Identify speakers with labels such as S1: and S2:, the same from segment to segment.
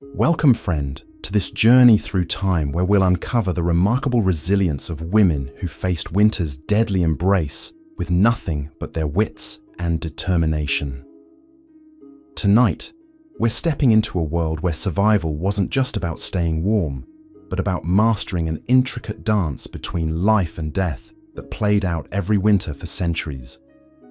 S1: Welcome, friend, to this journey through time where we'll uncover the remarkable resilience of women who faced winter's deadly embrace with nothing but their wits and determination. Tonight, we're stepping into a world where survival wasn't just about staying warm, but about mastering an intricate dance between life and death that played out every winter for centuries.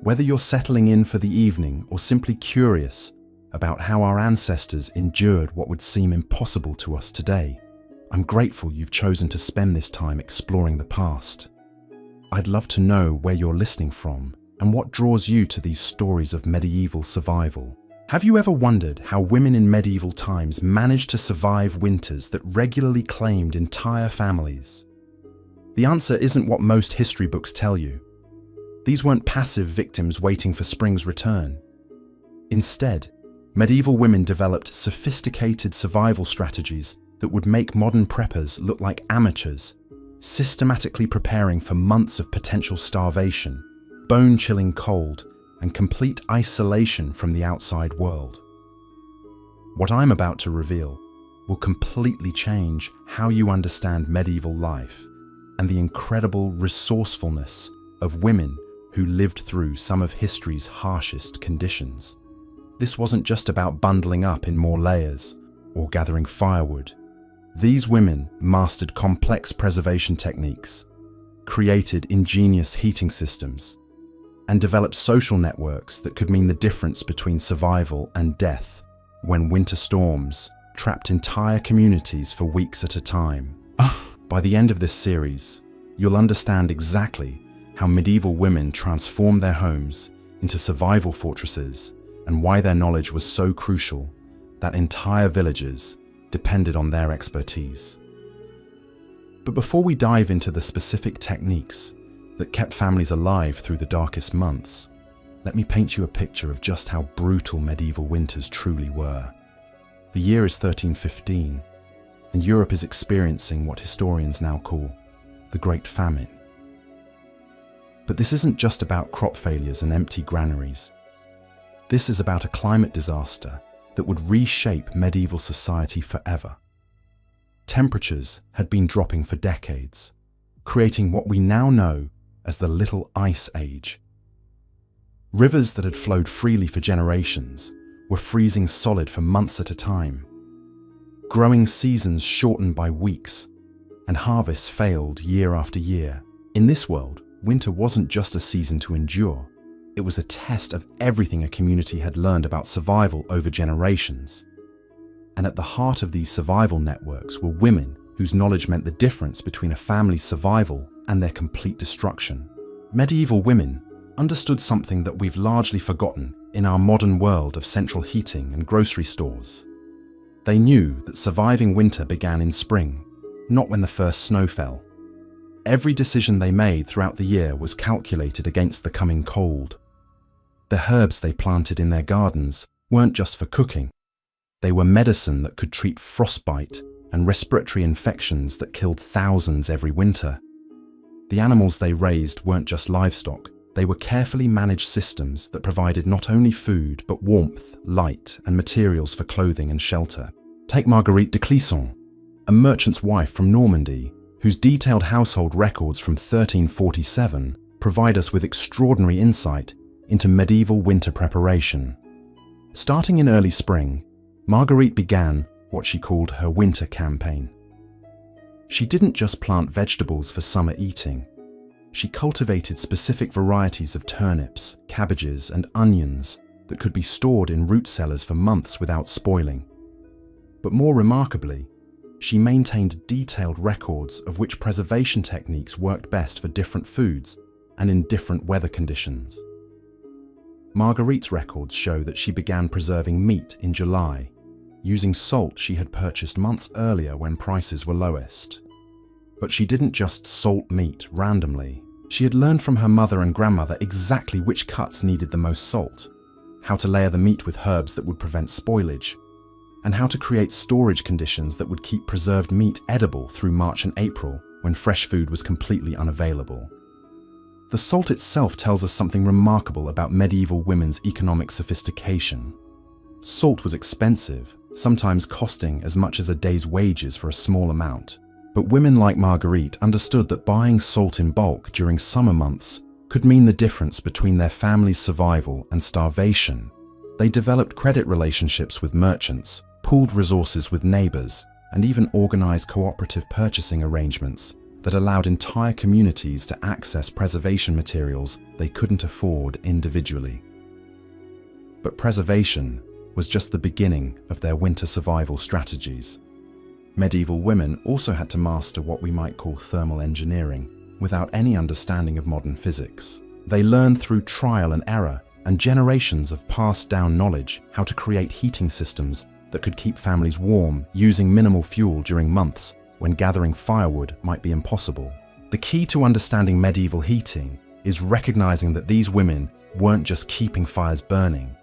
S1: Whether you're settling in for the evening or simply curious about how our ancestors endured what would seem impossible to us today, I'm grateful you've chosen to spend this time exploring the past. I'd love to know where you're listening from and what draws you to these stories of medieval survival. Have you ever wondered how women in medieval times managed to survive winters that regularly claimed entire families? The answer isn't what most history books tell you. These weren't passive victims waiting for spring's return. Instead, medieval women developed sophisticated survival strategies that would make modern preppers look like amateurs, systematically preparing for months of potential starvation, bone-chilling cold, and complete isolation from the outside world. What I'm about to reveal will completely change how you understand medieval life and the incredible resourcefulness of women who lived through some of history's harshest conditions. This wasn't just about bundling up in more layers or gathering firewood. These women mastered complex preservation techniques, created ingenious heating systems, and developed social networks that could mean the difference between survival and death when winter storms trapped entire communities for weeks at a time. By the end of this series, you'll understand exactly how medieval women transformed their homes into survival fortresses and why their knowledge was so crucial that entire villages depended on their expertise. But before we dive into the specific techniques that kept families alive through the darkest months, let me paint you a picture of just how brutal medieval winters truly were. The year is 1315, and Europe is experiencing what historians now call the Great Famine. But this isn't just about crop failures and empty granaries. This is about a climate disaster that would reshape medieval society forever. Temperatures had been dropping for decades, creating what we now know as the Little Ice Age. Rivers that had flowed freely for generations were freezing solid for months at a time. Growing seasons shortened by weeks, and harvests failed year after year. In this world, winter wasn't just a season to endure. It was a test of everything a community had learned about survival over generations. And at the heart of these survival networks were women whose knowledge meant the difference between a family's survival and their complete destruction. Medieval women understood something that we've largely forgotten in our modern world of central heating and grocery stores. They knew that surviving winter began in spring, not when the first snow fell. Every decision they made throughout the year was calculated against the coming cold. The herbs they planted in their gardens weren't just for cooking. They were medicine that could treat frostbite and respiratory infections that killed thousands every winter. The animals they raised weren't just livestock. They were carefully managed systems that provided not only food, but warmth, light, and materials for clothing and shelter. Take Marguerite de Clisson, a merchant's wife from Normandy, whose detailed household records from 1347 provide us with extraordinary insight into medieval winter preparation. Starting in early spring, Marguerite began what she called her winter campaign. She didn't just plant vegetables for summer eating. She cultivated specific varieties of turnips, cabbages, and onions that could be stored in root cellars for months without spoiling. But more remarkably, she maintained detailed records of which preservation techniques worked best for different foods and in different weather conditions. Marguerite's records show that she began preserving meat in July, using salt she had purchased months earlier when prices were lowest. But she didn't just salt meat randomly. She had learned from her mother and grandmother exactly which cuts needed the most salt, how to layer the meat with herbs that would prevent spoilage, and how to create storage conditions that would keep preserved meat edible through March and April when fresh food was completely unavailable. The salt itself tells us something remarkable about medieval women's economic sophistication. Salt was expensive, sometimes costing as much as a day's wages for a small amount. But women like Marguerite understood that buying salt in bulk during summer months could mean the difference between their family's survival and starvation. They developed credit relationships with merchants, pooled resources with neighbors, and even organized cooperative purchasing arrangements that allowed entire communities to access preservation materials they couldn't afford individually. But preservation was just the beginning of their winter survival strategies. Medieval women also had to master what we might call thermal engineering without any understanding of modern physics. They learned through trial and error and generations of passed down knowledge how to create heating systems that could keep families warm using minimal fuel during months when gathering firewood might be impossible. The key to understanding medieval heating is recognizing that these women weren't just keeping fires burning.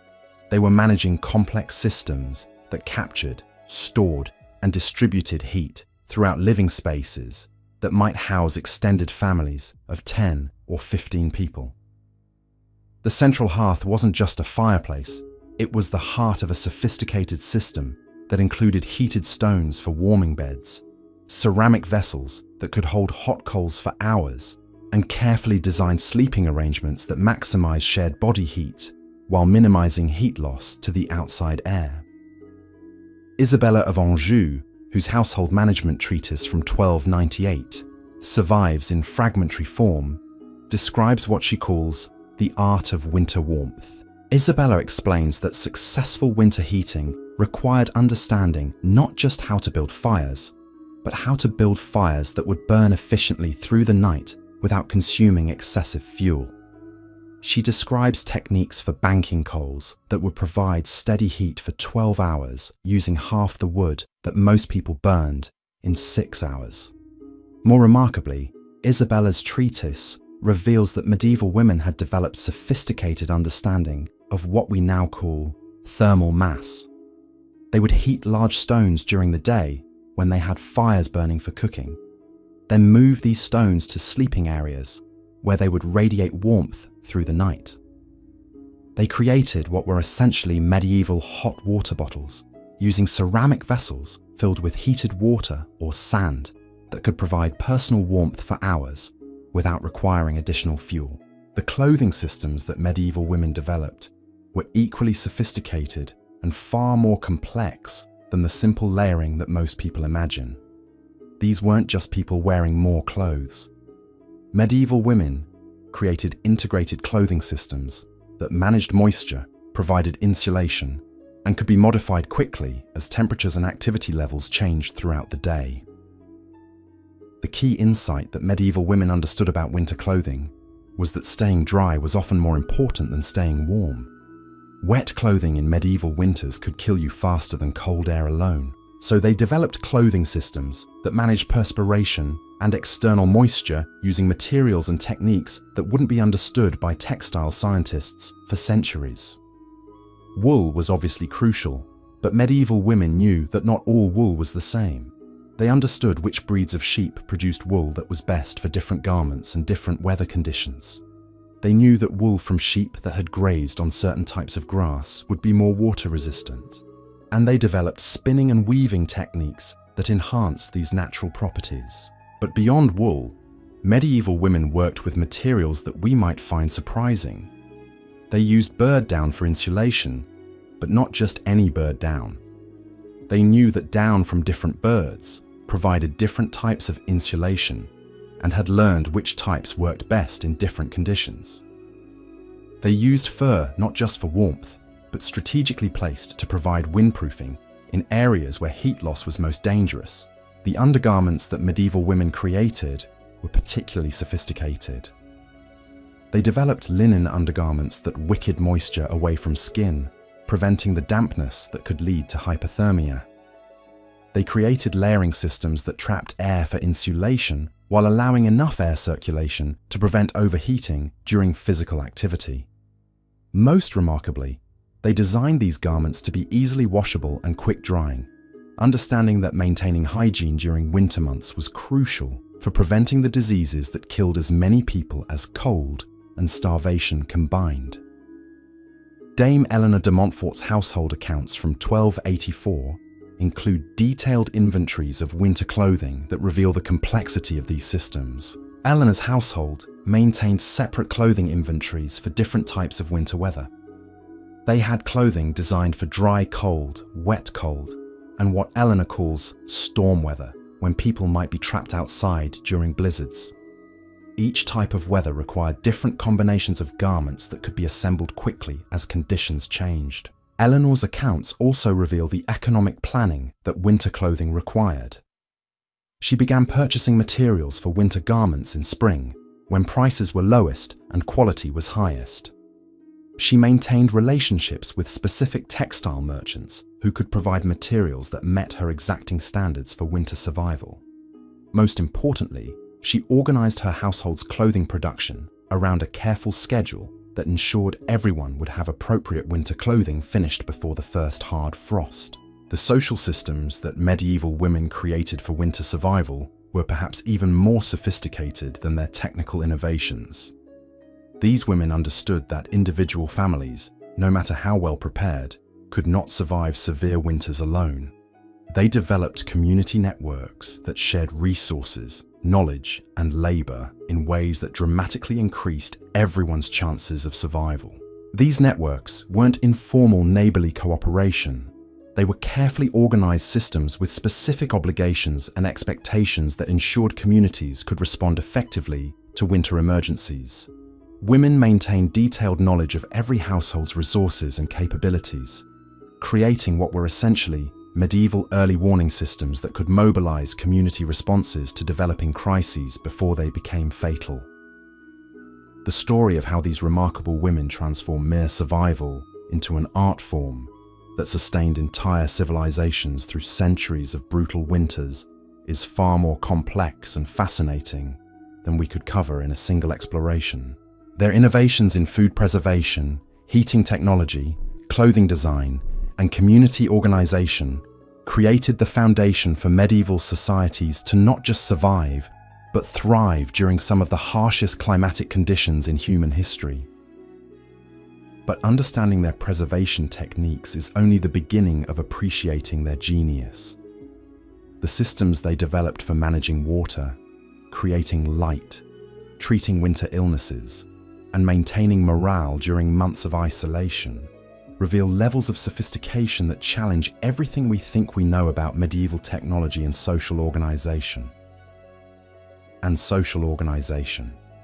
S1: They were managing complex systems that captured, stored, and distributed heat throughout living spaces that might house extended families of 10 or 15 people. The central hearth wasn't just a fireplace, it was the heart of a sophisticated system that included heated stones for warming beds, ceramic vessels that could hold hot coals for hours, and carefully designed sleeping arrangements that maximized shared body heat while minimizing heat loss to the outside air. Isabella of Anjou, whose household management treatise from 1298 survives in fragmentary form, describes what she calls the art of winter warmth. Isabella explains that successful winter heating required understanding not just how to build fires, but how to build fires that would burn efficiently through the night without consuming excessive fuel. She describes techniques for banking coals that would provide steady heat for 12 hours using half the wood that most people burned in 6 hours. More remarkably, Isabella's treatise reveals that medieval women had developed sophisticated understanding of what we now call thermal mass. They would heat large stones during the day when they had fires burning for cooking, then move these stones to sleeping areas where they would radiate warmth through the night. They created what were essentially medieval hot water bottles, using ceramic vessels filled with heated water or sand that could provide personal warmth for hours without requiring additional fuel. The clothing systems that medieval women developed were equally sophisticated and far more complex than the simple layering that most people imagine. These weren't just people wearing more clothes. Medieval women created integrated clothing systems that managed moisture, provided insulation, and could be modified quickly as temperatures and activity levels changed throughout the day. The key insight that medieval women understood about winter clothing was that staying dry was often more important than staying warm. Wet clothing in medieval winters could kill you faster than cold air alone, so they developed clothing systems that managed perspiration and external moisture using materials and techniques that wouldn't be understood by textile scientists for centuries. Wool was obviously crucial, but medieval women knew that not all wool was the same. They understood which breeds of sheep produced wool that was best for different garments and different weather conditions. They knew that wool from sheep that had grazed on certain types of grass would be more water resistant, and they developed spinning and weaving techniques that enhanced these natural properties. But beyond wool, medieval women worked with materials that we might find surprising. They used bird down for insulation, but not just any bird down. They knew that down from different birds provided different types of insulation and had learned which types worked best in different conditions. They used fur not just for warmth, but strategically placed to provide windproofing in areas where heat loss was most dangerous. The undergarments that medieval women created were particularly sophisticated. They developed linen undergarments that wickered moisture away from skin, preventing the dampness that could lead to hypothermia. They created layering systems that trapped air for insulation while allowing enough air circulation to prevent overheating during physical activity. Most remarkably, they designed these garments to be easily washable and quick drying, understanding that maintaining hygiene during winter months was crucial for preventing the diseases that killed as many people as cold and starvation combined. Dame Eleanor de Montfort's household accounts from 1284 include detailed inventories of winter clothing that reveal the complexity of these systems. Eleanor's household maintained separate clothing inventories for different types of winter weather. They had clothing designed for dry cold, wet cold, and what Eleanor calls storm weather, when people might be trapped outside during blizzards. Each type of weather required different combinations of garments that could be assembled quickly as conditions changed. Eleanor's accounts also reveal the economic planning that winter clothing required. She began purchasing materials for winter garments in spring, when prices were lowest and quality was highest. She maintained relationships with specific textile merchants who could provide materials that met her exacting standards for winter survival. Most importantly, she organized her household's clothing production around a careful schedule that ensured everyone would have appropriate winter clothing finished before the first hard frost. The social systems that medieval women created for winter survival were perhaps even more sophisticated than their technical innovations. These women understood that individual families, no matter how well prepared, could not survive severe winters alone. They developed community networks that shared resources, knowledge, and labor in ways that dramatically increased everyone's chances of survival. These networks weren't informal neighborly cooperation. They were carefully organized systems with specific obligations and expectations that ensured communities could respond effectively to winter emergencies. Women maintained detailed knowledge of every household's resources and capabilities, creating what were essentially medieval early warning systems that could mobilize community responses to developing crises before they became fatal. The story of how these remarkable women transformed mere survival into an art form that sustained entire civilizations through centuries of brutal winters is far more complex and fascinating than we could cover in a single exploration. Their innovations in food preservation, heating technology, clothing design, and community organization created the foundation for medieval societies to not just survive, but thrive during some of the harshest climatic conditions in human history. But understanding their preservation techniques is only the beginning of appreciating their genius. The systems they developed for managing water, creating light, treating winter illnesses, and maintaining morale during months of isolation reveal levels of sophistication that challenge everything we think we know about medieval technology and social organization.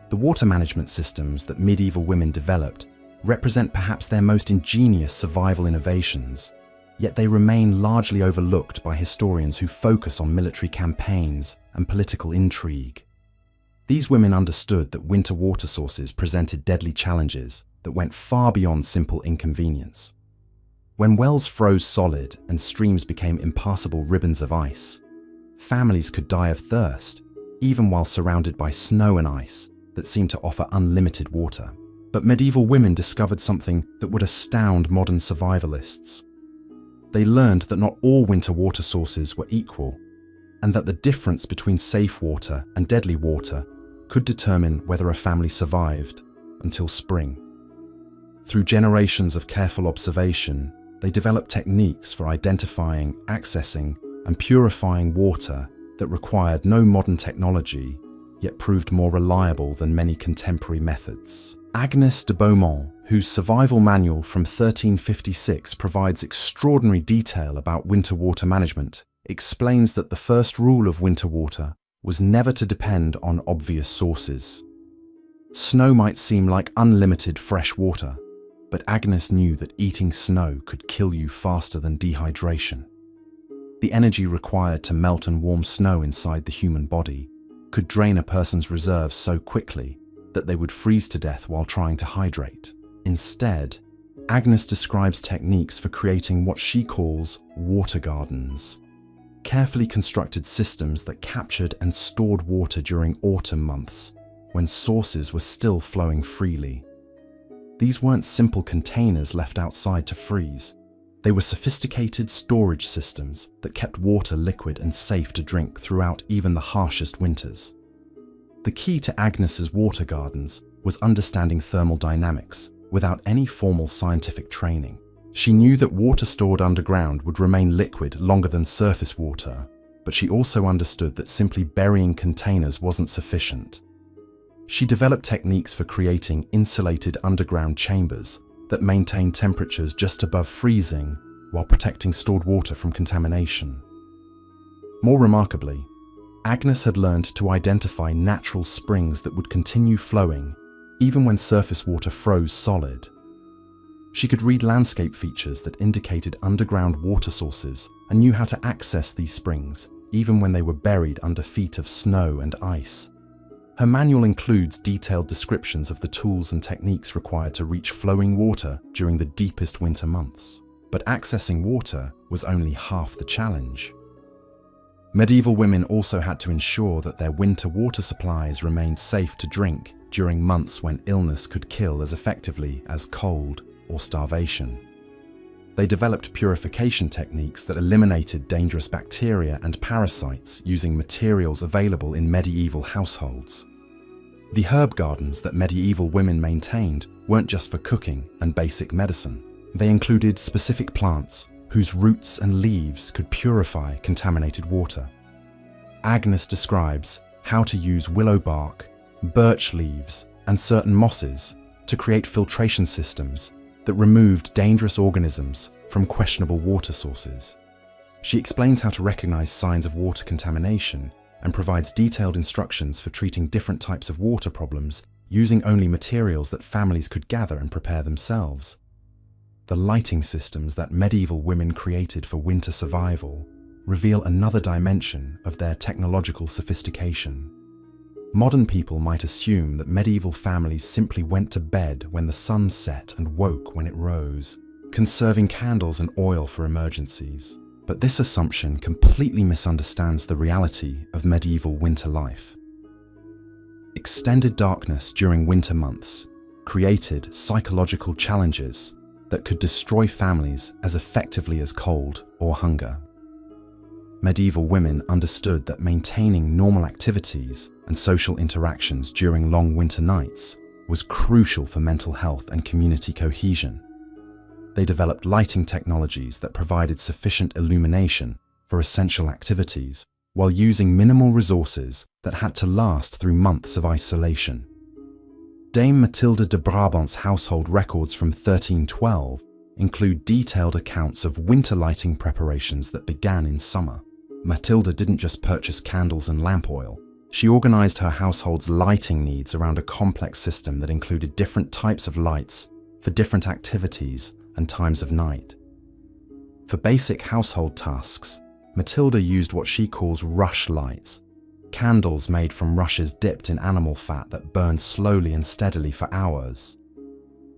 S1: The water management systems that medieval women developed represent perhaps their most ingenious survival innovations, yet they remain largely overlooked by historians who focus on military campaigns and political intrigue. These women understood that winter water sources presented deadly challenges that went far beyond simple inconvenience. When wells froze solid and streams became impassable ribbons of ice, families could die of thirst, even while surrounded by snow and ice that seemed to offer unlimited water. But medieval women discovered something that would astound modern survivalists. They learned that not all winter water sources were equal, and that the difference between safe water and deadly water could determine whether a family survived until spring. Through generations of careful observation, they developed techniques for identifying, accessing, and purifying water that required no modern technology, yet proved more reliable than many contemporary methods. Agnes de Beaumont, whose survival manual from 1356 provides extraordinary detail about winter water management, explains that the first rule of winter water was never to depend on obvious sources. Snow might seem like unlimited fresh water, but Agnes knew that eating snow could kill you faster than dehydration. The energy required to melt and warm snow inside the human body could drain a person's reserves so quickly that they would freeze to death while trying to hydrate. Instead, Agnes describes techniques for creating what she calls water gardens, carefully constructed systems that captured and stored water during autumn months when sources were still flowing freely. These weren't simple containers left outside to freeze. They were sophisticated storage systems that kept water liquid and safe to drink throughout even the harshest winters. The key to Agnes's water gardens was understanding thermal dynamics without any formal scientific training. She knew that water stored underground would remain liquid longer than surface water, but she also understood that simply burying containers wasn't sufficient. She developed techniques for creating insulated underground chambers that maintained temperatures just above freezing while protecting stored water from contamination. More remarkably, Agnes had learned to identify natural springs that would continue flowing even when surface water froze solid. She could read landscape features that indicated underground water sources and knew how to access these springs even when they were buried under feet of snow and ice. Her manual includes detailed descriptions of the tools and techniques required to reach flowing water during the deepest winter months. But accessing water was only half the challenge. Medieval women also had to ensure that their winter water supplies remained safe to drink during months when illness could kill as effectively as cold or starvation. They developed purification techniques that eliminated dangerous bacteria and parasites using materials available in medieval households. The herb gardens that medieval women maintained weren't just for cooking and basic medicine. They included specific plants whose roots and leaves could purify contaminated water. Agnes describes how to use willow bark, birch leaves, and certain mosses to create filtration systems that removed dangerous organisms from questionable water sources. She explains how to recognize signs of water contamination and provides detailed instructions for treating different types of water problems using only materials that families could gather and prepare themselves. The lighting systems that medieval women created for winter survival reveal another dimension of their technological sophistication. Modern people might assume that medieval families simply went to bed when the sun set and woke when it rose, conserving candles and oil for emergencies. But this assumption completely misunderstands the reality of medieval winter life. Extended darkness during winter months created psychological challenges that could destroy families as effectively as cold or hunger. Medieval women understood that maintaining normal activities and social interactions during long winter nights was crucial for mental health and community cohesion. They developed lighting technologies that provided sufficient illumination for essential activities while using minimal resources that had to last through months of isolation. Dame Mathilde de Brabant's household records from 1312 include detailed accounts of winter lighting preparations that began in summer. Mathilde didn't just purchase candles and lamp oil. She organized her household's lighting needs around a complex system that included different types of lights for different activities and times of night. For basic household tasks, Mathilde used what she calls rush lights, candles made from rushes dipped in animal fat that burned slowly and steadily for hours.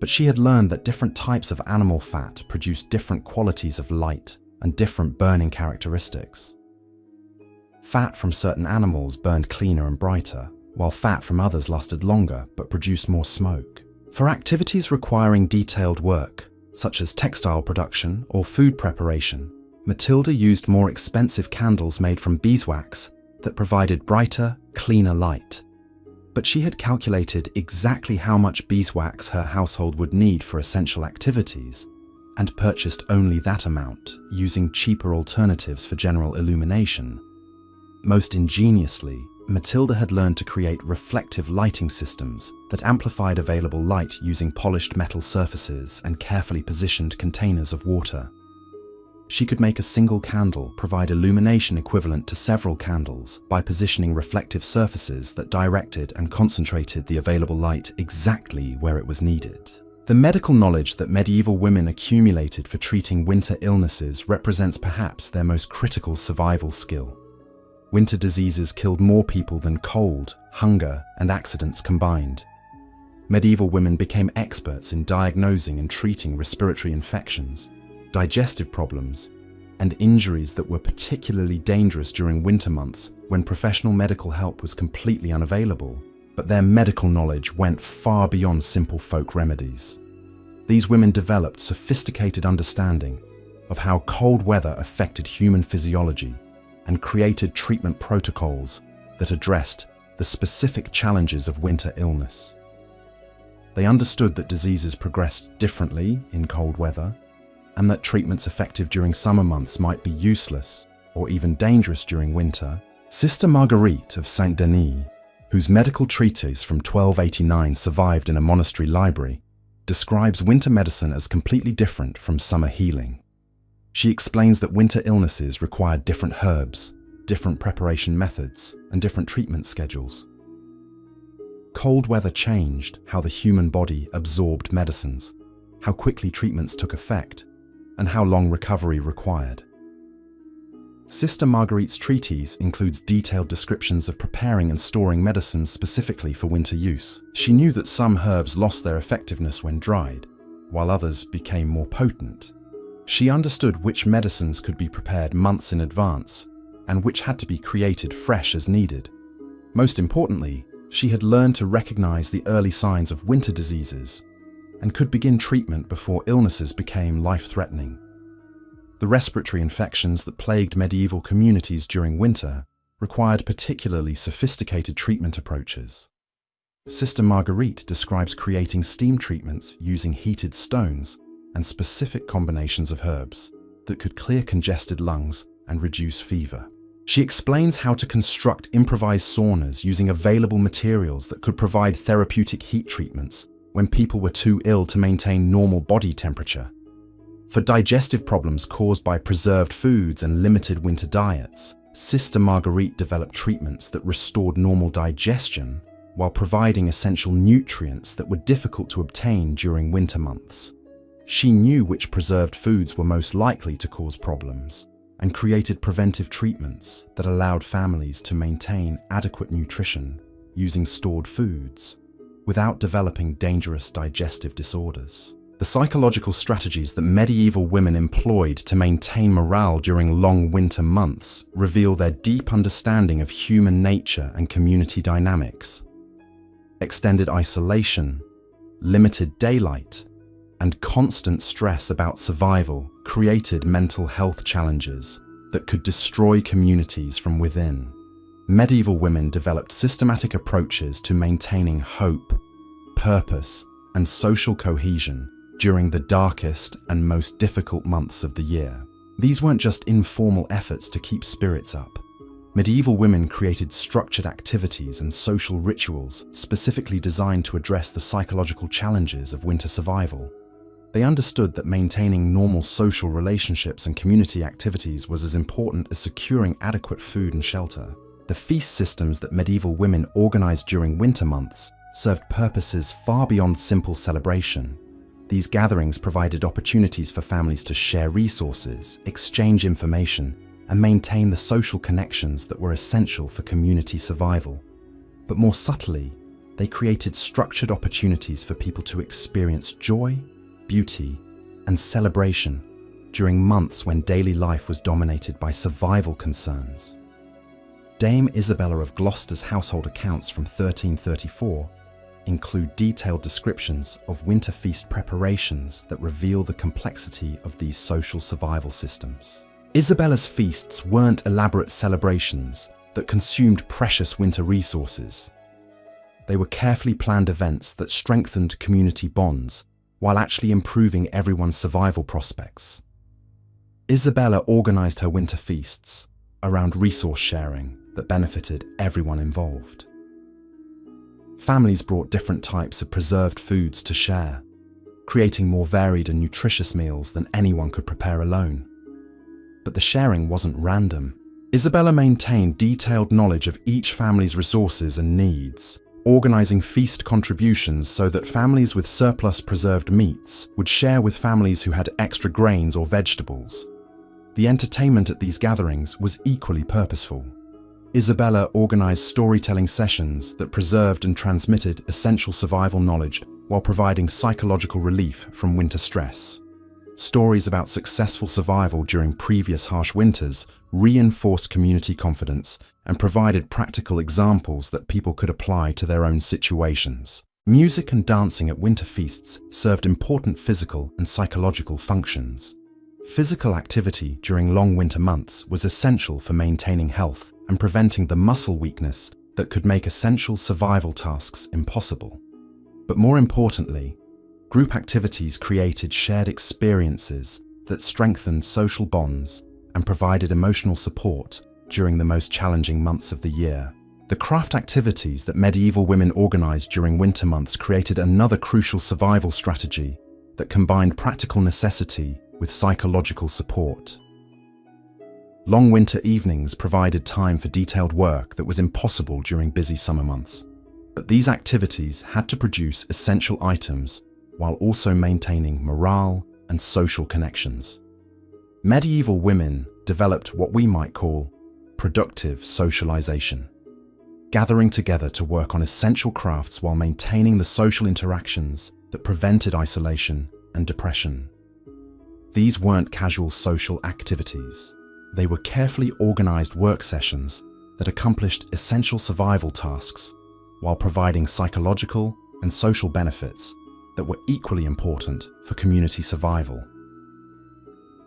S1: But she had learned that different types of animal fat produced different qualities of light and different burning characteristics. Fat from certain animals burned cleaner and brighter, while fat from others lasted longer but produced more smoke. For activities requiring detailed work, such as textile production or food preparation, Mathilde used more expensive candles made from beeswax that provided brighter, cleaner light. But she had calculated exactly how much beeswax her household would need for essential activities, and purchased only that amount, using cheaper alternatives for general illumination. Most ingeniously, Mathilde had learned to create reflective lighting systems that amplified available light using polished metal surfaces and carefully positioned containers of water. She could make a single candle provide illumination equivalent to several candles by positioning reflective surfaces that directed and concentrated the available light exactly where it was needed. The medical knowledge that medieval women accumulated for treating winter illnesses represents perhaps their most critical survival skill. Winter diseases killed more people than cold, hunger, and accidents combined. Medieval women became experts in diagnosing and treating respiratory infections, digestive problems, and injuries that were particularly dangerous during winter months when professional medical help was completely unavailable. But their medical knowledge went far beyond simple folk remedies. These women developed sophisticated understanding of how cold weather affected human physiology and created treatment protocols that addressed the specific challenges of winter illness. They understood that diseases progressed differently in cold weather, and that treatments effective during summer months might be useless or even dangerous during winter. Sister Marguerite of Saint Denis, whose medical treatise from 1289 survived in a monastery library, describes winter medicine as completely different from summer healing. She explains that winter illnesses require different herbs, different preparation methods, and different treatment schedules. Cold weather changed how the human body absorbed medicines, how quickly treatments took effect, and how long recovery required. Sister Marguerite's treatise includes detailed descriptions of preparing and storing medicines specifically for winter use. She knew that some herbs lost their effectiveness when dried, while others became more potent. She understood which medicines could be prepared months in advance, and which had to be created fresh as needed. Most importantly, she had learned to recognize the early signs of winter diseases and could begin treatment before illnesses became life-threatening. The respiratory infections that plagued medieval communities during winter required particularly sophisticated treatment approaches. Sister Marguerite describes creating steam treatments using heated stones and specific combinations of herbs that could clear congested lungs and reduce fever. She explains how to construct improvised saunas using available materials that could provide therapeutic heat treatments when people were too ill to maintain normal body temperature. For digestive problems caused by preserved foods and limited winter diets, Sister Marguerite developed treatments that restored normal digestion while providing essential nutrients that were difficult to obtain during winter months. She knew which preserved foods were most likely to cause problems and created preventive treatments that allowed families to maintain adequate nutrition using stored foods without developing dangerous digestive disorders. The psychological strategies that medieval women employed to maintain morale during long winter months reveal their deep understanding of human nature and community dynamics. Extended isolation, limited daylight, and constant stress about survival created mental health challenges that could destroy communities from within. Medieval women developed systematic approaches to maintaining hope, purpose, and social cohesion during the darkest and most difficult months of the year. These weren't just informal efforts to keep spirits up. Medieval women created structured activities and social rituals specifically designed to address the psychological challenges of winter survival. They understood that maintaining normal social relationships and community activities was as important as securing adequate food and shelter. The feast systems that medieval women organized during winter months served purposes far beyond simple celebration. These gatherings provided opportunities for families to share resources, exchange information, and maintain the social connections that were essential for community survival. But more subtly, they created structured opportunities for people to experience joy, beauty, and celebration during months when daily life was dominated by survival concerns. Dame Isabella of Gloucester's household accounts from 1334 include detailed descriptions of winter feast preparations that reveal the complexity of these social survival systems. Isabella's feasts weren't elaborate celebrations that consumed precious winter resources. They were carefully planned events that strengthened community bonds while actually improving everyone's survival prospects. Isabella organized her winter feasts around resource sharing that benefited everyone involved. Families brought different types of preserved foods to share, creating more varied and nutritious meals than anyone could prepare alone. But the sharing wasn't random. Isabella maintained detailed knowledge of each family's resources and needs, organizing feast contributions so that families with surplus preserved meats would share with families who had extra grains or vegetables. The entertainment at these gatherings was equally purposeful. Isabella organized storytelling sessions that preserved and transmitted essential survival knowledge while providing psychological relief from winter stress. Stories about successful survival during previous harsh winters reinforced community confidence and provided practical examples that people could apply to their own situations. Music and dancing at winter feasts served important physical and psychological functions. Physical activity during long winter months was essential for maintaining health and preventing the muscle weakness that could make essential survival tasks impossible. But more importantly, group activities created shared experiences that strengthened social bonds and provided emotional support during the most challenging months of the year. The craft activities that medieval women organized during winter months created another crucial survival strategy that combined practical necessity with psychological support. Long winter evenings provided time for detailed work that was impossible during busy summer months. But these activities had to produce essential items while also maintaining morale and social connections. Medieval women developed what we might call productive socialization, gathering together to work on essential crafts while maintaining the social interactions that prevented isolation and depression. These weren't casual social activities. They were carefully organized work sessions that accomplished essential survival tasks while providing psychological and social benefits that were equally important for community survival.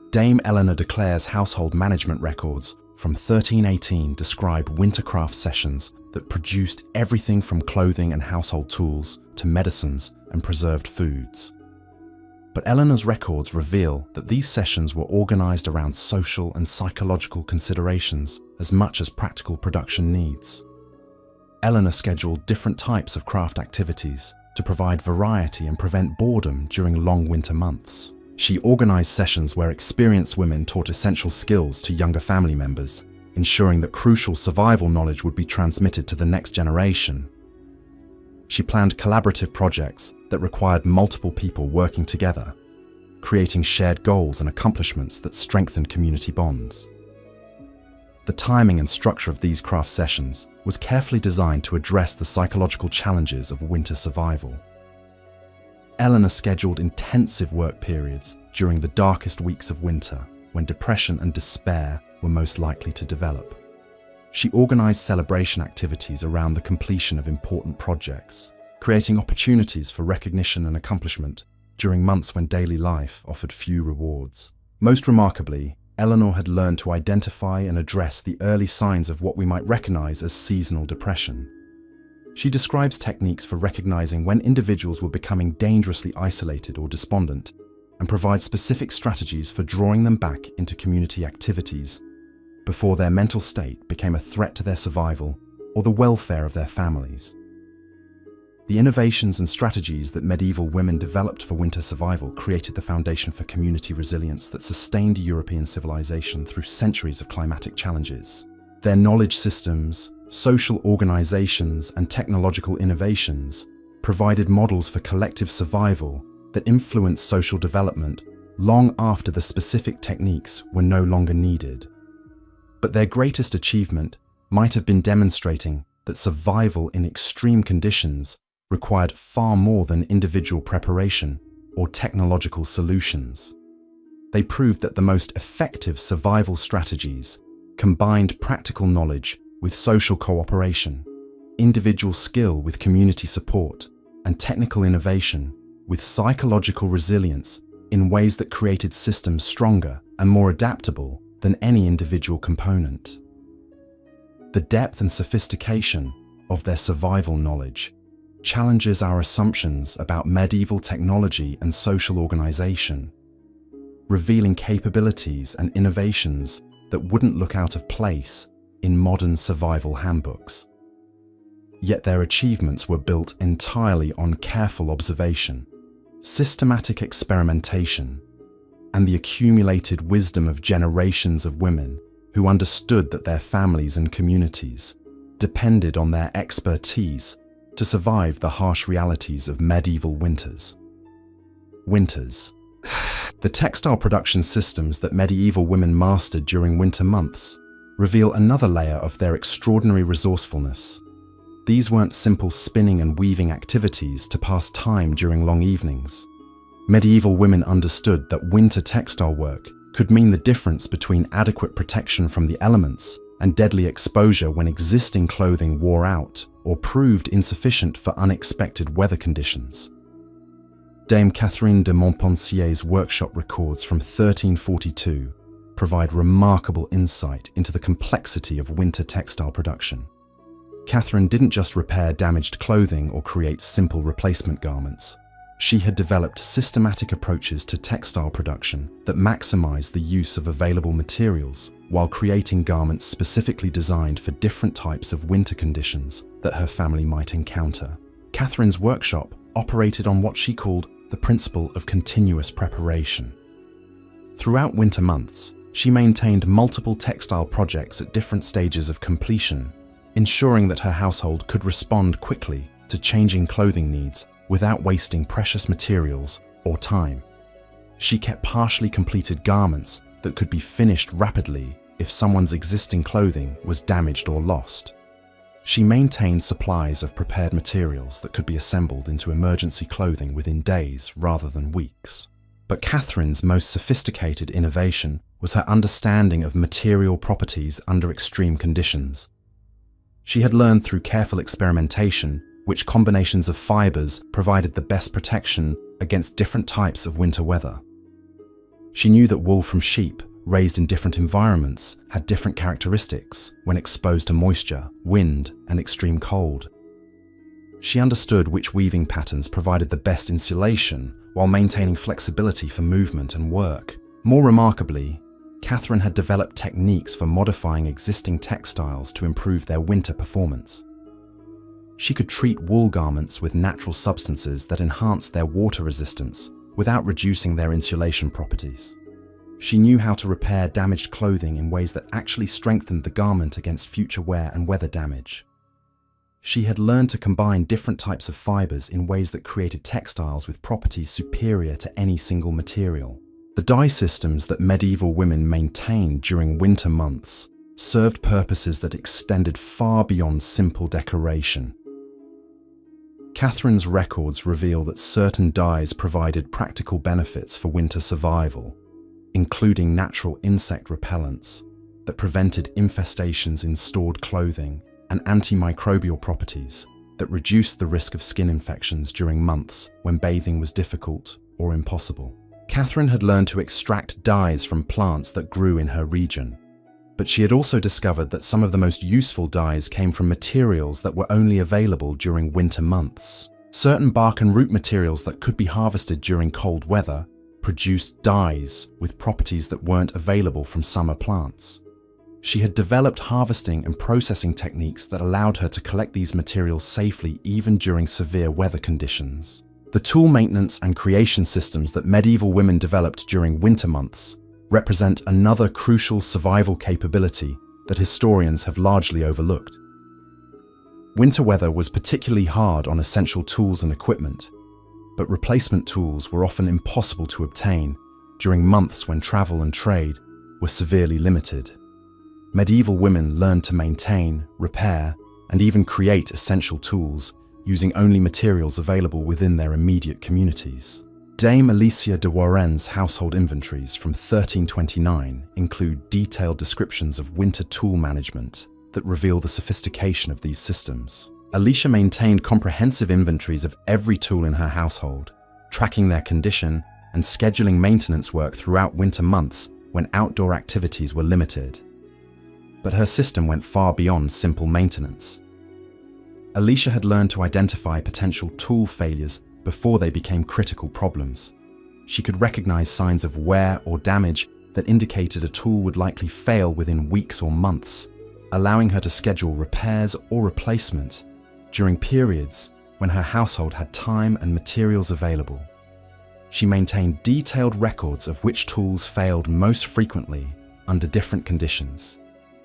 S1: Dame Eleanor de Clare's household management records from 1318 describe wintercraft sessions that produced everything from clothing and household tools to medicines and preserved foods. But Eleanor's records reveal that these sessions were organized around social and psychological considerations as much as practical production needs. Eleanor scheduled different types of craft activities to provide variety and prevent boredom during long winter months. She organized sessions where experienced women taught essential skills to younger family members, ensuring that crucial survival knowledge would be transmitted to the next generation. She planned collaborative projects that required multiple people working together, creating shared goals and accomplishments that strengthened community bonds. The timing and structure of these craft sessions was carefully designed to address the psychological challenges of winter survival. Eleanor scheduled intensive work periods during the darkest weeks of winter, when depression and despair were most likely to develop. She organized celebration activities around the completion of important projects, creating opportunities for recognition and accomplishment during months when daily life offered few rewards. Most remarkably, Eleanor had learned to identify and address the early signs of what we might recognize as seasonal depression. She describes techniques for recognizing when individuals were becoming dangerously isolated or despondent, and provides specific strategies for drawing them back into community activities before their mental state became a threat to their survival or the welfare of their families. The innovations and strategies that medieval women developed for winter survival created the foundation for community resilience that sustained European civilization through centuries of climatic challenges. Their knowledge systems, social organizations, and technological innovations provided models for collective survival that influenced social development long after the specific techniques were no longer needed. But their greatest achievement might have been demonstrating that survival in extreme conditions required far more than individual preparation or technological solutions. They proved that the most effective survival strategies combined practical knowledge with social cooperation, individual skill with community support, and technical innovation with psychological resilience in ways that created systems stronger and more adaptable than any individual component. The depth and sophistication of their survival knowledge challenges our assumptions about medieval technology and social organization, revealing capabilities and innovations that wouldn't look out of place in modern survival handbooks. Yet their achievements were built entirely on careful observation, systematic experimentation, and the accumulated wisdom of generations of women who understood that their families and communities depended on their expertise to survive the harsh realities of medieval winters. The textile production systems that medieval women mastered during winter months reveal another layer of their extraordinary resourcefulness. These weren't simple spinning and weaving activities to pass time during long evenings. Medieval women understood that winter textile work could mean the difference between adequate protection from the elements and deadly exposure when existing clothing wore out or proved insufficient for unexpected weather conditions. Dame Catherine de Montpensier's workshop records from 1342 provide remarkable insight into the complexity of winter textile production. Catherine didn't just repair damaged clothing or create simple replacement garments. She had developed systematic approaches to textile production that maximized the use of available materials while creating garments specifically designed for different types of winter conditions that her family might encounter. Catherine's workshop operated on what she called the principle of continuous preparation. Throughout winter months, she maintained multiple textile projects at different stages of completion, ensuring that her household could respond quickly to changing clothing needs without wasting precious materials or time. She kept partially completed garments that could be finished rapidly if someone's existing clothing was damaged or lost. She maintained supplies of prepared materials that could be assembled into emergency clothing within days rather than weeks. But Catherine's most sophisticated innovation was her understanding of material properties under extreme conditions. She had learned through careful experimentation which combinations of fibers provided the best protection against different types of winter weather. She knew that wool from sheep raised in different environments had different characteristics when exposed to moisture, wind, and extreme cold. She understood which weaving patterns provided the best insulation while maintaining flexibility for movement and work. More remarkably, Catherine had developed techniques for modifying existing textiles to improve their winter performance. She could treat wool garments with natural substances that enhanced their water resistance without reducing their insulation properties. She knew how to repair damaged clothing in ways that actually strengthened the garment against future wear and weather damage. She had learned to combine different types of fibers in ways that created textiles with properties superior to any single material. The dye systems that medieval women maintained during winter months served purposes that extended far beyond simple decoration. Catherine's records reveal that certain dyes provided practical benefits for winter survival, including natural insect repellents that prevented infestations in stored clothing and antimicrobial properties that reduced the risk of skin infections during months when bathing was difficult or impossible. Catherine had learned to extract dyes from plants that grew in her region, but she had also discovered that some of the most useful dyes came from materials that were only available during winter months. Certain bark and root materials that could be harvested during cold weather produced dyes with properties that weren't available from summer plants. She had developed harvesting and processing techniques that allowed her to collect these materials safely even during severe weather conditions. The tool maintenance and creation systems that medieval women developed during winter months represent another crucial survival capability that historians have largely overlooked. Winter weather was particularly hard on essential tools and equipment, but replacement tools were often impossible to obtain during months when travel and trade were severely limited. Medieval women learned to maintain, repair, and even create essential tools using only materials available within their immediate communities. Dame Alicia de Warren's household inventories from 1329 include detailed descriptions of winter tool management that reveal the sophistication of these systems. Alicia maintained comprehensive inventories of every tool in her household, tracking their condition and scheduling maintenance work throughout winter months when outdoor activities were limited. But her system went far beyond simple maintenance. Alicia had learned to identify potential tool failures before they became critical problems. She could recognize signs of wear or damage that indicated a tool would likely fail within weeks or months, allowing her to schedule repairs or replacement during periods when her household had time and materials available. She maintained detailed records of which tools failed most frequently under different conditions,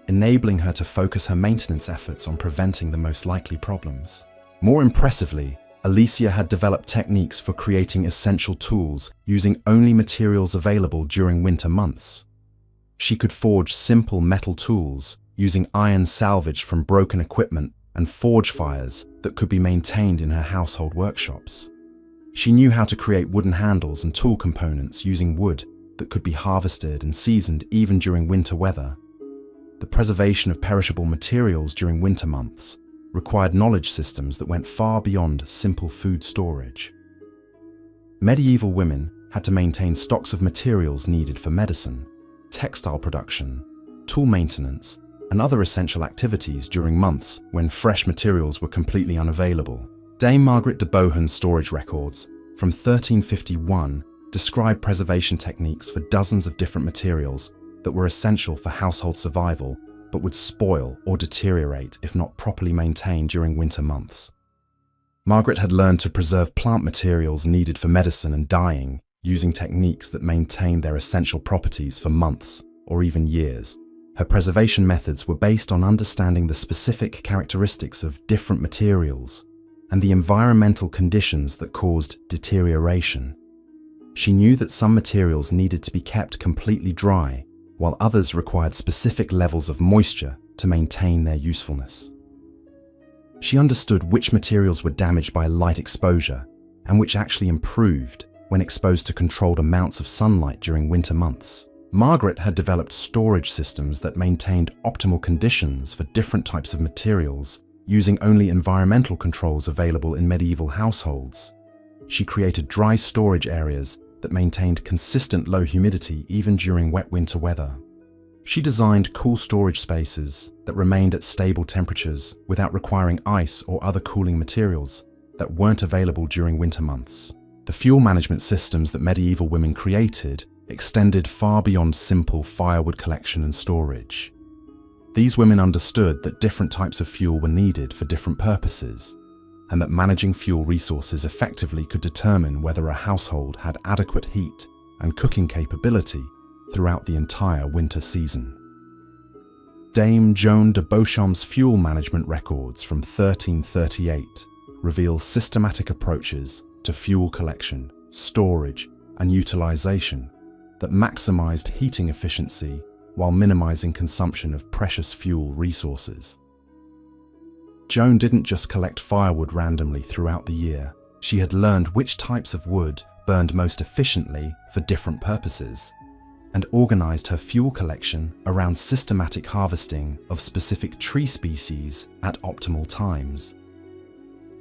S1: enabling her to focus her maintenance efforts on preventing the most likely problems. More impressively, Alicia had developed techniques for creating essential tools using only materials available during winter months. She could forge simple metal tools using iron salvaged from broken equipment and forge fires that could be maintained in her household workshops. She knew how to create wooden handles and tool components using wood that could be harvested and seasoned even during winter weather. The preservation of perishable materials during winter months required knowledge systems that went far beyond simple food storage. Medieval women had to maintain stocks of materials needed for medicine, textile production, tool maintenance, and other essential activities during months when fresh materials were completely unavailable. Dame Margaret de Bohun's storage records from 1351 describe preservation techniques for dozens of different materials that were essential for household survival but would spoil or deteriorate if not properly maintained during winter months. Margaret had learned to preserve plant materials needed for medicine and dyeing using techniques that maintained their essential properties for months or even years. Her preservation methods were based on understanding the specific characteristics of different materials and the environmental conditions that caused deterioration. She knew that some materials needed to be kept completely dry, while others required specific levels of moisture to maintain their usefulness. She understood which materials were damaged by light exposure and which actually improved when exposed to controlled amounts of sunlight during winter months. Margaret had developed storage systems that maintained optimal conditions for different types of materials using only environmental controls available in medieval households. She created dry storage areas that maintained consistent low humidity even during wet winter weather. She designed cool storage spaces that remained at stable temperatures without requiring ice or other cooling materials that weren't available during winter months. The fuel management systems that medieval women created extended far beyond simple firewood collection and storage. These women understood that different types of fuel were needed for different purposes, and that managing fuel resources effectively could determine whether a household had adequate heat and cooking capability throughout the entire winter season. Dame Joan de Beauchamp's fuel management records from 1338 reveal systematic approaches to fuel collection, storage, and utilization that maximized heating efficiency while minimizing consumption of precious fuel resources. Joan didn't just collect firewood randomly throughout the year. She had learned which types of wood burned most efficiently for different purposes, and organized her fuel collection around systematic harvesting of specific tree species at optimal times.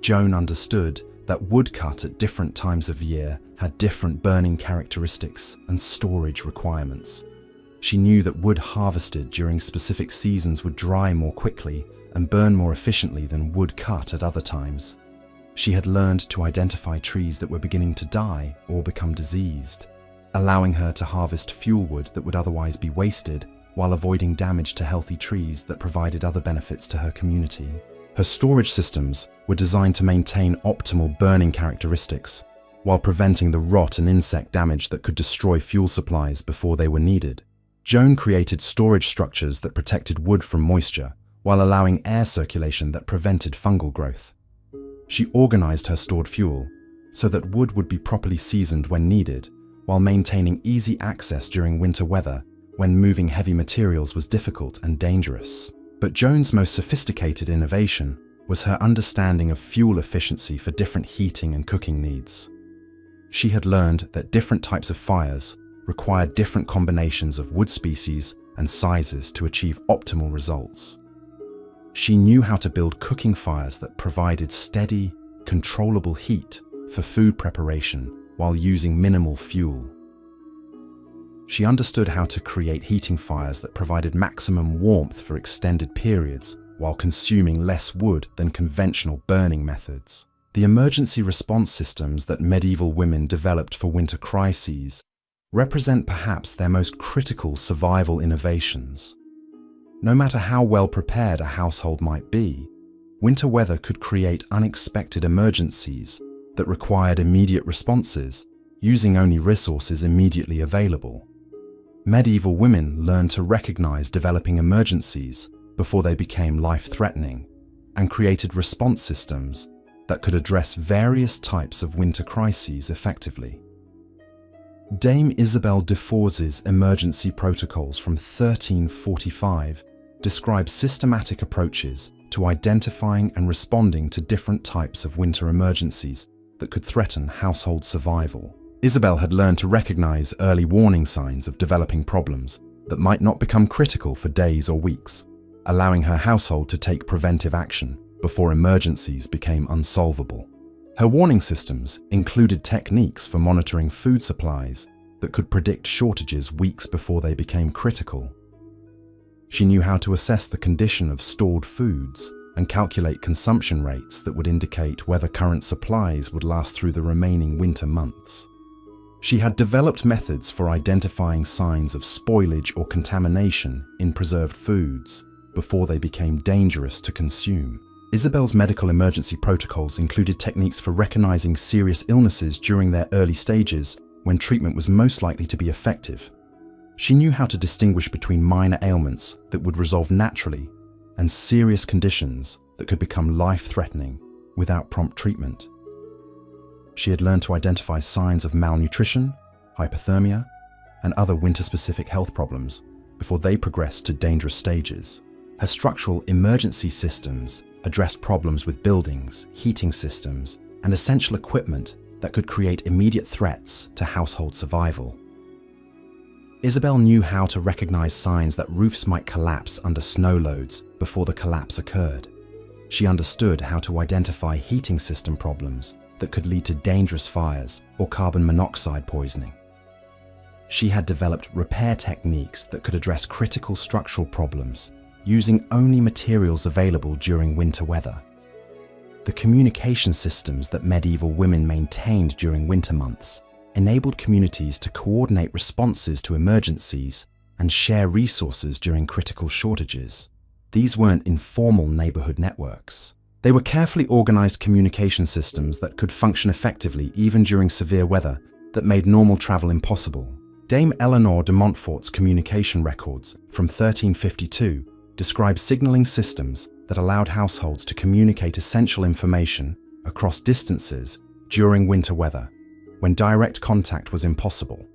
S1: Joan understood that wood cut at different times of year had different burning characteristics and storage requirements. She knew that wood harvested during specific seasons would dry more quickly and burn more efficiently than wood cut at other times. She had learned to identify trees that were beginning to die or become diseased, allowing her to harvest fuel wood that would otherwise be wasted while avoiding damage to healthy trees that provided other benefits to her community. Her storage systems were designed to maintain optimal burning characteristics while preventing the rot and insect damage that could destroy fuel supplies before they were needed. Joan created storage structures that protected wood from moisture while allowing air circulation that prevented fungal growth. She organized her stored fuel so that wood would be properly seasoned when needed, while maintaining easy access during winter weather when moving heavy materials was difficult and dangerous. But Joan's most sophisticated innovation was her understanding of fuel efficiency for different heating and cooking needs. She had learned that different types of fires required different combinations of wood species and sizes to achieve optimal results. She knew how to build cooking fires that provided steady, controllable heat for food preparation while using minimal fuel. She understood how to create heating fires that provided maximum warmth for extended periods while consuming less wood than conventional burning methods. The emergency response systems that medieval women developed for winter crises represent perhaps their most critical survival innovations. No matter how well prepared a household might be, winter weather could create unexpected emergencies that required immediate responses, using only resources immediately available. Medieval women learned to recognize developing emergencies before they became life-threatening and created response systems that could address various types of winter crises effectively. Dame Isabel de Forz's emergency protocols from 1345 describe systematic approaches to identifying and responding to different types of winter emergencies that could threaten household survival. Isabel had learned to recognize early warning signs of developing problems that might not become critical for days or weeks, allowing her household to take preventive action before emergencies became unsolvable. Her warning systems included techniques for monitoring food supplies that could predict shortages weeks before they became critical. She knew how to assess the condition of stored foods and calculate consumption rates that would indicate whether current supplies would last through the remaining winter months. She had developed methods for identifying signs of spoilage or contamination in preserved foods before they became dangerous to consume. Isabel's medical emergency protocols included techniques for recognizing serious illnesses during their early stages when treatment was most likely to be effective. She knew how to distinguish between minor ailments that would resolve naturally and serious conditions that could become life-threatening without prompt treatment. She had learned to identify signs of malnutrition, hypothermia, and other winter-specific health problems before they progressed to dangerous stages. Her structural emergency systems addressed problems with buildings, heating systems, and essential equipment that could create immediate threats to household survival. Isabel knew how to recognize signs that roofs might collapse under snow loads before the collapse occurred. She understood how to identify heating system problems that could lead to dangerous fires or carbon monoxide poisoning. She had developed repair techniques that could address critical structural problems using only materials available during winter weather. The communication systems that medieval women maintained during winter months enabled communities to coordinate responses to emergencies and share resources during critical shortages. These weren't informal neighborhood networks. They were carefully organized communication systems that could function effectively even during severe weather that made normal travel impossible. Dame Eleanor de Montfort's communication records from 1352 describe signaling systems that allowed households to communicate essential information across distances during winter weather, when direct contact was impossible.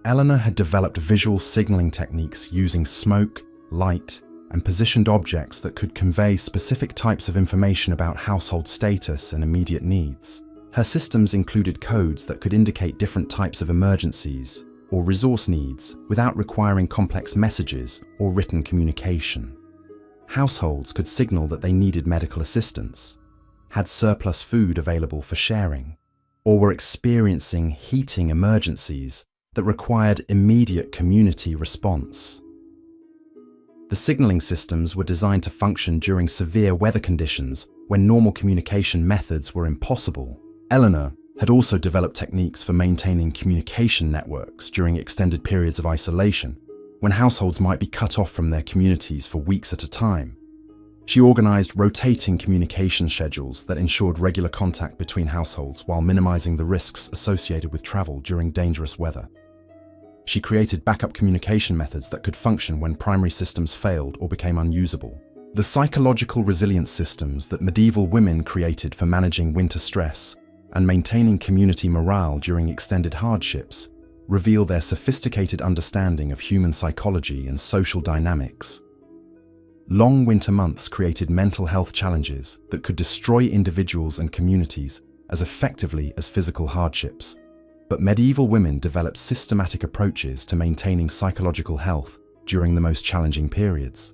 S1: Eleanor had developed visual signaling techniques using smoke, light, and positioned objects that could convey specific types of information about household status and immediate needs. Her systems included codes that could indicate different types of emergencies or resource needs without requiring complex messages or written communication. Households could signal that they needed medical assistance, had surplus food available for sharing, or were experiencing heating emergencies that required immediate community response. The signaling systems were designed to function during severe weather conditions when normal communication methods were impossible. Eleanor had also developed techniques for maintaining communication networks during extended periods of isolation, when households might be cut off from their communities for weeks at a time. She organized rotating communication schedules that ensured regular contact between households while minimizing the risks associated with travel during dangerous weather. She created backup communication methods that could function when primary systems failed or became unusable. The psychological resilience systems that medieval women created for managing winter stress and maintaining community morale during extended hardships reveal their sophisticated understanding of human psychology and social dynamics. Long winter months created mental health challenges that could destroy individuals and communities as effectively as physical hardships. But medieval women developed systematic approaches to maintaining psychological health during the most challenging periods.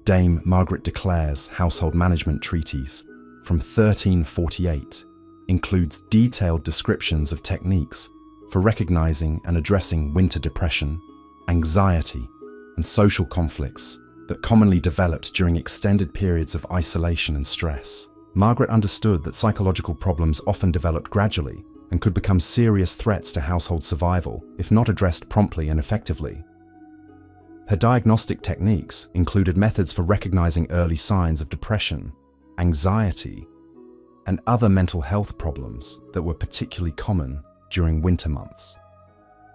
S1: Dame Margaret de Clare's Household Management Treatise from 1348 includes detailed descriptions of techniques for recognizing and addressing winter depression, anxiety, and social conflicts that commonly developed during extended periods of isolation and stress. Margaret understood that psychological problems often developed gradually and could become serious threats to household survival if not addressed promptly and effectively. Her diagnostic techniques included methods for recognizing early signs of depression, anxiety, and other mental health problems that were particularly common during winter months.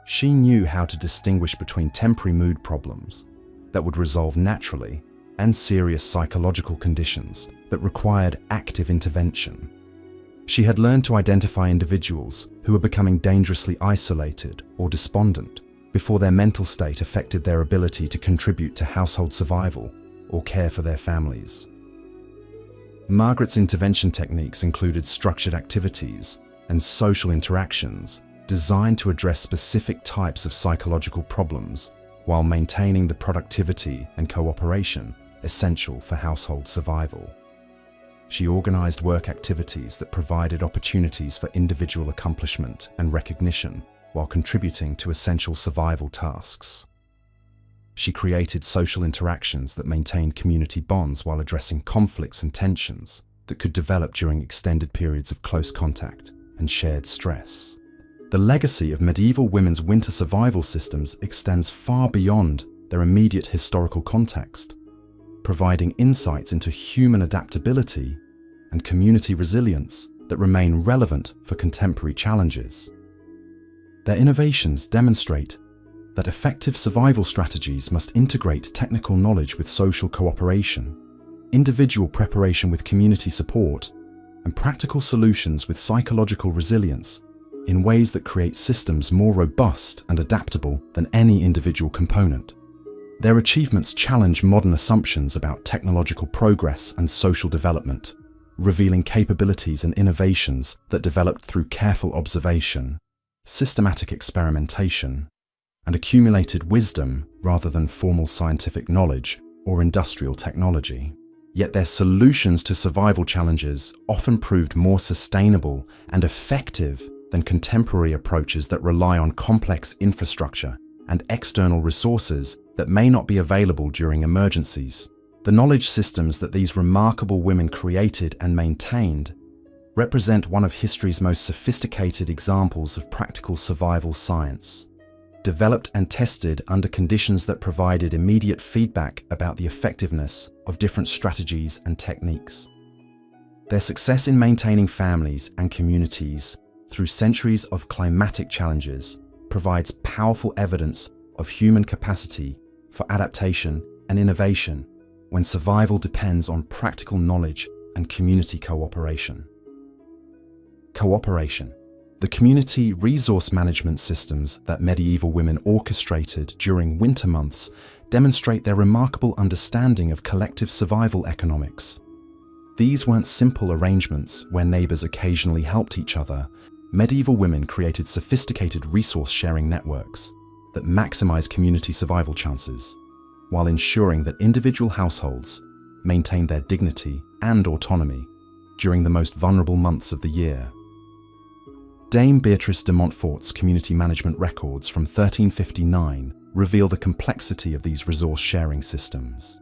S1: She knew how to distinguish between temporary mood problems that would resolve naturally and serious psychological conditions that required active intervention. She had learned to identify individuals who were becoming dangerously isolated or despondent before their mental state affected their ability to contribute to household survival or care for their families. Margaret's intervention techniques included structured activities and social interactions designed to address specific types of psychological problems while maintaining the productivity and cooperation essential for household survival. She organized work activities that provided opportunities for individual accomplishment and recognition while contributing to essential survival tasks. She created social interactions that maintained community bonds while addressing conflicts and tensions that could develop during extended periods of close contact and shared stress. The legacy of medieval women's winter survival systems extends far beyond their immediate historical context, providing insights into human adaptability and community resilience that remain relevant for contemporary challenges. Their innovations demonstrate that effective survival strategies must integrate technical knowledge with social cooperation, individual preparation with community support, and practical solutions with psychological resilience in ways that create systems more robust and adaptable than any individual component. Their achievements challenge modern assumptions about technological progress and social development, revealing capabilities and innovations that developed through careful observation, systematic experimentation, and accumulated wisdom rather than formal scientific knowledge or industrial technology. Yet their solutions to survival challenges often proved more sustainable and effective than contemporary approaches that rely on complex infrastructure and external resources that may not be available during emergencies. The knowledge systems that these remarkable women created and maintained represent one of history's most sophisticated examples of practical survival science, developed and tested under conditions that provided immediate feedback about the effectiveness of different strategies and techniques. Their success in maintaining families and communities through centuries of climatic challenges provides powerful evidence of human capacity for adaptation and innovation when survival depends on practical knowledge and community cooperation. Cooperation. The community resource management systems that medieval women orchestrated during winter months demonstrate their remarkable understanding of collective survival economics. These weren't simple arrangements where neighbors occasionally helped each other. Medieval women created sophisticated resource-sharing networks that maximize community survival chances, while ensuring that individual households maintained their dignity and autonomy during the most vulnerable months of the year. Dame Beatrice de Montfort's community management records from 1359 reveal the complexity of these resource-sharing systems.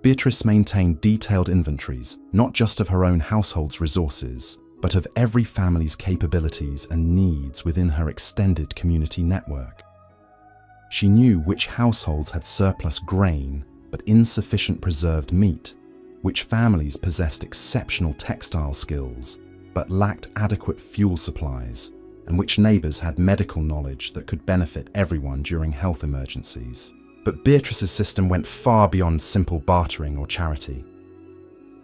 S1: Beatrice maintained detailed inventories, not just of her own household's resources, but of every family's capabilities and needs within her extended community network. She knew which households had surplus grain but insufficient preserved meat, which families possessed exceptional textile skills but lacked adequate fuel supplies, and which neighbors had medical knowledge that could benefit everyone during health emergencies. But Beatrice's system went far beyond simple bartering or charity.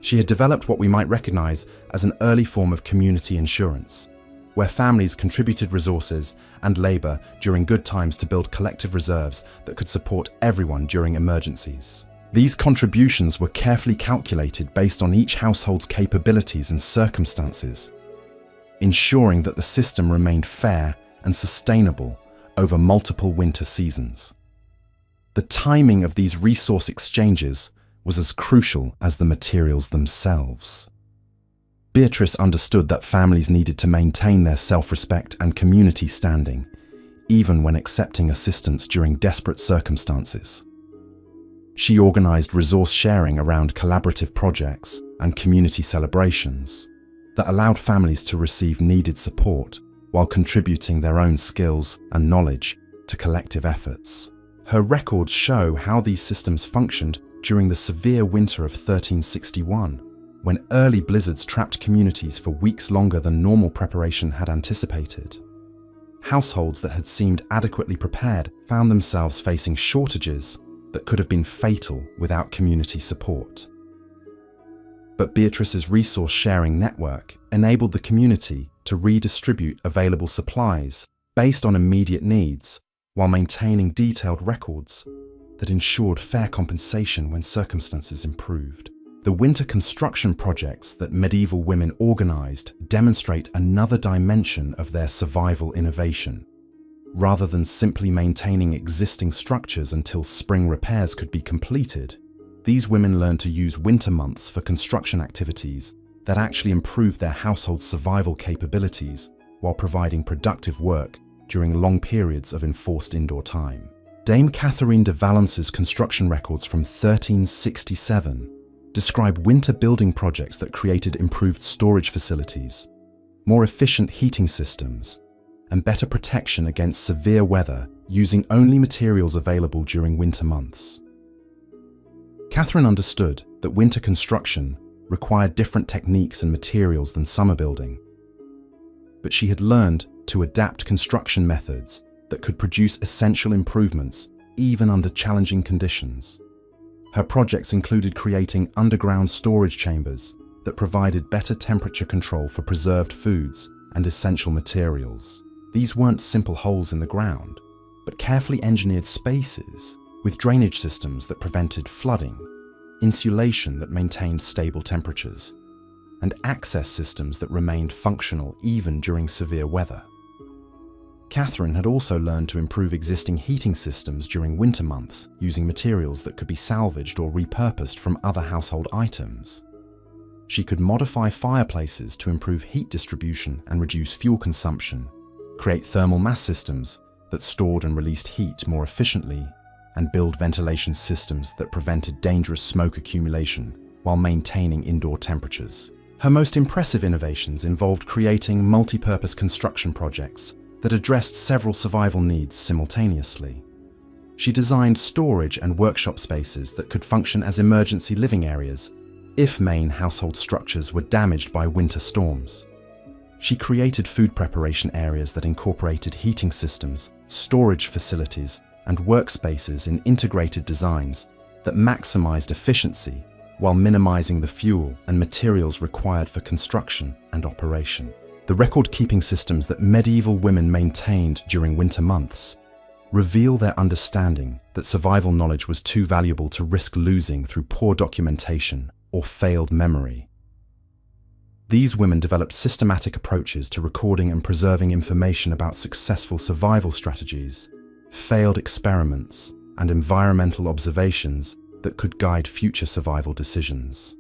S1: She had developed what we might recognize as an early form of community insurance, where families contributed resources and labor during good times to build collective reserves that could support everyone during emergencies. These contributions were carefully calculated based on each household's capabilities and circumstances, ensuring that the system remained fair and sustainable over multiple winter seasons. The timing of these resource exchanges was as crucial as the materials themselves. Beatrice understood that families needed to maintain their self-respect and community standing, even when accepting assistance during desperate circumstances. She organized resource sharing around collaborative projects and community celebrations that allowed families to receive needed support while contributing their own skills and knowledge to collective efforts. Her records show how these systems functioned during the severe winter of 1361, when early blizzards trapped communities for weeks longer than normal preparation had anticipated. Households that had seemed adequately prepared found themselves facing shortages that could have been fatal without community support. But Beatrice's resource-sharing network enabled the community to redistribute available supplies based on immediate needs while maintaining detailed records that ensured fair compensation when circumstances improved. The winter construction projects that medieval women organized demonstrate another dimension of their survival innovation. Rather than simply maintaining existing structures until spring repairs could be completed, these women learned to use winter months for construction activities that actually improved their household's survival capabilities while providing productive work during long periods of enforced indoor time. Dame Catherine de Valence's construction records from 1367 describe winter building projects that created improved storage facilities, more efficient heating systems, and better protection against severe weather using only materials available during winter months. Catherine understood that winter construction required different techniques and materials than summer building, but she had learned to adapt construction methods that could produce essential improvements even under challenging conditions. Her projects included creating underground storage chambers that provided better temperature control for preserved foods and essential materials. These weren't simple holes in the ground, but carefully engineered spaces with drainage systems that prevented flooding, insulation that maintained stable temperatures, and access systems that remained functional even during severe weather. Catherine had also learned to improve existing heating systems during winter months using materials that could be salvaged or repurposed from other household items. She could modify fireplaces to improve heat distribution and reduce fuel consumption, create thermal mass systems that stored and released heat more efficiently, and build ventilation systems that prevented dangerous smoke accumulation while maintaining indoor temperatures. Her most impressive innovations involved creating multi-purpose construction projects that addressed several survival needs simultaneously. She designed storage and workshop spaces that could function as emergency living areas if main household structures were damaged by winter storms. She created food preparation areas that incorporated heating systems, storage facilities, and workspaces in integrated designs that maximized efficiency while minimizing the fuel and materials required for construction and operation. The record-keeping systems that medieval women maintained during winter months reveal their understanding that survival knowledge was too valuable to risk losing through poor documentation or failed memory. These women developed systematic approaches to recording and preserving information about successful survival strategies, failed experiments, and environmental observations that could guide future survival decisions.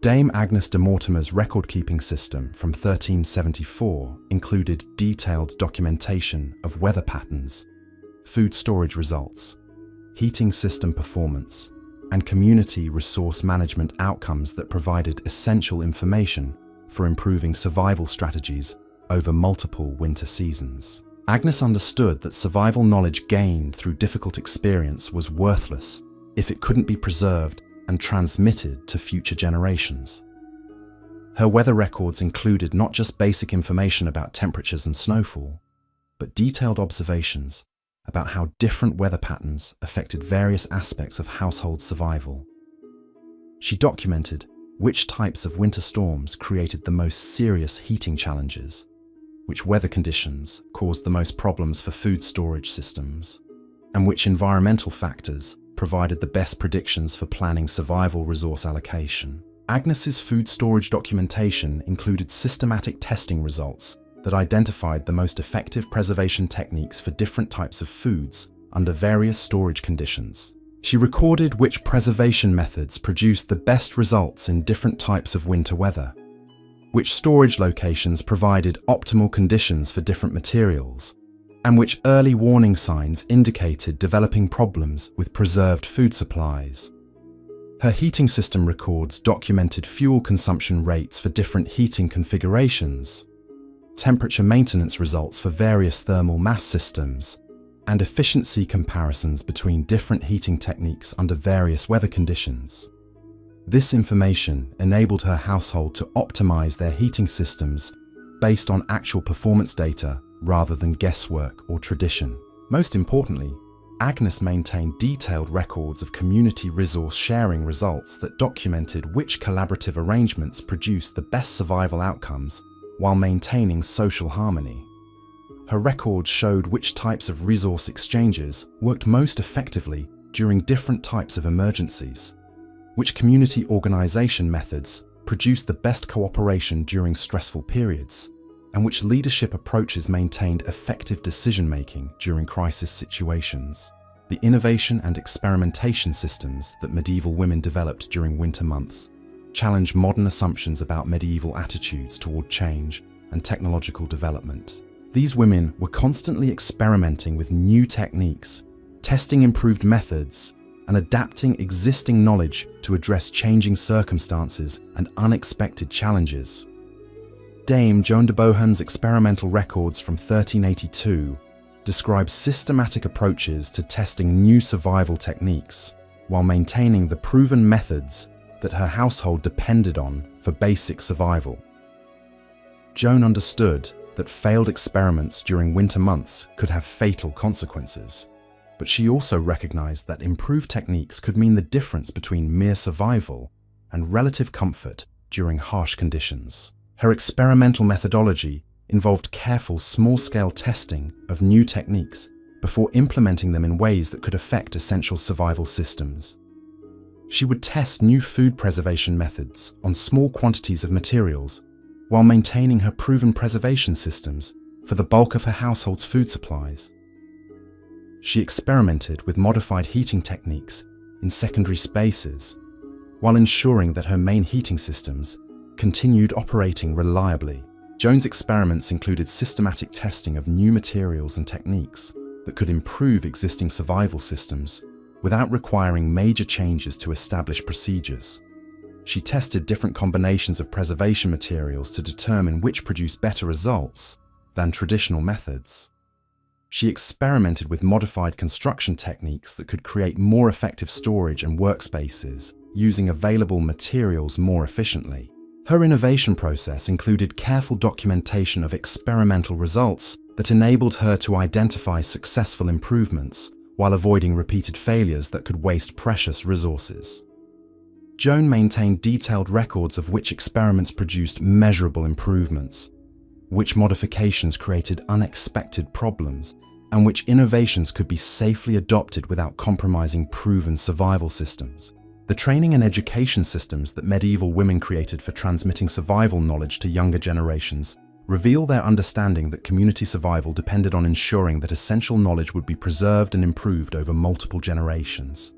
S1: Dame Agnes de Mortimer's record-keeping system from 1374 included detailed documentation of weather patterns, food storage results, heating system performance, and community resource management outcomes that provided essential information for improving survival strategies over multiple winter seasons. Agnes understood that survival knowledge gained through difficult experience was worthless if it couldn't be preserved and transmitted to future generations. Her weather records included not just basic information about temperatures and snowfall, but detailed observations about how different weather patterns affected various aspects of household survival. She documented which types of winter storms created the most serious heating challenges, which weather conditions caused the most problems for food storage systems, and which environmental factors provided the best predictions for planning survival resource allocation. Agnes's food storage documentation included systematic testing results that identified the most effective preservation techniques for different types of foods under various storage conditions. She recorded which preservation methods produced the best results in different types of winter weather, which storage locations provided optimal conditions for different materials, and which early warning signs indicated developing problems with preserved food supplies. Her heating system records documented fuel consumption rates for different heating configurations, temperature maintenance results for various thermal mass systems, and efficiency comparisons between different heating techniques under various weather conditions. This information enabled her household to optimize their heating systems based on actual performance data rather than guesswork or tradition. Most importantly, Agnes maintained detailed records of community resource sharing results that documented which collaborative arrangements produced the best survival outcomes while maintaining social harmony. Her records showed which types of resource exchanges worked most effectively during different types of emergencies, which community organization methods produced the best cooperation during stressful periods, and which leadership approaches maintained effective decision-making during crisis situations. The innovation and experimentation systems that medieval women developed during winter months challenge modern assumptions about medieval attitudes toward change and technological development. These women were constantly experimenting with new techniques, testing improved methods, and adapting existing knowledge to address changing circumstances and unexpected challenges. Dame Joan de Bohun's experimental records from 1382 describe systematic approaches to testing new survival techniques while maintaining the proven methods that her household depended on for basic survival. Joan understood that failed experiments during winter months could have fatal consequences, but she also recognized that improved techniques could mean the difference between mere survival and relative comfort during harsh conditions. Her experimental methodology involved careful small-scale testing of new techniques before implementing them in ways that could affect essential survival systems. She would test new food preservation methods on small quantities of materials while maintaining her proven preservation systems for the bulk of her household's food supplies. She experimented with modified heating techniques in secondary spaces while ensuring that her main heating systems continued operating reliably. Joan's experiments included systematic testing of new materials and techniques that could improve existing survival systems without requiring major changes to established procedures. She tested different combinations of preservation materials to determine which produced better results than traditional methods. She experimented with modified construction techniques that could create more effective storage and workspaces using available materials more efficiently. Her innovation process included careful documentation of experimental results that enabled her to identify successful improvements while avoiding repeated failures that could waste precious resources. Joan maintained detailed records of which experiments produced measurable improvements, which modifications created unexpected problems, and which innovations could be safely adopted without compromising proven survival systems. The training and education systems that medieval women created for transmitting survival knowledge to younger generations reveal their understanding that community survival depended on ensuring that essential knowledge would be preserved and improved over multiple generations.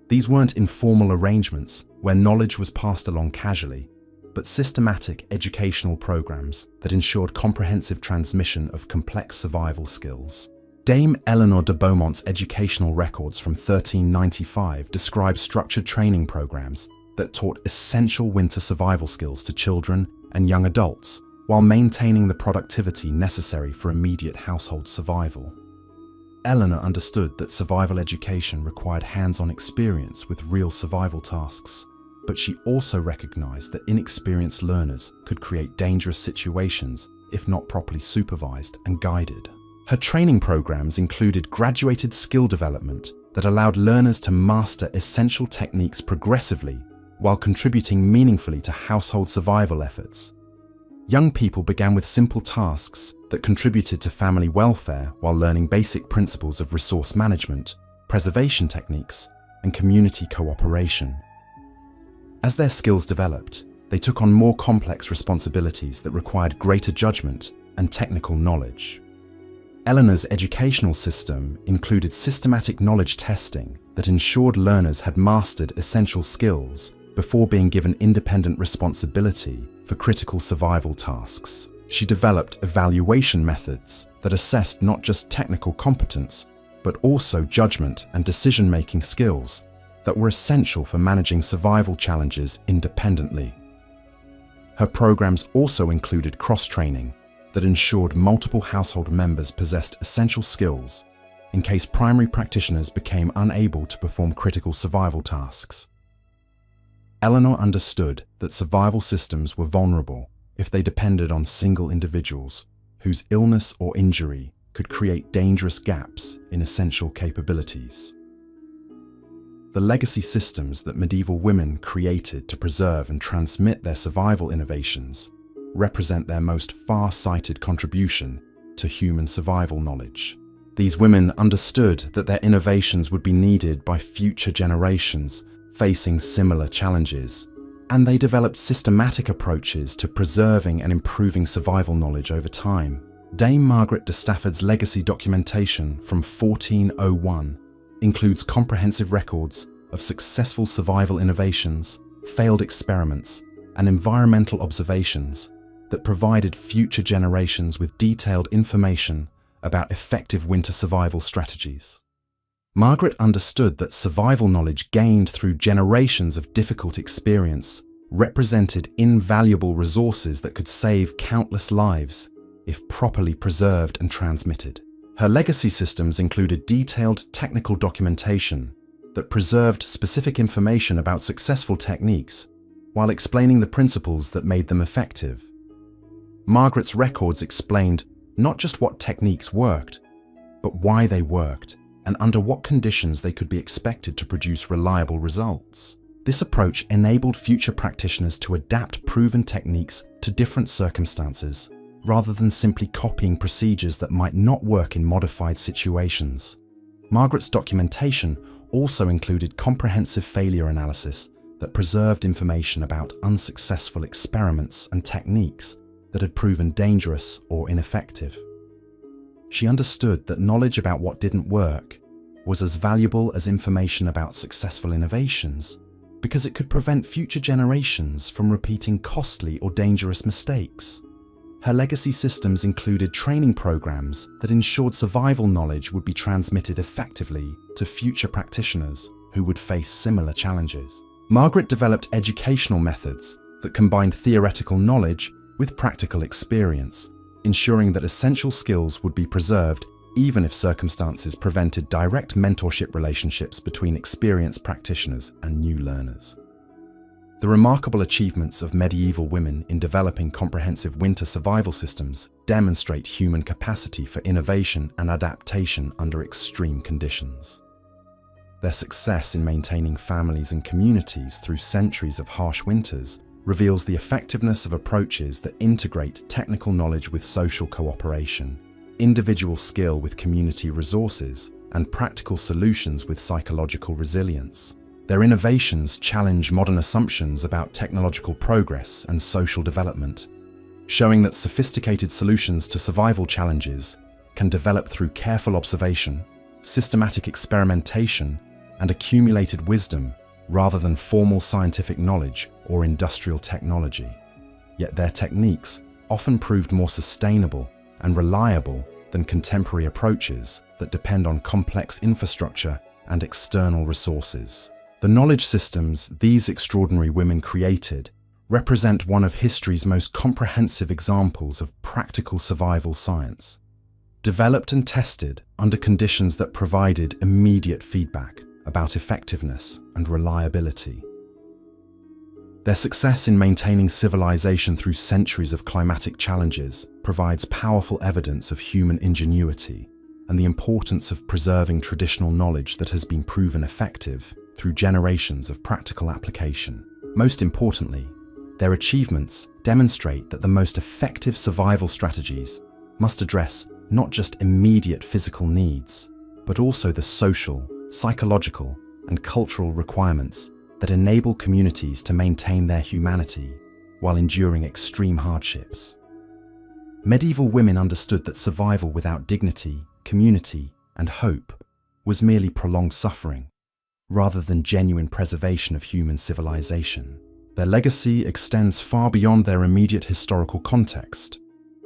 S1: These weren't informal arrangements where knowledge was passed along casually, but systematic educational programs that ensured comprehensive transmission of complex survival skills. Dame Eleanor de Beaumont's educational records from 1395 describe structured training programs that taught essential winter survival skills to children and young adults while maintaining the productivity necessary for immediate household survival. Eleanor understood that survival education required hands-on experience with real survival tasks, but she also recognized that inexperienced learners could create dangerous situations if not properly supervised and guided. Her training programs included graduated skill development that allowed learners to master essential techniques progressively while contributing meaningfully to household survival efforts. Young people began with simple tasks that contributed to family welfare while learning basic principles of resource management, preservation techniques, and community cooperation. As their skills developed, they took on more complex responsibilities that required greater judgment and technical knowledge. Eleanor's educational system included systematic knowledge testing that ensured learners had mastered essential skills before being given independent responsibility for critical survival tasks. She developed evaluation methods that assessed not just technical competence, but also judgment and decision-making skills that were essential for managing survival challenges independently. Her programs also included cross-training that ensured multiple household members possessed essential skills in case primary practitioners became unable to perform critical survival tasks. Eleanor understood that survival systems were vulnerable if they depended on single individuals whose illness or injury could create dangerous gaps in essential capabilities. The legacy systems that medieval women created to preserve and transmit their survival innovations represent their most far-sighted contribution to human survival knowledge. These women understood that their innovations would be needed by future generations facing similar challenges, and they developed systematic approaches to preserving and improving survival knowledge over time. Dame Margaret de Stafford's legacy documentation from 1401 includes comprehensive records of successful survival innovations, failed experiments, and environmental observations that provided future generations with detailed information about effective winter survival strategies. Margaret understood that survival knowledge gained through generations of difficult experience represented invaluable resources that could save countless lives if properly preserved and transmitted. Her legacy systems included detailed technical documentation that preserved specific information about successful techniques while explaining the principles that made them effective. Margaret's records explained not just what techniques worked, but why they worked and under what conditions they could be expected to produce reliable results. This approach enabled future practitioners to adapt proven techniques to different circumstances, rather than simply copying procedures that might not work in modified situations. Margaret's documentation also included comprehensive failure analysis that preserved information about unsuccessful experiments and techniques that had proven dangerous or ineffective. She understood that knowledge about what didn't work was as valuable as information about successful innovations, because it could prevent future generations from repeating costly or dangerous mistakes. Her legacy systems included training programs that ensured survival knowledge would be transmitted effectively to future practitioners who would face similar challenges. Margaret developed educational methods that combined theoretical knowledge with practical experience, ensuring that essential skills would be preserved even if circumstances prevented direct mentorship relationships between experienced practitioners and new learners. The remarkable achievements of medieval women in developing comprehensive winter survival systems demonstrate human capacity for innovation and adaptation under extreme conditions. Their success in maintaining families and communities through centuries of harsh winters reveals the effectiveness of approaches that integrate technical knowledge with social cooperation, individual skill with community resources, and practical solutions with psychological resilience. Their innovations challenge modern assumptions about technological progress and social development, showing that sophisticated solutions to survival challenges can develop through careful observation, systematic experimentation, and accumulated wisdom rather than formal scientific knowledge or industrial technology. Yet their techniques often proved more sustainable and reliable than contemporary approaches that depend on complex infrastructure and external resources. The knowledge systems these extraordinary women created represent one of history's most comprehensive examples of practical survival science, developed and tested under conditions that provided immediate feedback about effectiveness and reliability. Their success in maintaining civilization through centuries of climatic challenges provides powerful evidence of human ingenuity and the importance of preserving traditional knowledge that has been proven effective through generations of practical application. Most importantly, their achievements demonstrate that the most effective survival strategies must address not just immediate physical needs, but also the social, psychological, and cultural requirements that enable communities to maintain their humanity while enduring extreme hardships. Medieval women understood that survival without dignity, community, and hope was merely prolonged suffering, rather than genuine preservation of human civilization. Their legacy extends far beyond their immediate historical context,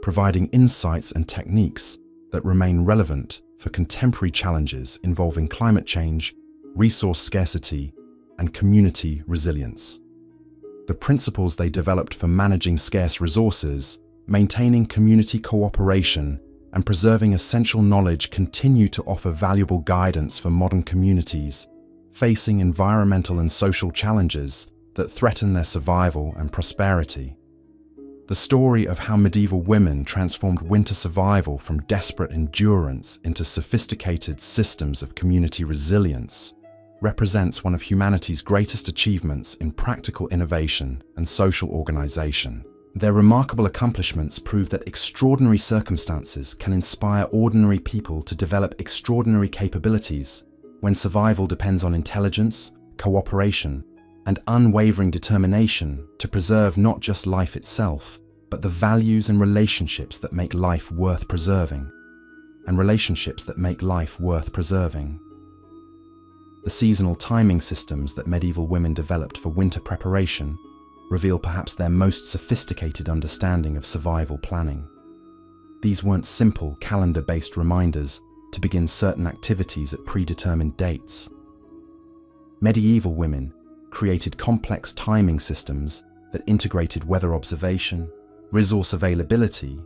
S1: providing insights and techniques that remain relevant for contemporary challenges involving climate change, resource scarcity, and community resilience. The principles they developed for managing scarce resources, maintaining community cooperation, and preserving essential knowledge continue to offer valuable guidance for modern communities facing environmental and social challenges that threaten their survival and prosperity. The story of how medieval women transformed winter survival from desperate endurance into sophisticated systems of community resilience represents one of humanity's greatest achievements in practical innovation and social organization. Their remarkable accomplishments prove that extraordinary circumstances can inspire ordinary people to develop extraordinary capabilities when survival depends on intelligence, cooperation, and unwavering determination to preserve not just life itself, but the values and relationships that make life worth preserving. The seasonal timing systems that medieval women developed for winter preparation reveal perhaps their most sophisticated understanding of survival planning. These weren't simple calendar-based reminders to begin certain activities at predetermined dates. Medieval women created complex timing systems that integrated weather observation, resource availability,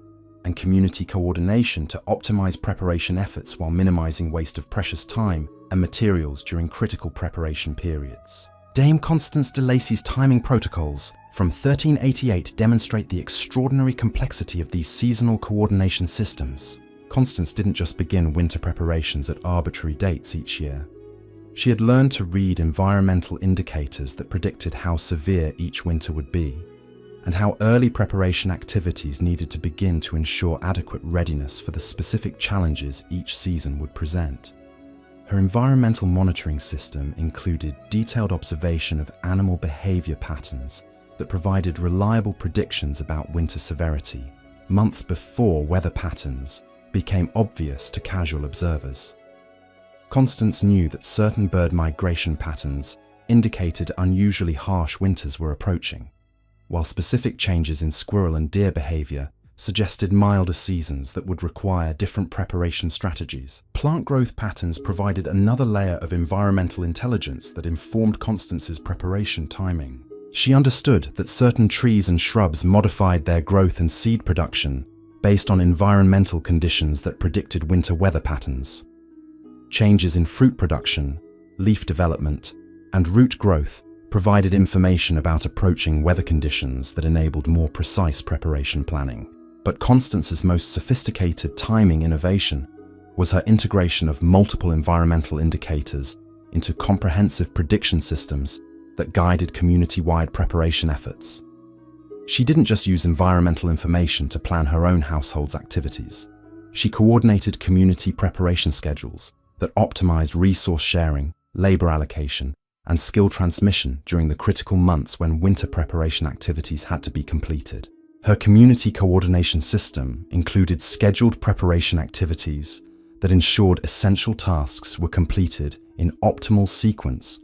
S1: and community coordination to optimize preparation efforts while minimizing waste of precious time and materials during critical preparation periods. Dame Constance de Lacy's timing protocols from 1388 demonstrate the extraordinary complexity of these seasonal coordination systems. Constance didn't just begin winter preparations at arbitrary dates each year. She had learned to read environmental indicators that predicted how severe each winter would be, and how early preparation activities needed to begin to ensure adequate readiness for the specific challenges each season would present. Her environmental monitoring system included detailed observation of animal behavior patterns that provided reliable predictions about winter severity, months before weather patterns became obvious to casual observers. Constance knew that certain bird migration patterns indicated unusually harsh winters were approaching, while specific changes in squirrel and deer behavior suggested milder seasons that would require different preparation strategies. Plant growth patterns provided another layer of environmental intelligence that informed Constance's preparation timing. She understood that certain trees and shrubs modified their growth and seed production based on environmental conditions that predicted winter weather patterns. Changes in fruit production, leaf development, and root growth provided information about approaching weather conditions that enabled more precise preparation planning. But Constance's most sophisticated timing innovation was her integration of multiple environmental indicators into comprehensive prediction systems that guided community-wide preparation efforts. She didn't just use environmental information to plan her own household's activities. She coordinated community preparation schedules that optimized resource sharing, labor allocation, and skill transmission during the critical months when winter preparation activities had to be completed. Her community coordination system included scheduled preparation activities that ensured essential tasks were completed in optimal sequence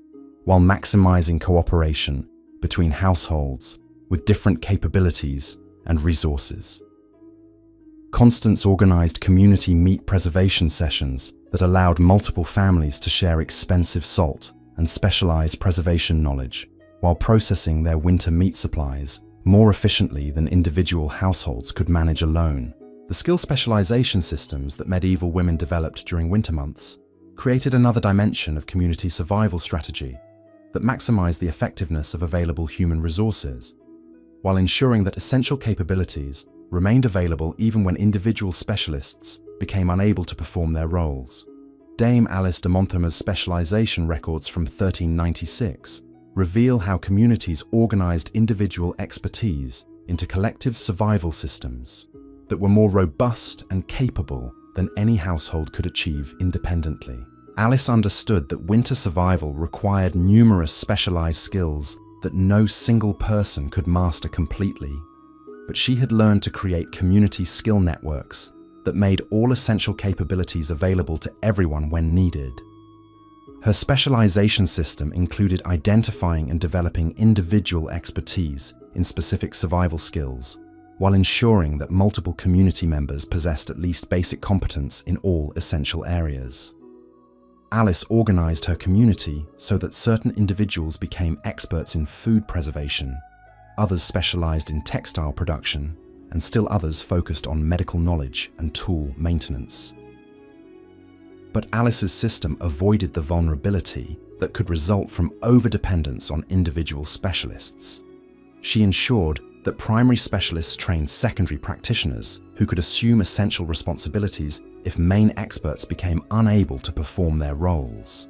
S1: while maximizing cooperation between households with different capabilities and resources. Constance organized community meat preservation sessions that allowed multiple families to share expensive salt and specialized preservation knowledge while processing their winter meat supplies more efficiently than individual households could manage alone. The skill specialization systems that medieval women developed during winter months created another dimension of community survival strategy that maximized the effectiveness of available human resources, while ensuring that essential capabilities remained available even when individual specialists became unable to perform their roles. Dame Alice de Monthermer's specialization records from 1396 reveal how communities organized individual expertise into collective survival systems that were more robust and capable than any household could achieve independently. Alice understood that winter survival required numerous specialized skills that no single person could master completely, but she had learned to create community skill networks that made all essential capabilities available to everyone when needed. Her specialization system included identifying and developing individual expertise in specific survival skills, while ensuring that multiple community members possessed at least basic competence in all essential areas. Alice organized her community so that certain individuals became experts in food preservation, others specialized in textile production, and still others focused on medical knowledge and tool maintenance. But Alice's system avoided the vulnerability that could result from overdependence on individual specialists. She ensured that primary specialists trained secondary practitioners who could assume essential responsibilities if main experts became unable to perform their roles.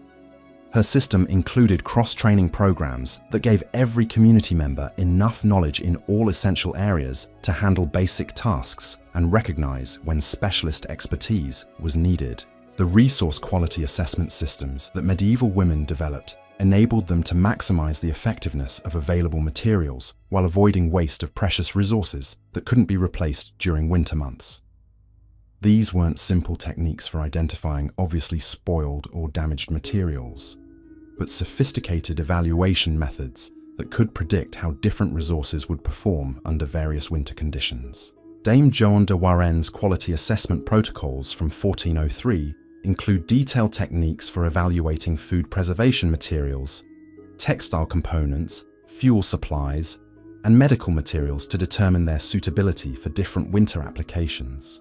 S1: Her system included cross-training programs that gave every community member enough knowledge in all essential areas to handle basic tasks and recognize when specialist expertise was needed. The resource quality assessment systems that medieval women developed enabled them to maximize the effectiveness of available materials while avoiding waste of precious resources that couldn't be replaced during winter months. These weren't simple techniques for identifying obviously spoiled or damaged materials, but sophisticated evaluation methods that could predict how different resources would perform under various winter conditions. Dame Joan de Warenne's quality assessment protocols from 1403 include detailed techniques for evaluating food preservation materials, textile components, fuel supplies, and medical materials to determine their suitability for different winter applications.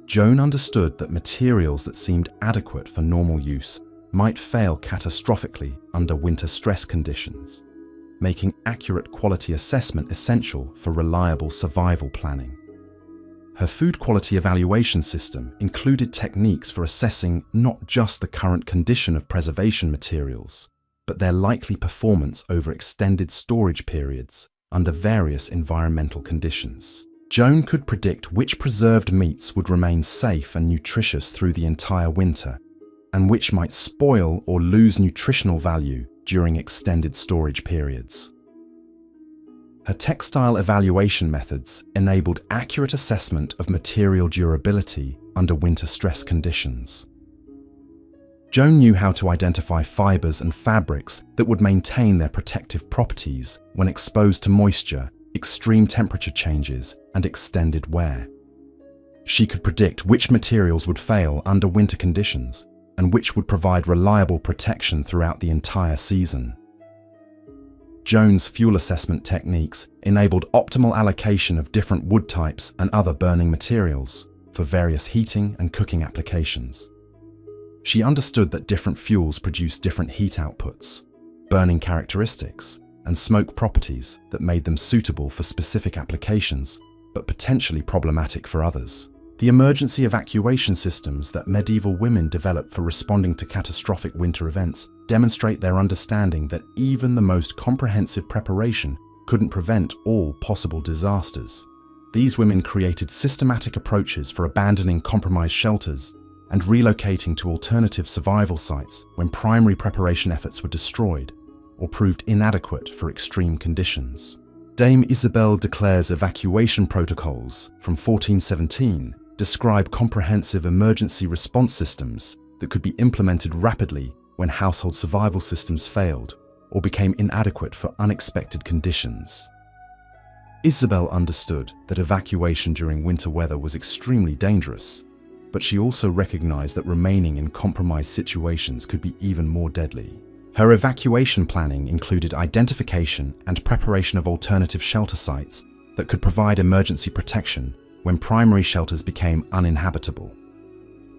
S1: Joan understood that materials that seemed adequate for normal use might fail catastrophically under winter stress conditions, making accurate quality assessment essential for reliable survival planning. Her food quality evaluation system included techniques for assessing not just the current condition of preservation materials, but their likely performance over extended storage periods under various environmental conditions. Joan could predict which preserved meats would remain safe and nutritious through the entire winter, and which might spoil or lose nutritional value during extended storage periods. Her textile evaluation methods enabled accurate assessment of material durability under winter stress conditions. Joan knew how to identify fibers and fabrics that would maintain their protective properties when exposed to moisture, extreme temperature changes, and extended wear. She could predict which materials would fail under winter conditions and which would provide reliable protection throughout the entire season. Joan's fuel assessment techniques enabled optimal allocation of different wood types and other burning materials for various heating and cooking applications. She understood that different fuels produce different heat outputs, burning characteristics, and smoke properties that made them suitable for specific applications, but potentially problematic for others. The emergency evacuation systems that medieval women developed for responding to catastrophic winter events demonstrate their understanding that even the most comprehensive preparation couldn't prevent all possible disasters. These women created systematic approaches for abandoning compromised shelters and relocating to alternative survival sites when primary preparation efforts were destroyed or proved inadequate for extreme conditions. Dame Isabelle de Clare's evacuation protocols from 1417 describe comprehensive emergency response systems that could be implemented rapidly when household survival systems failed or became inadequate for unexpected conditions. Isabelle understood that evacuation during winter weather was extremely dangerous, but she also recognized that remaining in compromised situations could be even more deadly. Her evacuation planning included identification and preparation of alternative shelter sites that could provide emergency protection when primary shelters became uninhabitable.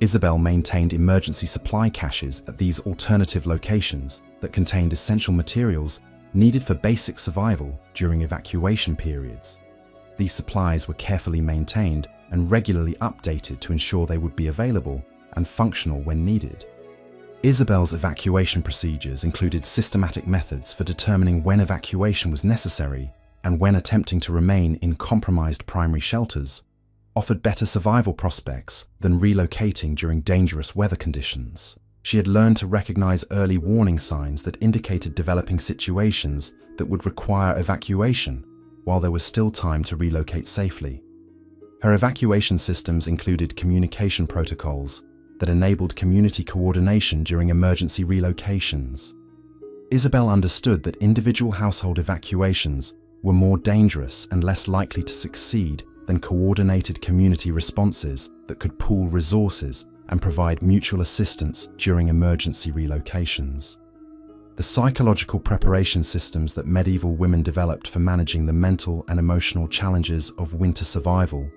S1: Isabelle maintained emergency supply caches at these alternative locations that contained essential materials needed for basic survival during evacuation periods. These supplies were carefully maintained and regularly updated to ensure they would be available and functional when needed. Isabelle's evacuation procedures included systematic methods for determining when evacuation was necessary and when attempting to remain in compromised primary shelters offered better survival prospects than relocating during dangerous weather conditions. She had learned to recognize early warning signs that indicated developing situations that would require evacuation while there was still time to relocate safely. Her evacuation systems included communication protocols that enabled community coordination during emergency relocations. Isabelle understood that individual household evacuations were more dangerous and less likely to succeed than coordinated community responses that could pool resources and provide mutual assistance during emergency relocations. The psychological preparation systems that medieval women developed for managing the mental and emotional challenges of winter survival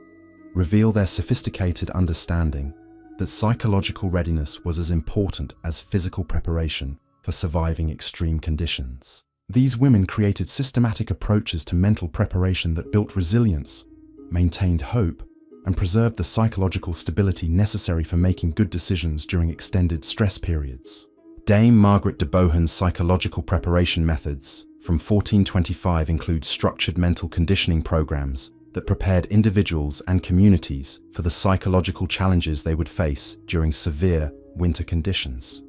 S1: reveal their sophisticated understanding that psychological readiness was as important as physical preparation for surviving extreme conditions. These women created systematic approaches to mental preparation that built resilience, maintained hope, and preserved the psychological stability necessary for making good decisions during extended stress periods. Dame Margaret de Bohun's psychological preparation methods from 1425 include structured mental conditioning programs that prepared individuals and communities for the psychological challenges they would face during severe winter conditions.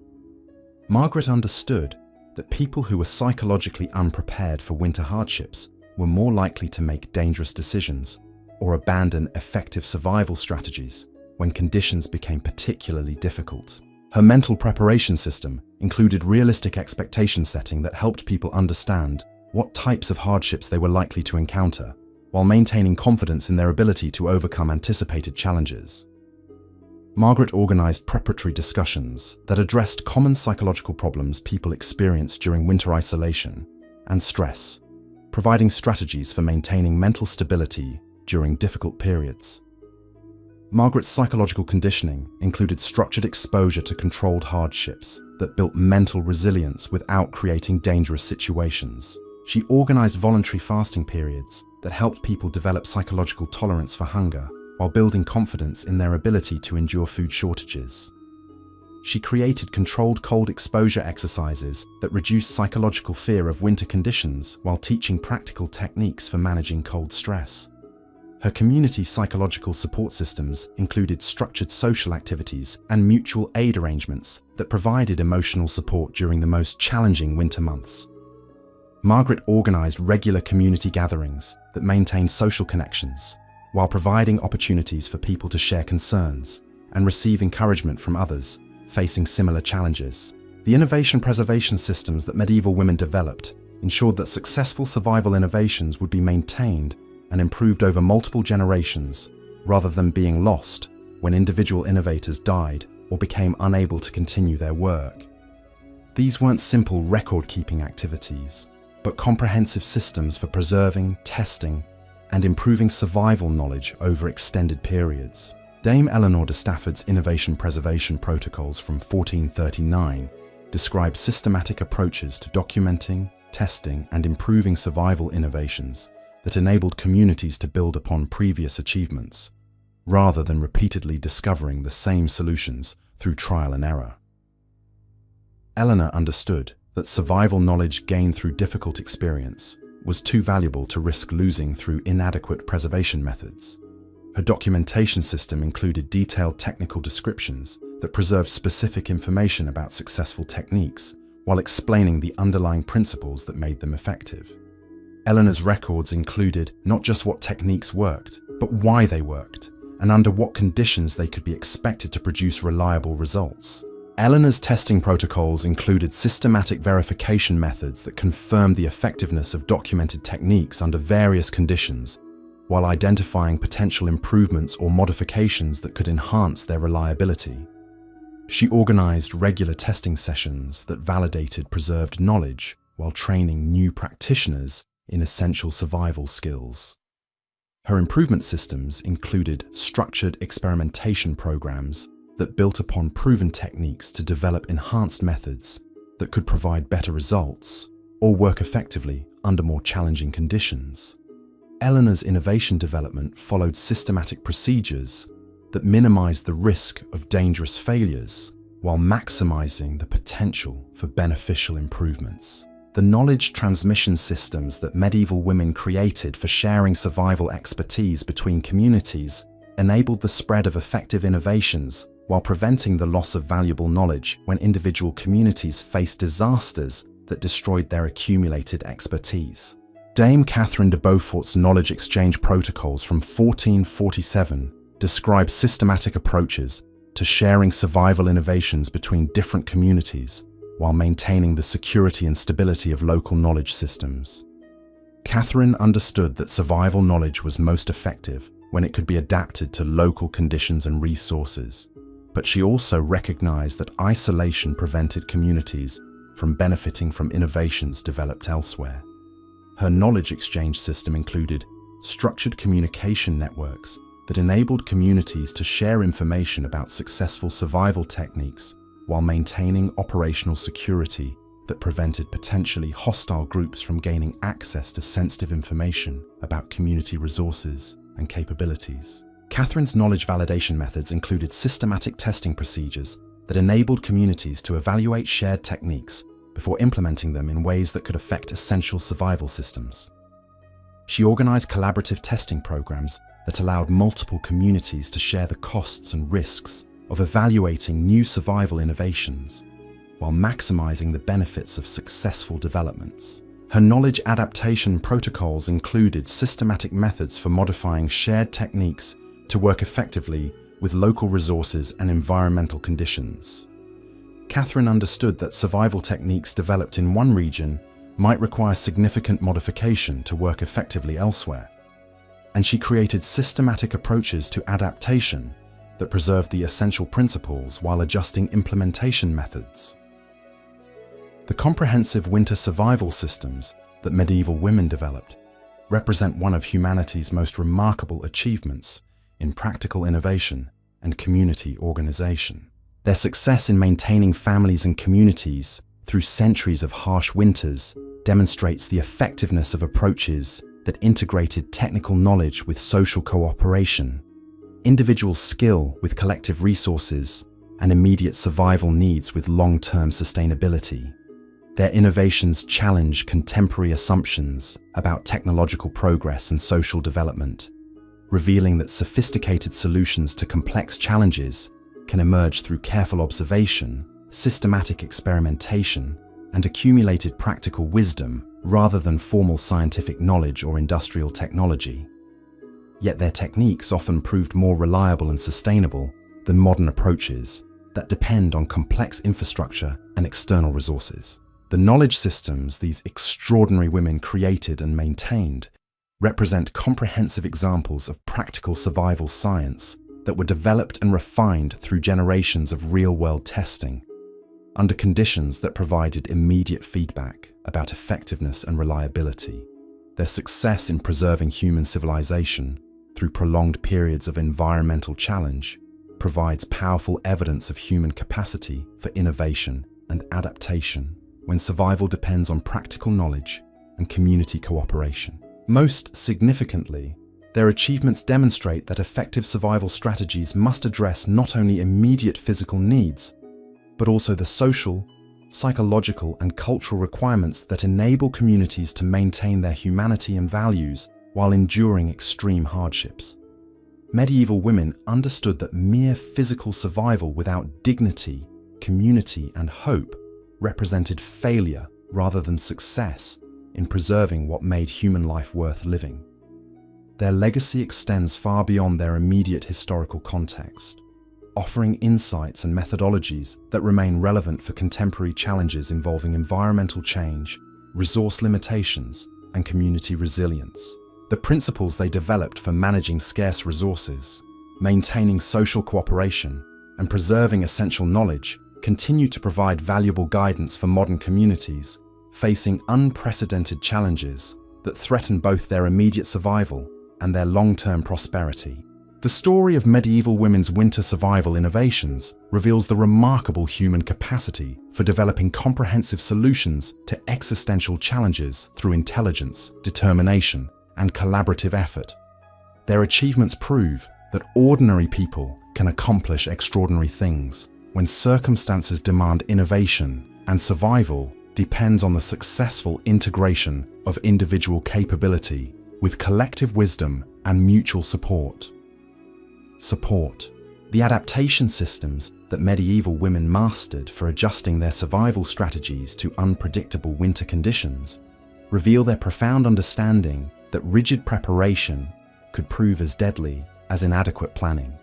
S1: Margaret understood that people who were psychologically unprepared for winter hardships were more likely to make dangerous decisions or abandon effective survival strategies when conditions became particularly difficult. Her mental preparation system included realistic expectation setting that helped people understand what types of hardships they were likely to encounter, while maintaining confidence in their ability to overcome anticipated challenges. Margaret organized preparatory discussions that addressed common psychological problems people experience during winter isolation and stress, providing strategies for maintaining mental stability during difficult periods. Margaret's psychological conditioning included structured exposure to controlled hardships that built mental resilience without creating dangerous situations. She organized voluntary fasting periods that helped people develop psychological tolerance for hunger while building confidence in their ability to endure food shortages. She created controlled cold exposure exercises that reduced psychological fear of winter conditions while teaching practical techniques for managing cold stress. Her community psychological support systems included structured social activities and mutual aid arrangements that provided emotional support during the most challenging winter months. Margaret organized regular community gatherings that maintained social connections, while providing opportunities for people to share concerns and receive encouragement from others facing similar challenges. The innovation preservation systems that medieval women developed ensured that successful survival innovations would be maintained and improved over multiple generations, rather than being lost when individual innovators died or became unable to continue their work. These weren't simple record-keeping activities, but comprehensive systems for preserving, testing, and improving survival knowledge over extended periods. Dame Eleanor de Stafford's innovation preservation protocols from 1439 describe systematic approaches to documenting, testing, and improving survival innovations that enabled communities to build upon previous achievements, rather than repeatedly discovering the same solutions through trial and error. Eleanor understood that survival knowledge gained through difficult experience was too valuable to risk losing through inadequate preservation methods. Her documentation system included detailed technical descriptions that preserved specific information about successful techniques while explaining the underlying principles that made them effective. Eleanor's records included not just what techniques worked, but why they worked, and under what conditions they could be expected to produce reliable results. Eleanor's testing protocols included systematic verification methods that confirmed the effectiveness of documented techniques under various conditions, while identifying potential improvements or modifications that could enhance their reliability. She organized regular testing sessions that validated preserved knowledge while training new practitioners in essential survival skills. Her improvement systems included structured experimentation programs that built upon proven techniques to develop enhanced methods that could provide better results or work effectively under more challenging conditions. Eleanor's innovation development followed systematic procedures that minimized the risk of dangerous failures while maximizing the potential for beneficial improvements. The knowledge transmission systems that medieval women created for sharing survival expertise between communities enabled the spread of effective innovations while preventing the loss of valuable knowledge when individual communities faced disasters that destroyed their accumulated expertise. Dame Catherine de Beaufort's knowledge exchange protocols from 1447 describe systematic approaches to sharing survival innovations between different communities while maintaining the security and stability of local knowledge systems. Catherine understood that survival knowledge was most effective when it could be adapted to local conditions and resources, but she also recognized that isolation prevented communities from benefiting from innovations developed elsewhere. Her knowledge exchange system included structured communication networks that enabled communities to share information about successful survival techniques while maintaining operational security that prevented potentially hostile groups from gaining access to sensitive information about community resources and capabilities. Catherine's knowledge validation methods included systematic testing procedures that enabled communities to evaluate shared techniques before implementing them in ways that could affect essential survival systems. She organized collaborative testing programs that allowed multiple communities to share the costs and risks of evaluating new survival innovations while maximizing the benefits of successful developments. Her knowledge adaptation protocols included systematic methods for modifying shared techniques to work effectively with local resources and environmental conditions. Catherine understood that survival techniques developed in one region might require significant modification to work effectively elsewhere, and she created systematic approaches to adaptation that preserved the essential principles while adjusting implementation methods. The comprehensive winter survival systems that medieval women developed represent one of humanity's most remarkable achievements in practical innovation and community organization. Their success in maintaining families and communities through centuries of harsh winters demonstrates the effectiveness of approaches that integrated technical knowledge with social cooperation, individual skill with collective resources, and immediate survival needs with long-term sustainability. Their innovations challenge contemporary assumptions about technological progress and social development, revealing that sophisticated solutions to complex challenges can emerge through careful observation, systematic experimentation, and accumulated practical wisdom rather than formal scientific knowledge or industrial technology. Yet their techniques often proved more reliable and sustainable than modern approaches that depend on complex infrastructure and external resources. The knowledge systems these extraordinary women created and maintained represent comprehensive examples of practical survival science that were developed and refined through generations of real-world testing, under conditions that provided immediate feedback about effectiveness and reliability. Their success in preserving human civilization through prolonged periods of environmental challenge provides powerful evidence of human capacity for innovation and adaptation when survival depends on practical knowledge and community cooperation. Most significantly, their achievements demonstrate that effective survival strategies must address not only immediate physical needs, but also the social, psychological, and cultural requirements that enable communities to maintain their humanity and values while enduring extreme hardships. Medieval women understood that mere physical survival without dignity, community, and hope represented failure rather than success in preserving what made human life worth living. Their legacy extends far beyond their immediate historical context, offering insights and methodologies that remain relevant for contemporary challenges involving environmental change, resource limitations, and community resilience. The principles they developed for managing scarce resources, maintaining social cooperation, and preserving essential knowledge continue to provide valuable guidance for modern communities facing unprecedented challenges that threaten both their immediate survival and their long-term prosperity. The story of medieval women's winter survival innovations reveals the remarkable human capacity for developing comprehensive solutions to existential challenges through intelligence, determination, and collaborative effort. Their achievements prove that ordinary people can accomplish extraordinary things when circumstances demand innovation, and survival depends on the successful integration of individual capability with collective wisdom and mutual support. The adaptation systems that medieval women mastered for adjusting their survival strategies to unpredictable winter conditions reveal their profound understanding that rigid preparation could prove as deadly as inadequate planning.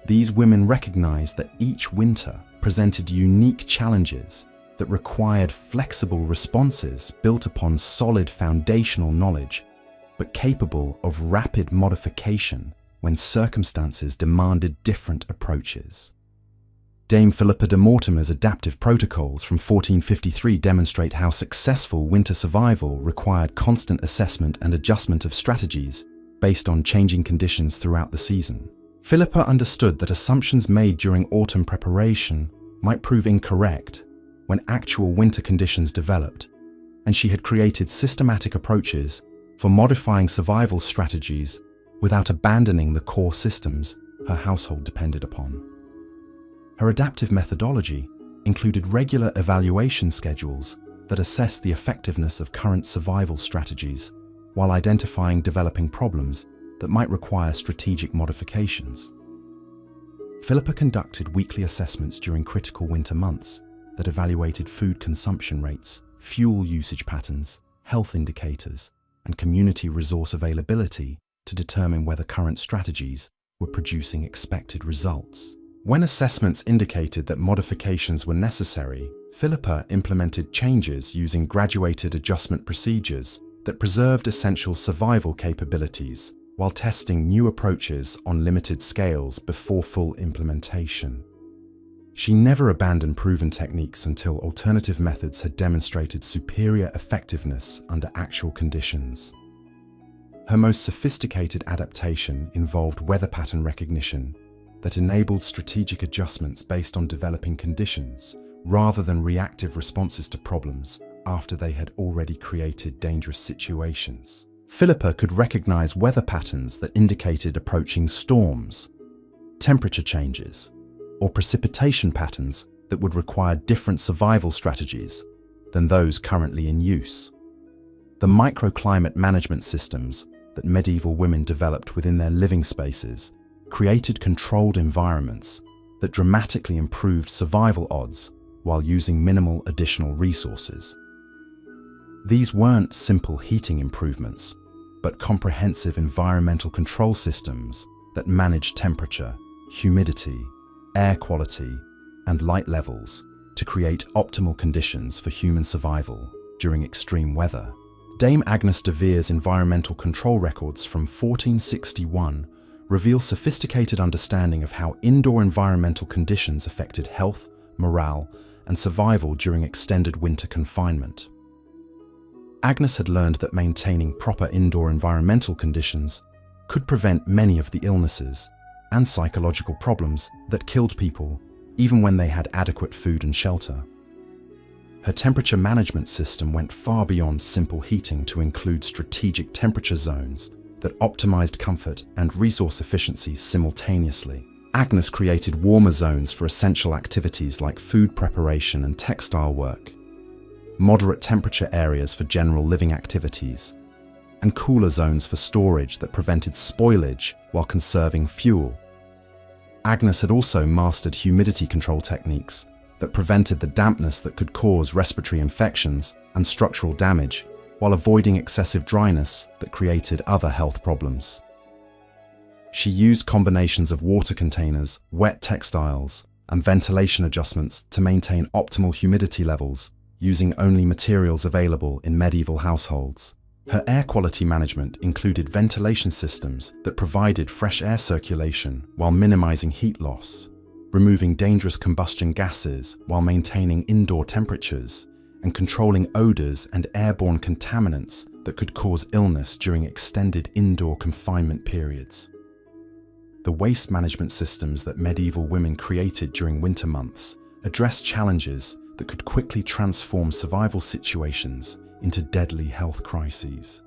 S1: These women recognized that each winter presented unique challenges that required flexible responses built upon solid foundational knowledge, but capable of rapid modification when circumstances demanded different approaches. Dame Philippa de Mortimer's adaptive protocols from 1453 demonstrate how successful winter survival required constant assessment and adjustment of strategies based on changing conditions throughout the season. Philippa understood that assumptions made during autumn preparation might prove incorrect when actual winter conditions developed, and she had created systematic approaches for modifying survival strategies without abandoning the core systems her household depended upon. Her adaptive methodology included regular evaluation schedules that assessed the effectiveness of current survival strategies while identifying developing problems that might require strategic modifications. Philippa conducted weekly assessments during critical winter months that evaluated food consumption rates, fuel usage patterns, health indicators, and community resource availability to determine whether current strategies were producing expected results. When assessments indicated that modifications were necessary, Philippa implemented changes using graduated adjustment procedures that preserved essential survival capabilities while testing new approaches on limited scales before full implementation. She never abandoned proven techniques until alternative methods had demonstrated superior effectiveness under actual conditions. Her most sophisticated adaptation involved weather pattern recognition that enabled strategic adjustments based on developing conditions rather than reactive responses to problems after they had already created dangerous situations. Philippa could recognize weather patterns that indicated approaching storms, temperature changes, or precipitation patterns that would require different survival strategies than those currently in use. The microclimate management systems that medieval women developed within their living spaces created controlled environments that dramatically improved survival odds while using minimal additional resources. These weren't simple heating improvements, but comprehensive environmental control systems that managed temperature, humidity, air quality, and light levels to create optimal conditions for human survival during extreme weather. Dame Agnes de Vere's environmental control records from 1461 reveal sophisticated understanding of how indoor environmental conditions affected health, morale, and survival during extended winter confinement. Agnes had learned that maintaining proper indoor environmental conditions could prevent many of the illnesses and psychological problems that killed people even when they had adequate food and shelter. Her temperature management system went far beyond simple heating to include strategic temperature zones that optimized comfort and resource efficiency simultaneously. Agnes created warmer zones for essential activities like food preparation and textile work, moderate temperature areas for general living activities, and cooler zones for storage that prevented spoilage while conserving fuel. Agnes had also mastered humidity control techniques that prevented the dampness that could cause respiratory infections and structural damage, while avoiding excessive dryness that created other health problems. She used combinations of water containers, wet textiles, and ventilation adjustments to maintain optimal humidity levels using only materials available in medieval households. Her air quality management included ventilation systems that provided fresh air circulation while minimizing heat loss, removing dangerous combustion gases while maintaining indoor temperatures, and controlling odors and airborne contaminants that could cause illness during extended indoor confinement periods. The waste management systems that medieval women created during winter months addressed challenges that could quickly transform survival situations into deadly health crises.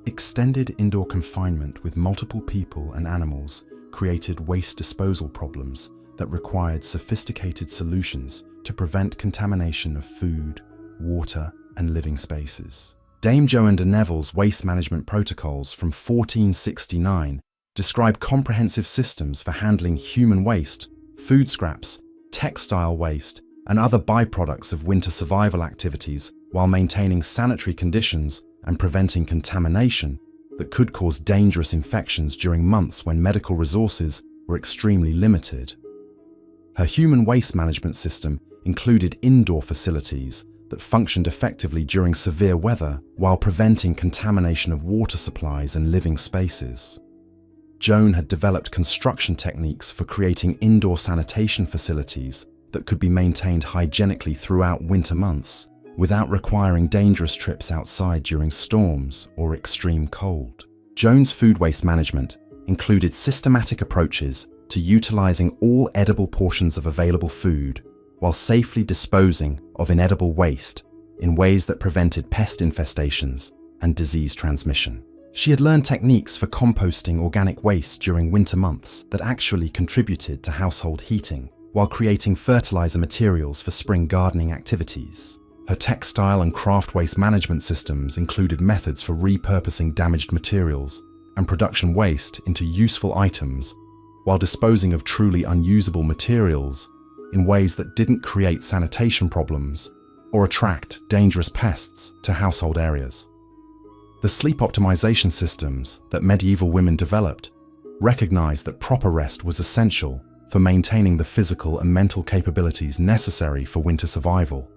S1: Extended indoor confinement with multiple people and animals created waste disposal problems that required sophisticated solutions to prevent contamination of food, water, and living spaces. Dame Joan de Neville's waste management protocols from 1469 describe comprehensive systems for handling human waste, food scraps, textile waste, and other byproducts of winter survival activities while maintaining sanitary conditions and preventing contamination that could cause dangerous infections during months when medical resources were extremely limited. Her human waste management system included indoor facilities that functioned effectively during severe weather while preventing contamination of water supplies and living spaces. Joan had developed construction techniques for creating indoor sanitation facilities that could be maintained hygienically throughout winter months without requiring dangerous trips outside during storms or extreme cold. Joan's food waste management included systematic approaches to utilizing all edible portions of available food while safely disposing of inedible waste in ways that prevented pest infestations and disease transmission. She had learned techniques for composting organic waste during winter months that actually contributed to household heating, while creating fertilizer materials for spring gardening activities. Her textile and craft waste management systems included methods for repurposing damaged materials and production waste into useful items, while disposing of truly unusable materials in ways that didn't create sanitation problems or attract dangerous pests to household areas. The sleep optimization systems that medieval women developed recognized that proper rest was essential for maintaining the physical and mental capabilities necessary for winter survival,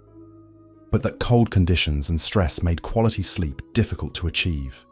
S1: but that cold conditions and stress made quality sleep difficult to achieve.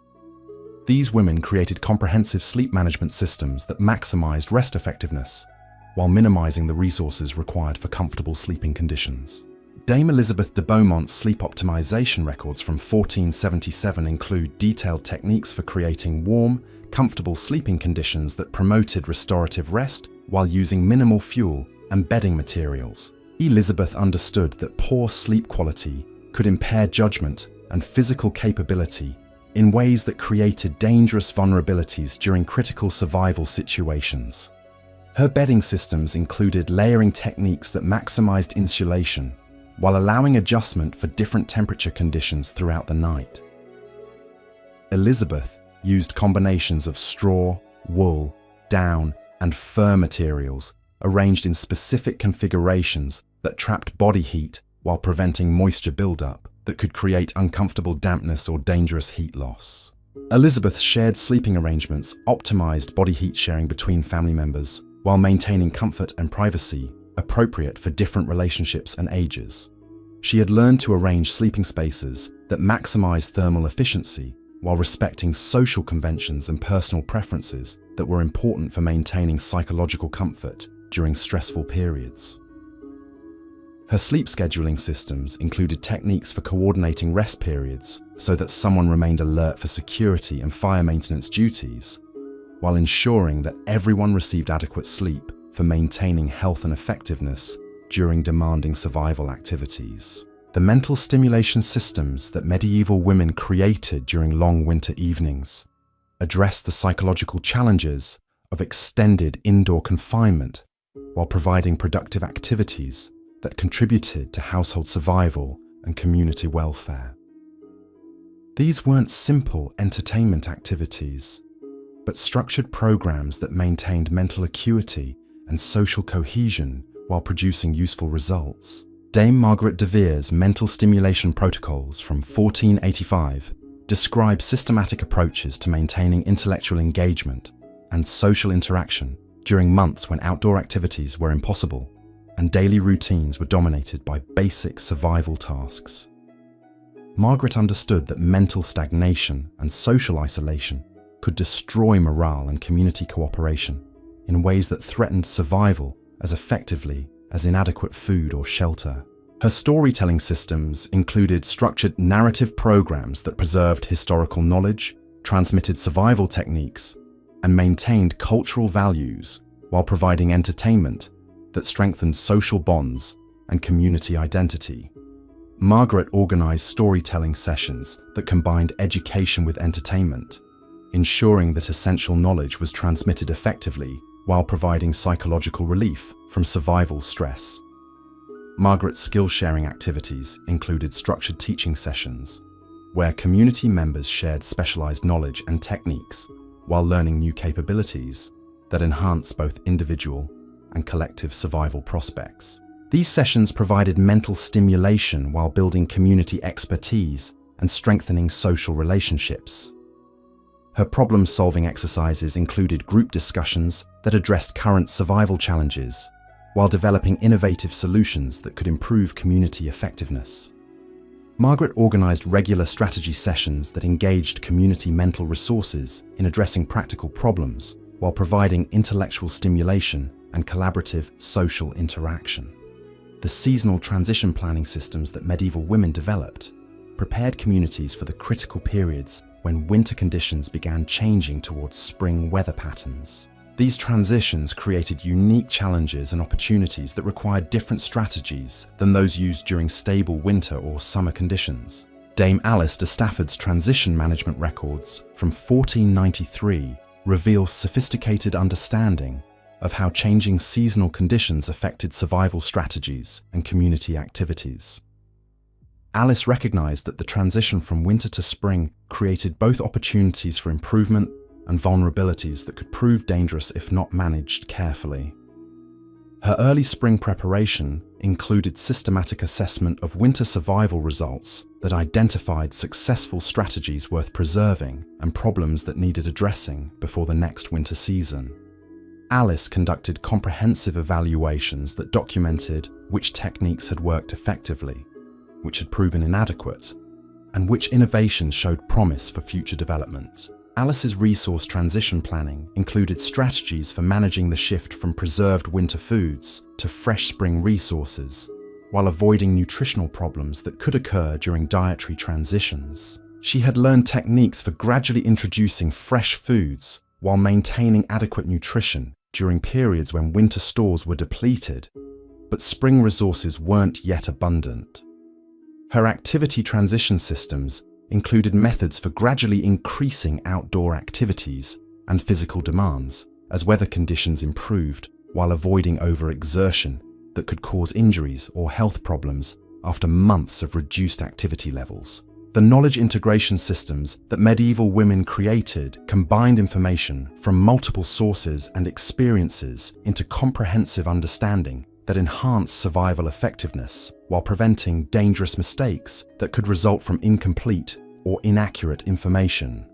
S1: These women created comprehensive sleep management systems that maximized rest effectiveness while minimizing the resources required for comfortable sleeping conditions. Dame Elizabeth de Beaumont's sleep optimization records from 1477 include detailed techniques for creating warm, comfortable sleeping conditions that promoted restorative rest while using minimal fuel and bedding materials. Elizabeth understood that poor sleep quality could impair judgment and physical capability in ways that created dangerous vulnerabilities during critical survival situations. Her bedding systems included layering techniques that maximized insulation while allowing adjustment for different temperature conditions throughout the night. Elizabeth used combinations of straw, wool, down, and fur materials arranged in specific configurations that trapped body heat while preventing moisture buildup that could create uncomfortable dampness or dangerous heat loss. Elizabeth's shared sleeping arrangements optimized body heat sharing between family members while maintaining comfort and privacy appropriate for different relationships and ages. She had learned to arrange sleeping spaces that maximized thermal efficiency while respecting social conventions and personal preferences that were important for maintaining psychological comfort during stressful periods. Her sleep scheduling systems included techniques for coordinating rest periods so that someone remained alert for security and fire maintenance duties, while ensuring that everyone received adequate sleep for maintaining health and effectiveness during demanding survival activities. The mental stimulation systems that medieval women created during long winter evenings addressed the psychological challenges of extended indoor confinement while providing productive activities that contributed to household survival and community welfare. These weren't simple entertainment activities, but structured programs that maintained mental acuity and social cohesion while producing useful results. Dame Margaret de Vere's mental stimulation protocols from 1485 describe systematic approaches to maintaining intellectual engagement and social interaction during months when outdoor activities were impossible and daily routines were dominated by basic survival tasks. Margaret understood that mental stagnation and social isolation could destroy morale and community cooperation in ways that threatened survival as effectively as inadequate food or shelter. Her storytelling systems included structured narrative programs that preserved historical knowledge, transmitted survival techniques, and maintained cultural values while providing entertainment that strengthened social bonds and community identity. Margaret organized storytelling sessions that combined education with entertainment, ensuring that essential knowledge was transmitted effectively while providing psychological relief from survival stress. Margaret's skill-sharing activities included structured teaching sessions, where community members shared specialized knowledge and techniques while learning new capabilities that enhance both individual and collective survival prospects. These sessions provided mental stimulation while building community expertise and strengthening social relationships. Her problem-solving exercises included group discussions that addressed current survival challenges, while developing innovative solutions that could improve community effectiveness. Margaret organized regular strategy sessions that engaged community mental resources in addressing practical problems, while providing intellectual stimulation and collaborative social interaction. The seasonal transition planning systems that medieval women developed prepared communities for the critical periods when winter conditions began changing towards spring weather patterns. These transitions created unique challenges and opportunities that required different strategies than those used during stable winter or summer conditions. Dame Alice de Stafford's transition management records from 1493 reveal sophisticated understanding of how changing seasonal conditions affected survival strategies and community activities. Alice recognized that the transition from winter to spring created both opportunities for improvement and vulnerabilities that could prove dangerous if not managed carefully. Her early spring preparation included systematic assessment of winter survival results that identified successful strategies worth preserving and problems that needed addressing before the next winter season. Alice conducted comprehensive evaluations that documented which techniques had worked effectively, which had proven inadequate, and which innovations showed promise for future development. Alice's resource transition planning included strategies for managing the shift from preserved winter foods to fresh spring resources, while avoiding nutritional problems that could occur during dietary transitions. She had learned techniques for gradually introducing fresh foods while maintaining adequate nutrition during periods when winter stores were depleted, but spring resources weren't yet abundant. Her activity transition systems included methods for gradually increasing outdoor activities and physical demands as weather conditions improved, while avoiding overexertion that could cause injuries or health problems after months of reduced activity levels. The knowledge integration systems that medieval women created combined information from multiple sources and experiences into comprehensive understanding that enhanced survival effectiveness while preventing dangerous mistakes that could result from incomplete or inaccurate information.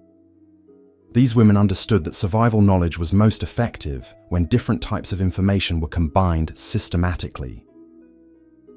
S1: These women understood that survival knowledge was most effective when different types of information were combined systematically.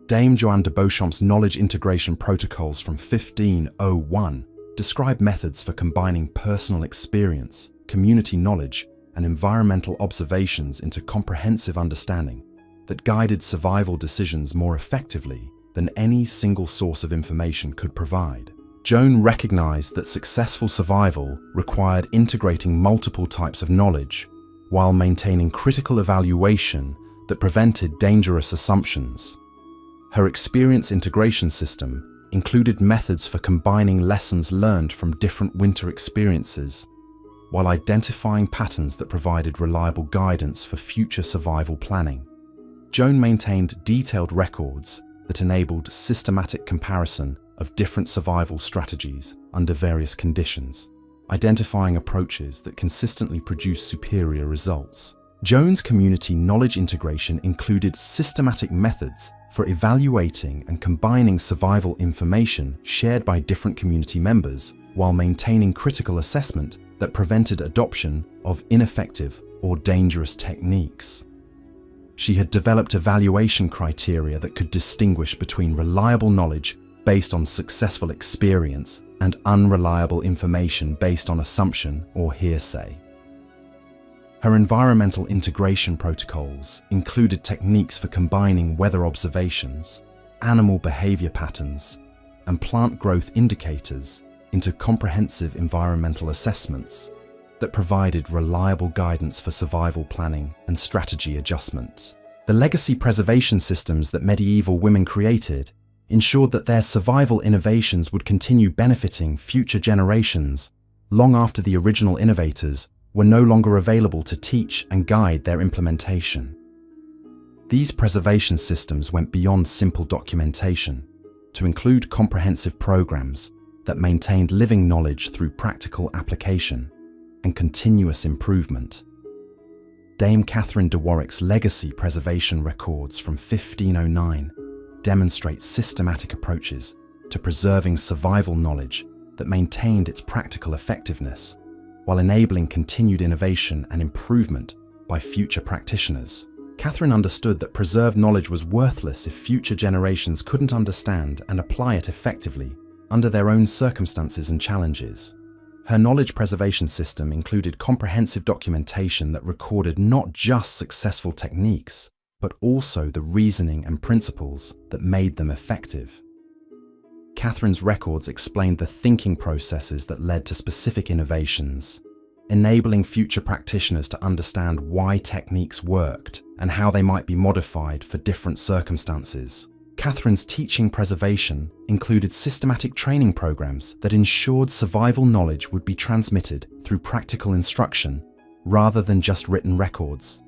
S1: Dame Joanne de Beauchamp's knowledge integration protocols from 1501 describe methods for combining personal experience, community knowledge, and environmental observations into comprehensive understanding that guided survival decisions more effectively than any single source of information could provide. Joan recognized that successful survival required integrating multiple types of knowledge while maintaining critical evaluation that prevented dangerous assumptions. Her experience integration system included methods for combining lessons learned from different winter experiences while identifying patterns that provided reliable guidance for future survival planning. Joan maintained detailed records that enabled systematic comparison of different survival strategies under various conditions, identifying approaches that consistently produce superior results. Joan's community knowledge integration included systematic methods for evaluating and combining survival information shared by different community members while maintaining critical assessment that prevented adoption of ineffective or dangerous techniques. She had developed evaluation criteria that could distinguish between reliable knowledge based on successful experience and unreliable information based on assumption or hearsay. Her environmental integration protocols included techniques for combining weather observations, animal behavior patterns, and plant growth indicators into comprehensive environmental assessments that provided reliable guidance for survival planning and strategy adjustments. The legacy preservation systems that medieval women created ensured that their survival innovations would continue benefiting future generations long after the original innovators were no longer available to teach and guide their implementation. These preservation systems went beyond simple documentation to include comprehensive programs that maintained living knowledge through practical application and continuous improvement. Dame Catherine de Warwick's legacy preservation records from 1509 demonstrate systematic approaches to preserving survival knowledge that maintained its practical effectiveness while enabling continued innovation and improvement by future practitioners. Catherine understood that preserved knowledge was worthless if future generations couldn't understand and apply it effectively under their own circumstances and challenges. Her knowledge preservation system included comprehensive documentation that recorded not just successful techniques, but also the reasoning and principles that made them effective. Catherine's records explained the thinking processes that led to specific innovations, enabling future practitioners to understand why techniques worked and how they might be modified for different circumstances. Catherine's teaching preservation included systematic training programs that ensured survival knowledge would be transmitted through practical instruction rather than just written records.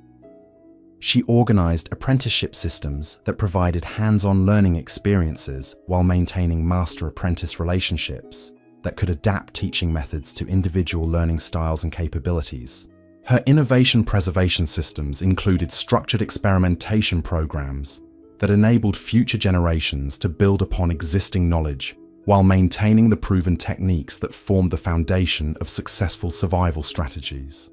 S1: She organized apprenticeship systems that provided hands-on learning experiences while maintaining master-apprentice relationships that could adapt teaching methods to individual learning styles and capabilities. Her innovation preservation systems included structured experimentation programs that enabled future generations to build upon existing knowledge while maintaining the proven techniques that formed the foundation of successful survival strategies.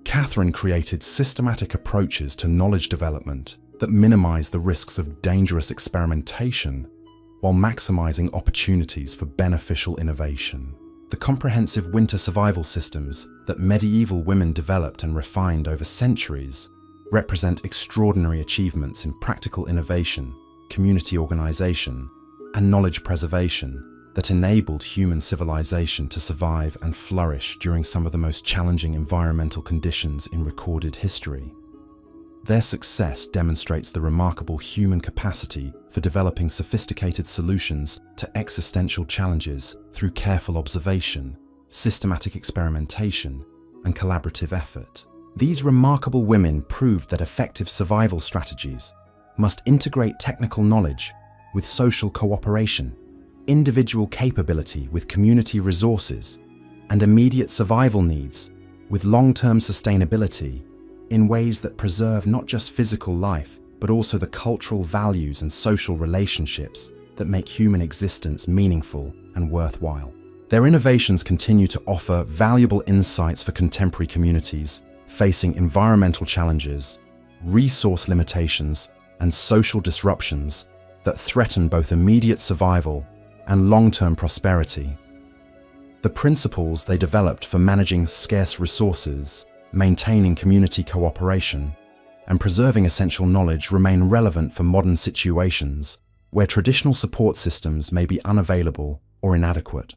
S1: Catherine created systematic approaches to knowledge development that minimize the risks of dangerous experimentation while maximizing opportunities for beneficial innovation. The comprehensive winter survival systems that medieval women developed and refined over centuries represent extraordinary achievements in practical innovation, community organization, and knowledge preservation that enabled human civilization to survive and flourish during some of the most challenging environmental conditions in recorded history. Their success demonstrates the remarkable human capacity for developing sophisticated solutions to existential challenges through careful observation, systematic experimentation, and collaborative effort. These remarkable women proved that effective survival strategies must integrate technical knowledge with social cooperation, individual capability with community resources, and immediate survival needs with long-term sustainability in ways that preserve not just physical life, but also the cultural values and social relationships that make human existence meaningful and worthwhile. Their innovations continue to offer valuable insights for contemporary communities facing environmental challenges, resource limitations, and social disruptions that threaten both immediate survival and long-term prosperity. The principles they developed for managing scarce resources, maintaining community cooperation, and preserving essential knowledge remain relevant for modern situations where traditional support systems may be unavailable or inadequate.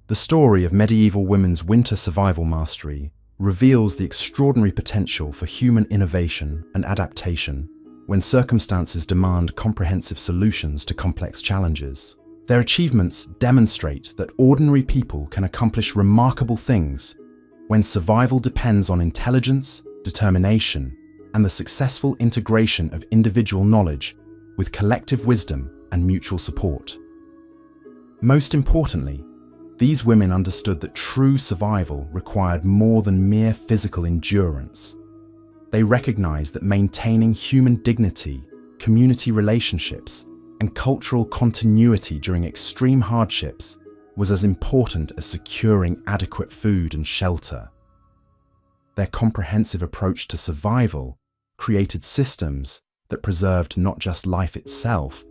S1: The story of medieval women's winter survival mastery reveals the extraordinary potential for human innovation and adaptation when circumstances demand comprehensive solutions to complex challenges. Their achievements demonstrate that ordinary people can accomplish remarkable things when survival depends on intelligence, determination, and the successful integration of individual knowledge with collective wisdom and mutual support. Most importantly, these women understood that true survival required more than mere physical endurance. They recognized that maintaining human dignity, community relationships, and cultural continuity during extreme hardships was as important as securing adequate food and shelter. Their comprehensive approach to survival created systems that preserved not just life itself,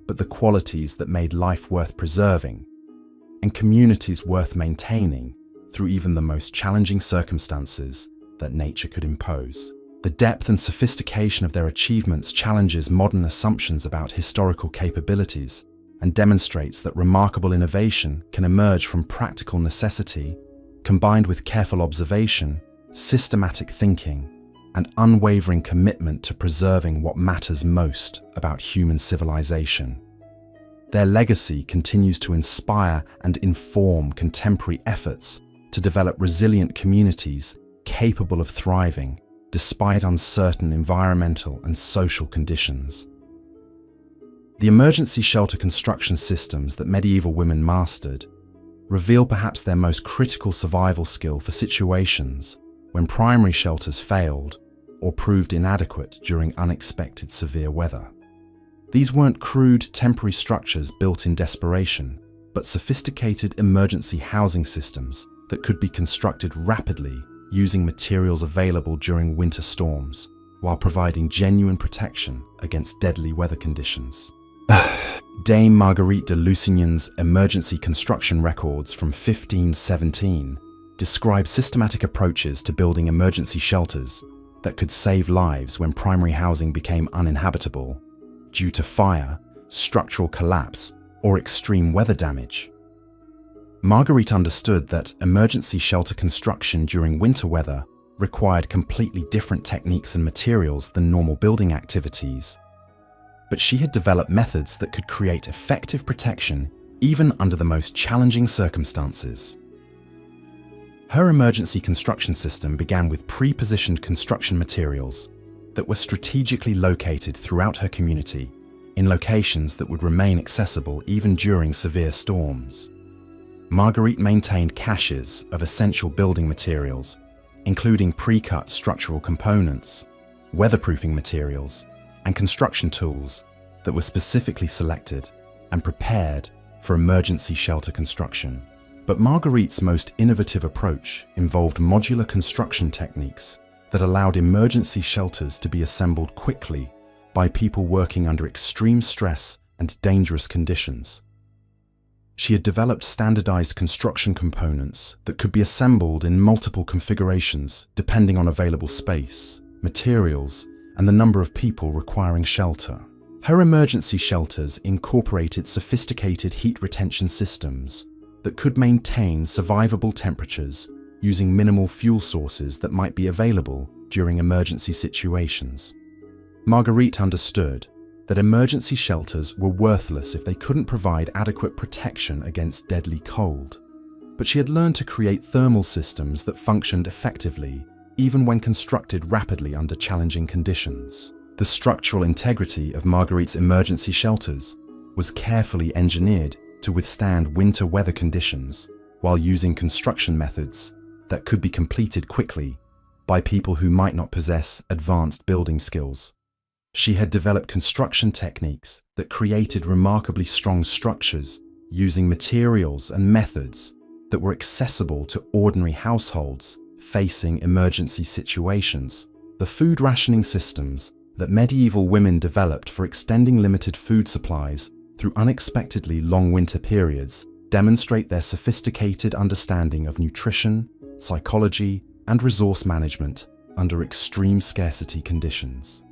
S1: but the qualities that made life worth preserving, and communities worth maintaining through even the most challenging circumstances that nature could impose. The depth and sophistication of their achievements challenges modern assumptions about historical capabilities and demonstrates that remarkable innovation can emerge from practical necessity, combined with careful observation, systematic thinking, and unwavering commitment to preserving what matters most about human civilization. Their legacy continues to inspire and inform contemporary efforts to develop resilient communities capable of thriving despite uncertain environmental and social conditions. The emergency shelter construction systems that medieval women mastered reveal perhaps their most critical survival skill for situations when primary shelters failed or proved inadequate during unexpected severe weather. These weren't crude temporary structures built in desperation, but sophisticated emergency housing systems that could be constructed rapidly using materials available during winter storms, while providing genuine protection against deadly weather conditions. Dame Marguerite de Lusignan's emergency construction records from 1517 describe systematic approaches to building emergency shelters that could save lives when primary housing became uninhabitable due to fire, structural collapse, or extreme weather damage. Marguerite understood that emergency shelter construction during winter weather required completely different techniques and materials than normal building activities, but she had developed methods that could create effective protection even under the most challenging circumstances. Her emergency construction system began with pre-positioned construction materials that were strategically located throughout her community in locations that would remain accessible even during severe storms. Marguerite maintained caches of essential building materials, including pre-cut structural components, weatherproofing materials, and construction tools that were specifically selected and prepared for emergency shelter construction. But Marguerite's most innovative approach involved modular construction techniques that allowed emergency shelters to be assembled quickly by people working under extreme stress and dangerous conditions. She had developed standardized construction components that could be assembled in multiple configurations depending on available space, materials, and the number of people requiring shelter. Her emergency shelters incorporated sophisticated heat retention systems that could maintain survivable temperatures using minimal fuel sources that might be available during emergency situations. Marguerite understood that emergency shelters were worthless if they couldn't provide adequate protection against deadly cold. But she had learned to create thermal systems that functioned effectively, even when constructed rapidly under challenging conditions. The structural integrity of Marguerite's emergency shelters was carefully engineered to withstand winter weather conditions while using construction methods that could be completed quickly by people who might not possess advanced building skills. She had developed construction techniques that created remarkably strong structures using materials and methods that were accessible to ordinary households facing emergency situations. The food rationing systems that medieval women developed for extending limited food supplies through unexpectedly long winter periods demonstrate their sophisticated understanding of nutrition, psychology, and resource management under extreme scarcity conditions.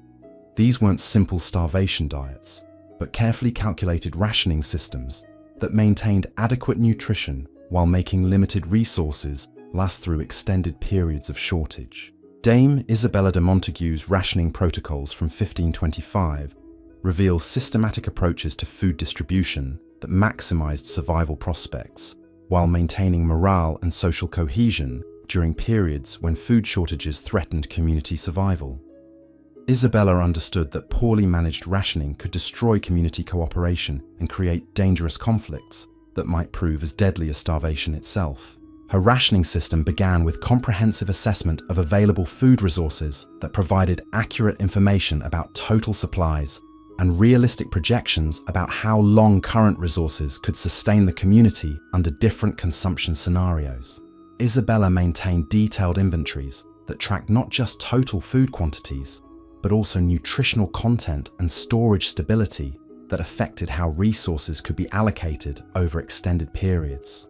S1: These weren't simple starvation diets, but carefully calculated rationing systems that maintained adequate nutrition while making limited resources last through extended periods of shortage. Dame Isabella de Montague's rationing protocols from 1525 reveal systematic approaches to food distribution that maximized survival prospects while maintaining morale and social cohesion during periods when food shortages threatened community survival. Isabella understood that poorly managed rationing could destroy community cooperation and create dangerous conflicts that might prove as deadly as starvation itself. Her rationing system began with comprehensive assessment of available food resources that provided accurate information about total supplies and realistic projections about how long current resources could sustain the community under different consumption scenarios. Isabella maintained detailed inventories that tracked not just total food quantities, but also nutritional content and storage stability that affected how resources could be allocated over extended periods.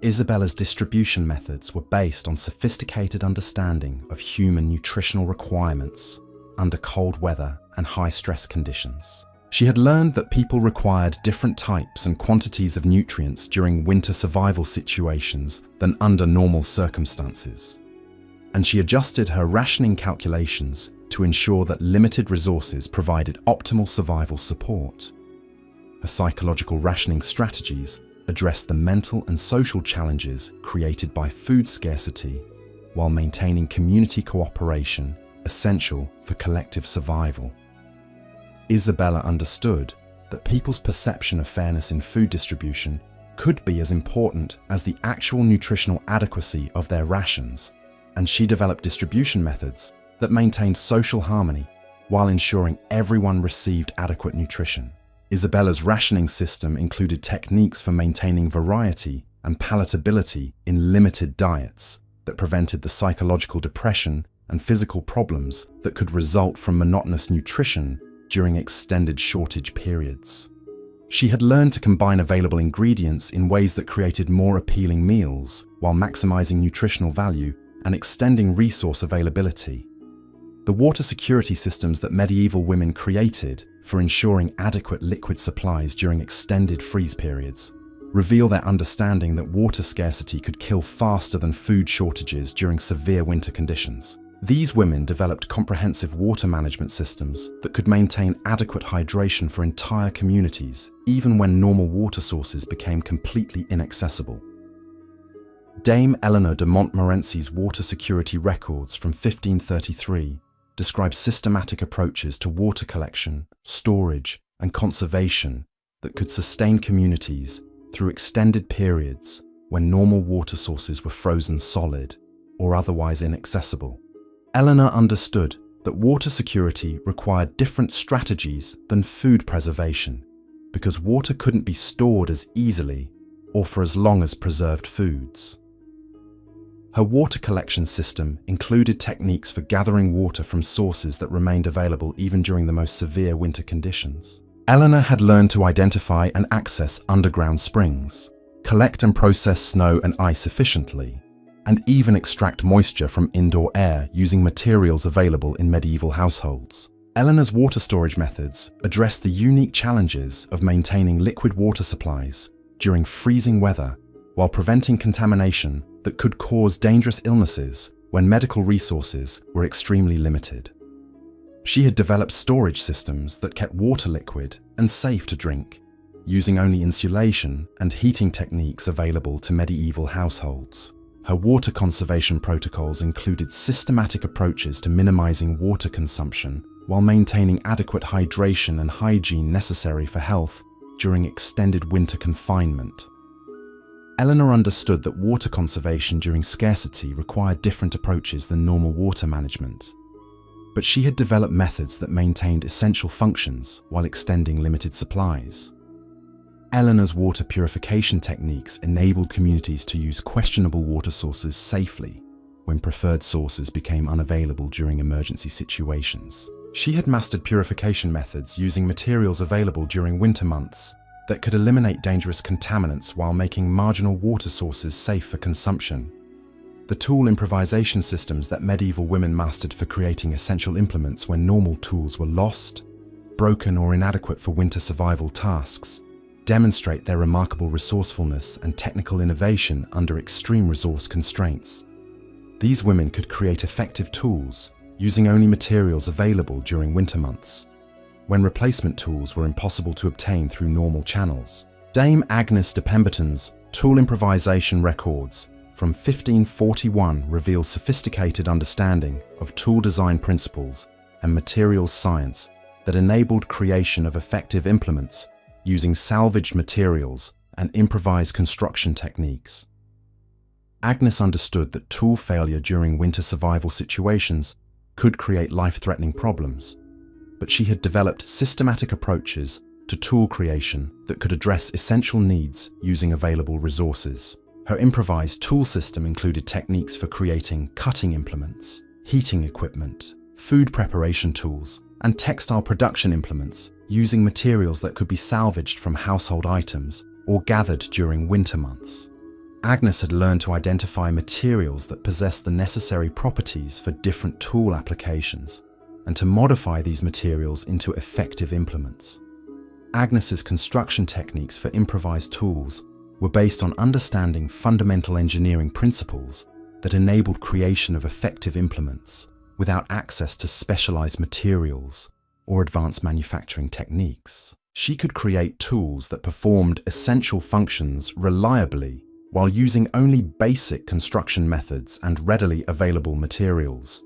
S1: Isabella's distribution methods were based on sophisticated understanding of human nutritional requirements under cold weather and high-stress conditions. She had learned that people required different types and quantities of nutrients during winter survival situations than under normal circumstances, and she adjusted her rationing calculations to ensure that limited resources provided optimal survival support. Her psychological rationing strategies addressed the mental and social challenges created by food scarcity while maintaining community cooperation essential for collective survival. Isabella understood that people's perception of fairness in food distribution could be as important as the actual nutritional adequacy of their rations, and she developed distribution methods that maintained social harmony while ensuring everyone received adequate nutrition. Isabella's rationing system included techniques for maintaining variety and palatability in limited diets that prevented the psychological depression and physical problems that could result from monotonous nutrition during extended shortage periods. She had learned to combine available ingredients in ways that created more appealing meals while maximizing nutritional value and extending resource availability. The water security systems that medieval women created for ensuring adequate liquid supplies during extended freeze periods reveal their understanding that water scarcity could kill faster than food shortages during severe winter conditions. These women developed comprehensive water management systems that could maintain adequate hydration for entire communities, even when normal water sources became completely inaccessible. Dame Eleanor de Montmorency's water security records from 1533 describe systematic approaches to water collection, storage, and conservation that could sustain communities through extended periods when normal water sources were frozen solid or otherwise inaccessible. Eleanor understood that water security required different strategies than food preservation because water couldn't be stored as easily or for as long as preserved foods. Her water collection system included techniques for gathering water from sources that remained available even during the most severe winter conditions. Eleanor had learned to identify and access underground springs, collect and process snow and ice efficiently, and even extract moisture from indoor air using materials available in medieval households. Eleanor's water storage methods addressed the unique challenges of maintaining liquid water supplies during freezing weather while preventing contamination that could cause dangerous illnesses when medical resources were extremely limited. She had developed storage systems that kept water liquid and safe to drink, using only insulation and heating techniques available to medieval households. Her water conservation protocols included systematic approaches to minimizing water consumption while maintaining adequate hydration and hygiene necessary for health during extended winter confinement. Eleanor understood that water conservation during scarcity required different approaches than normal water management, but she had developed methods that maintained essential functions while extending limited supplies. Eleanor's water purification techniques enabled communities to use questionable water sources safely when preferred sources became unavailable during emergency situations. She had mastered purification methods using materials available during winter months that could eliminate dangerous contaminants while making marginal water sources safe for consumption. The tool improvisation systems that medieval women mastered for creating essential implements when normal tools were lost, broken, or inadequate for winter survival tasks demonstrate their remarkable resourcefulness and technical innovation under extreme resource constraints. These women could create effective tools using only materials available during winter months, when replacement tools were impossible to obtain through normal channels. Dame Agnes de Pemberton's tool improvisation records from 1541 reveal sophisticated understanding of tool design principles and materials science that enabled creation of effective implements using salvaged materials and improvised construction techniques. Agnes understood that tool failure during winter survival situations could create life-threatening problems, but she had developed systematic approaches to tool creation that could address essential needs using available resources. Her improvised tool system included techniques for creating cutting implements, heating equipment, food preparation tools, and textile production implements using materials that could be salvaged from household items or gathered during winter months. Agnes had learned to identify materials that possessed the necessary properties for different tool applications and to modify these materials into effective implements. Agnes's construction techniques for improvised tools were based on understanding fundamental engineering principles that enabled creation of effective implements without access to specialized materials or advanced manufacturing techniques. She could create tools that performed essential functions reliably while using only basic construction methods and readily available materials.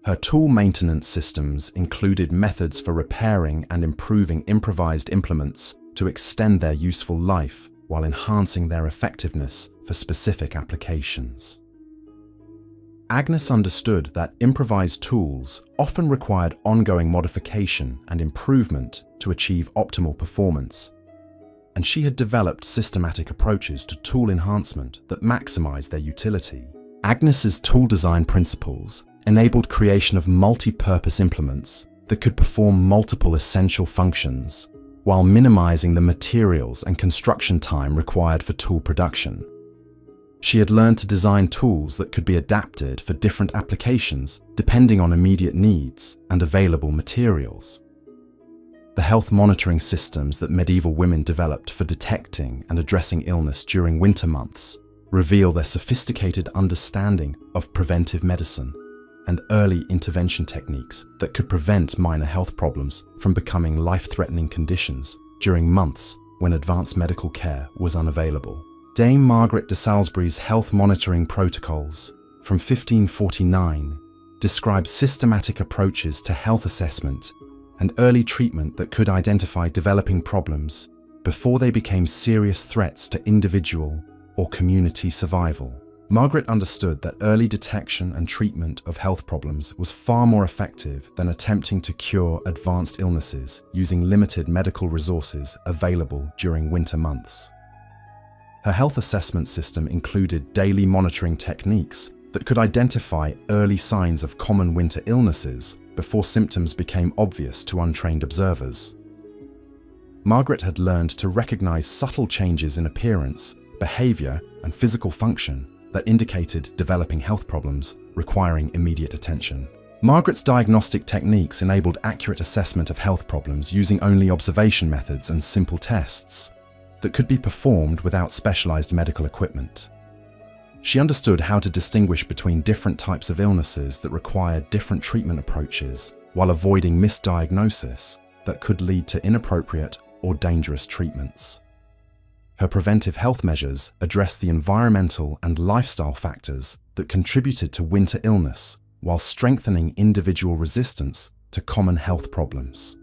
S1: Her tool maintenance systems included methods for repairing and improving improvised implements to extend their useful life while enhancing their effectiveness for specific applications. Agnes understood that improvised tools often required ongoing modification and improvement to achieve optimal performance, and she had developed systematic approaches to tool enhancement that maximized their utility. Agnes's tool design principles enabled creation of multi-purpose implements that could perform multiple essential functions while minimizing the materials and construction time required for tool production. She had learned to design tools that could be adapted for different applications depending on immediate needs and available materials. The health monitoring systems that medieval women developed for detecting and addressing illness during winter months reveal their sophisticated understanding of preventive medicine and early intervention techniques that could prevent minor health problems from becoming life-threatening conditions during months when advanced medical care was unavailable. Dame Margaret de Salisbury's health monitoring protocols from 1549 describe systematic approaches to health assessment and early treatment that could identify developing problems before they became serious threats to individual or community survival. Margaret understood that early detection and treatment of health problems was far more effective than attempting to cure advanced illnesses using limited medical resources available during winter months. Her health assessment system included daily monitoring techniques that could identify early signs of common winter illnesses before symptoms became obvious to untrained observers. Margaret had learned to recognize subtle changes in appearance, behavior, and physical function that indicated developing health problems requiring immediate attention. Margaret's diagnostic techniques enabled accurate assessment of health problems using only observation methods and simple tests that could be performed without specialized medical equipment. She understood how to distinguish between different types of illnesses that required different treatment approaches while avoiding misdiagnosis that could lead to inappropriate or dangerous treatments. Her preventive health measures addressed the environmental and lifestyle factors that contributed to winter illness while strengthening individual resistance to common health problems.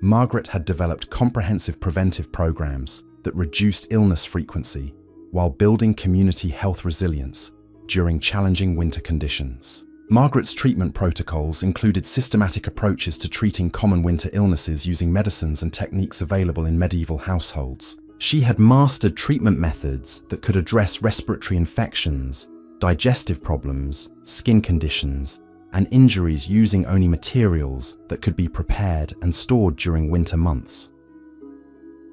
S1: Margaret had developed comprehensive preventive programs that reduced illness frequency while building community health resilience during challenging winter conditions. Margaret's treatment protocols included systematic approaches to treating common winter illnesses using medicines and techniques available in medieval households. She had mastered treatment methods that could address respiratory infections, digestive problems, skin conditions, and injuries using only materials that could be prepared and stored during winter months.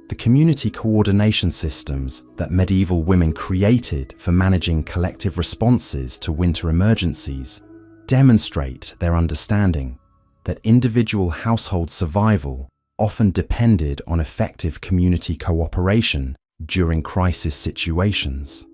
S1: The community coordination systems that medieval women created for managing collective responses to winter emergencies demonstrate their understanding that individual household survival often depended on effective community cooperation during crisis situations.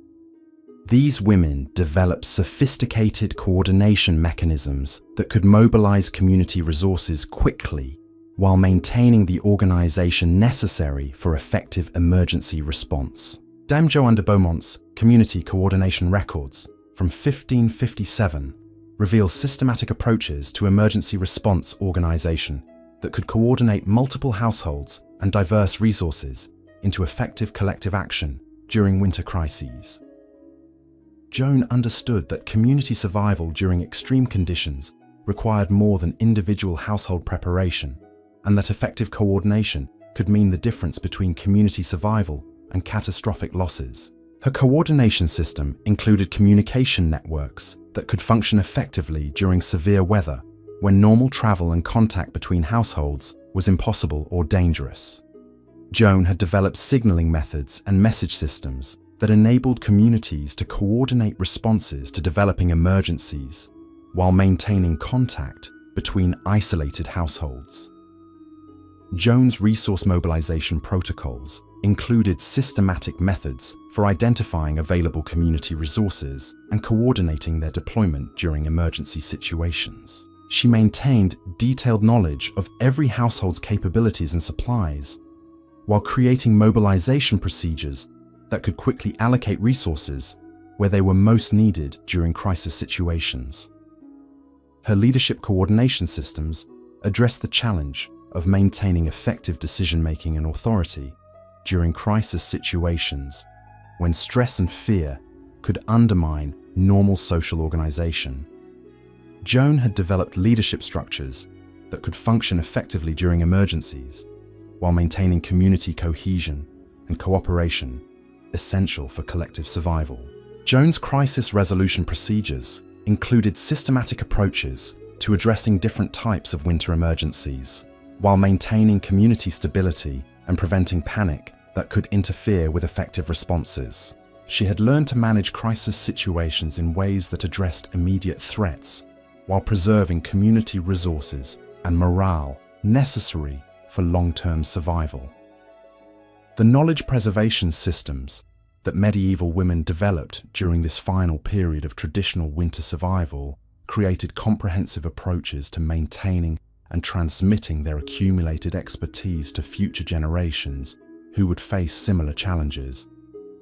S1: These women developed sophisticated coordination mechanisms that could mobilize community resources quickly while maintaining the organization necessary for effective emergency response. Dame Joanne de Beaumont's Community Coordination Records from 1557 reveal systematic approaches to emergency response organization that could coordinate multiple households and diverse resources into effective collective action during winter crises. Joan understood that community survival during extreme conditions required more than individual household preparation, and that effective coordination could mean the difference between community survival and catastrophic losses. Her coordination system included communication networks that could function effectively during severe weather when normal travel and contact between households was impossible or dangerous. Joan had developed signaling methods and message systems that enabled communities to coordinate responses to developing emergencies while maintaining contact between isolated households. Joan's resource mobilization protocols included systematic methods for identifying available community resources and coordinating their deployment during emergency situations. She maintained detailed knowledge of every household's capabilities and supplies, while creating mobilization procedures that could quickly allocate resources where they were most needed during crisis situations. Her leadership coordination systems addressed the challenge of maintaining effective decision-making and authority during crisis situations when stress and fear could undermine normal social organization. Joan had developed leadership structures that could function effectively during emergencies while maintaining community cohesion and cooperation essential for collective survival. Joan's crisis resolution procedures included systematic approaches to addressing different types of winter emergencies, while maintaining community stability and preventing panic that could interfere with effective responses. She had learned to manage crisis situations in ways that addressed immediate threats, while preserving community resources and morale necessary for long-term survival. The knowledge preservation systems that medieval women developed during this final period of traditional winter survival created comprehensive approaches to maintaining and transmitting their accumulated expertise to future generations who would face similar challenges.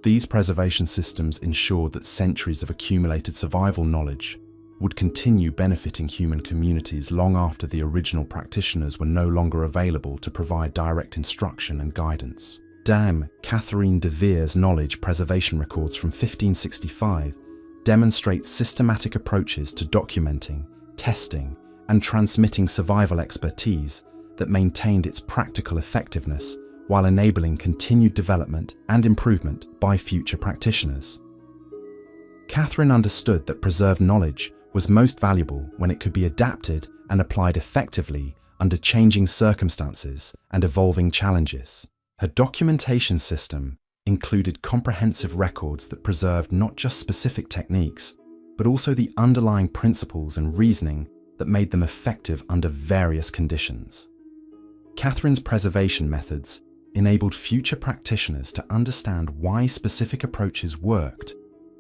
S1: These preservation systems ensured that centuries of accumulated survival knowledge would continue benefiting human communities long after the original practitioners were no longer available to provide direct instruction and guidance. Dame Catherine de Vere's knowledge preservation records from 1565 demonstrate systematic approaches to documenting, testing, and transmitting survival expertise that maintained its practical effectiveness while enabling continued development and improvement by future practitioners. Catherine understood that preserved knowledge was most valuable when it could be adapted and applied effectively under changing circumstances and evolving challenges. Her documentation system included comprehensive records that preserved not just specific techniques, but also the underlying principles and reasoning that made them effective under various conditions. Catherine's preservation methods enabled future practitioners to understand why specific approaches worked,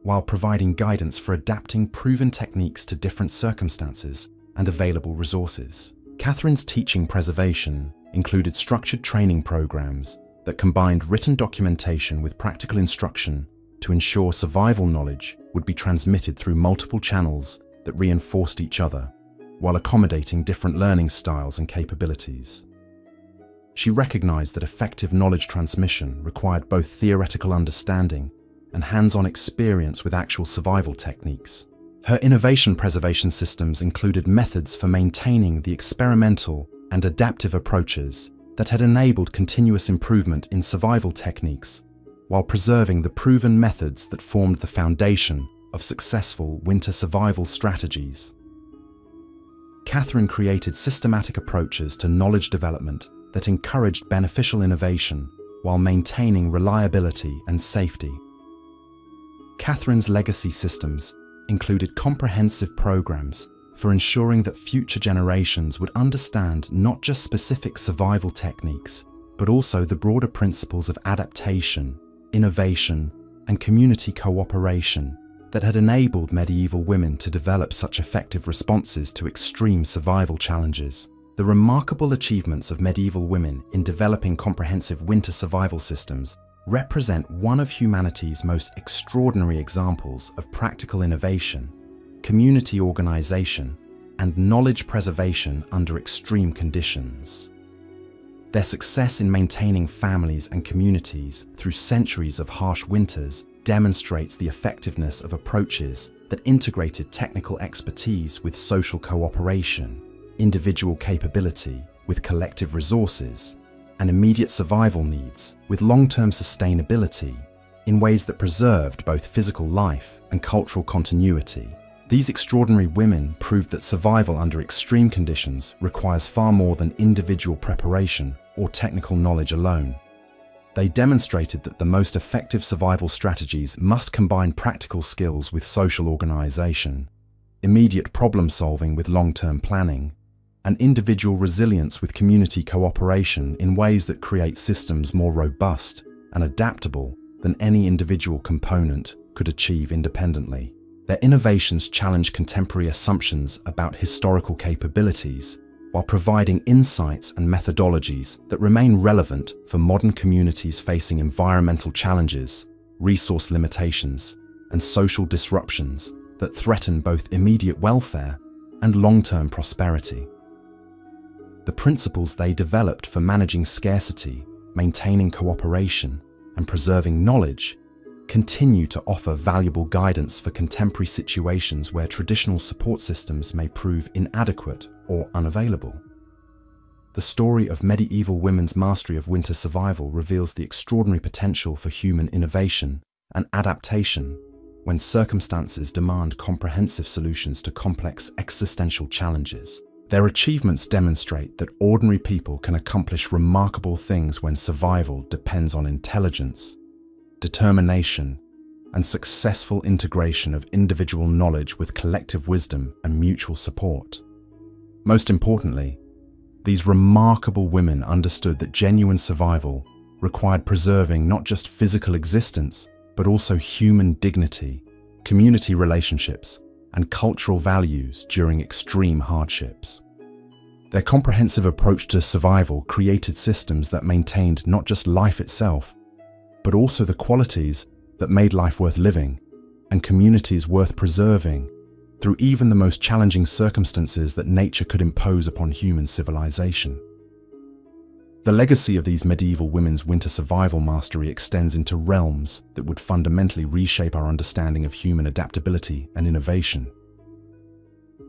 S1: while providing guidance for adapting proven techniques to different circumstances and available resources. Catherine's teaching preservation included structured training programs that combined written documentation with practical instruction to ensure survival knowledge would be transmitted through multiple channels that reinforced each other, while accommodating different learning styles and capabilities. She recognized that effective knowledge transmission required both theoretical understanding and hands-on experience with actual survival techniques. Her innovation preservation systems included methods for maintaining the experimental and adaptive approaches that had enabled continuous improvement in survival techniques, while preserving the proven methods that formed the foundation of successful winter survival strategies. Catherine created systematic approaches to knowledge development that encouraged beneficial innovation while maintaining reliability and safety. Catherine's legacy systems included comprehensive programs for ensuring that future generations would understand not just specific survival techniques, but also the broader principles of adaptation, innovation, and community cooperation that had enabled medieval women to develop such effective responses to extreme survival challenges. The remarkable achievements of medieval women in developing comprehensive winter survival systems represent one of humanity's most extraordinary examples of practical innovation, community organization, and knowledge preservation under extreme conditions. Their success in maintaining families and communities through centuries of harsh winters demonstrates the effectiveness of approaches that integrated technical expertise with social cooperation, individual capability with collective resources, and immediate survival needs with long-term sustainability in ways that preserved both physical life and cultural continuity. These extraordinary women proved that survival under extreme conditions requires far more than individual preparation or technical knowledge alone. They demonstrated that the most effective survival strategies must combine practical skills with social organization, immediate problem solving with long-term planning, and individual resilience with community cooperation in ways that create systems more robust and adaptable than any individual component could achieve independently. Their innovations challenge contemporary assumptions about historical capabilities while providing insights and methodologies that remain relevant for modern communities facing environmental challenges, resource limitations, and social disruptions that threaten both immediate welfare and long-term prosperity. The principles they developed for managing scarcity, maintaining cooperation, and preserving knowledge continue to offer valuable guidance for contemporary situations where traditional support systems may prove inadequate or unavailable. The story of medieval women's mastery of winter survival reveals the extraordinary potential for human innovation and adaptation when circumstances demand comprehensive solutions to complex existential challenges. Their achievements demonstrate that ordinary people can accomplish remarkable things when survival depends on intelligence, determination, and successful integration of individual knowledge with collective wisdom and mutual support. Most importantly, these remarkable women understood that genuine survival required preserving not just physical existence, but also human dignity, community relationships, and cultural values during extreme hardships. Their comprehensive approach to survival created systems that maintained not just life itself, but also the qualities that made life worth living and communities worth preserving through even the most challenging circumstances that nature could impose upon human civilization. The legacy of these medieval women's winter survival mastery extends into realms that would fundamentally reshape our understanding of human adaptability and innovation.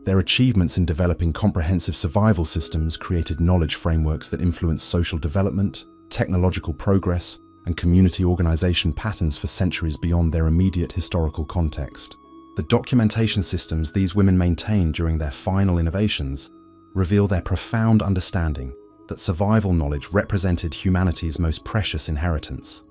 S1: Their achievements in developing comprehensive survival systems created knowledge frameworks that influenced social development, technological progress, and community organization patterns for centuries beyond their immediate historical context. The documentation systems these women maintained during their final innovations reveal their profound understanding that survival knowledge represented humanity's most precious inheritance.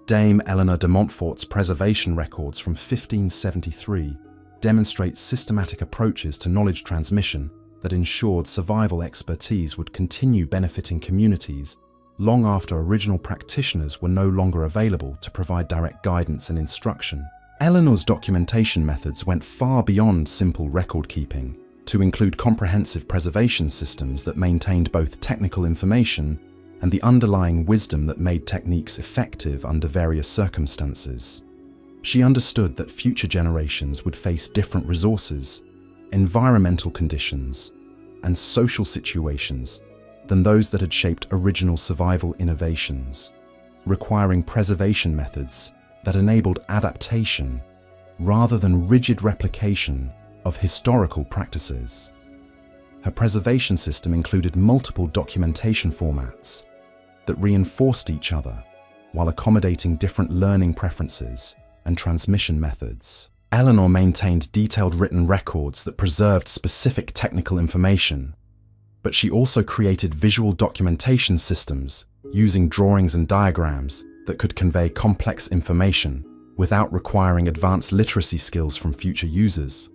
S1: Dame Eleanor de Montfort's preservation records from 1573 demonstrate systematic approaches to knowledge transmission that ensured survival expertise would continue benefiting communities long after original practitioners were no longer available to provide direct guidance and instruction. Eleanor's documentation methods went far beyond simple record-keeping to include comprehensive preservation systems that maintained both technical information and the underlying wisdom that made techniques effective under various circumstances. She understood that future generations would face different resources, environmental conditions, and social situations than those that had shaped original survival innovations, requiring preservation methods that enabled adaptation rather than rigid replication of historical practices. Her preservation system included multiple documentation formats that reinforced each other while accommodating different learning preferences and transmission methods. Eleanor maintained detailed written records that preserved specific technical information, but she also created visual documentation systems using drawings and diagrams that could convey complex information without requiring advanced literacy skills from future users.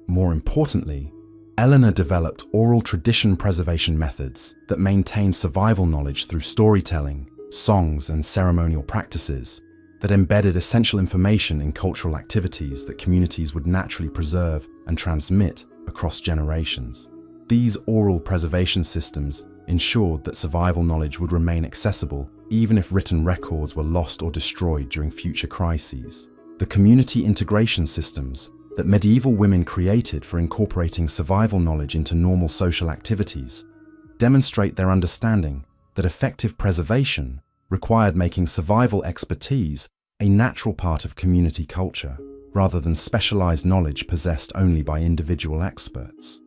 S1: More importantly, Eleanor developed oral tradition preservation methods that maintained survival knowledge through storytelling, songs, and ceremonial practices that embedded essential information in cultural activities that communities would naturally preserve and transmit across generations. These oral preservation systems ensured that survival knowledge would remain accessible even if written records were lost or destroyed during future crises. The community integration systems that medieval women created for incorporating survival knowledge into normal social activities demonstrate their understanding that effective preservation required making survival expertise a natural part of community culture, rather than specialized knowledge possessed only by individual experts.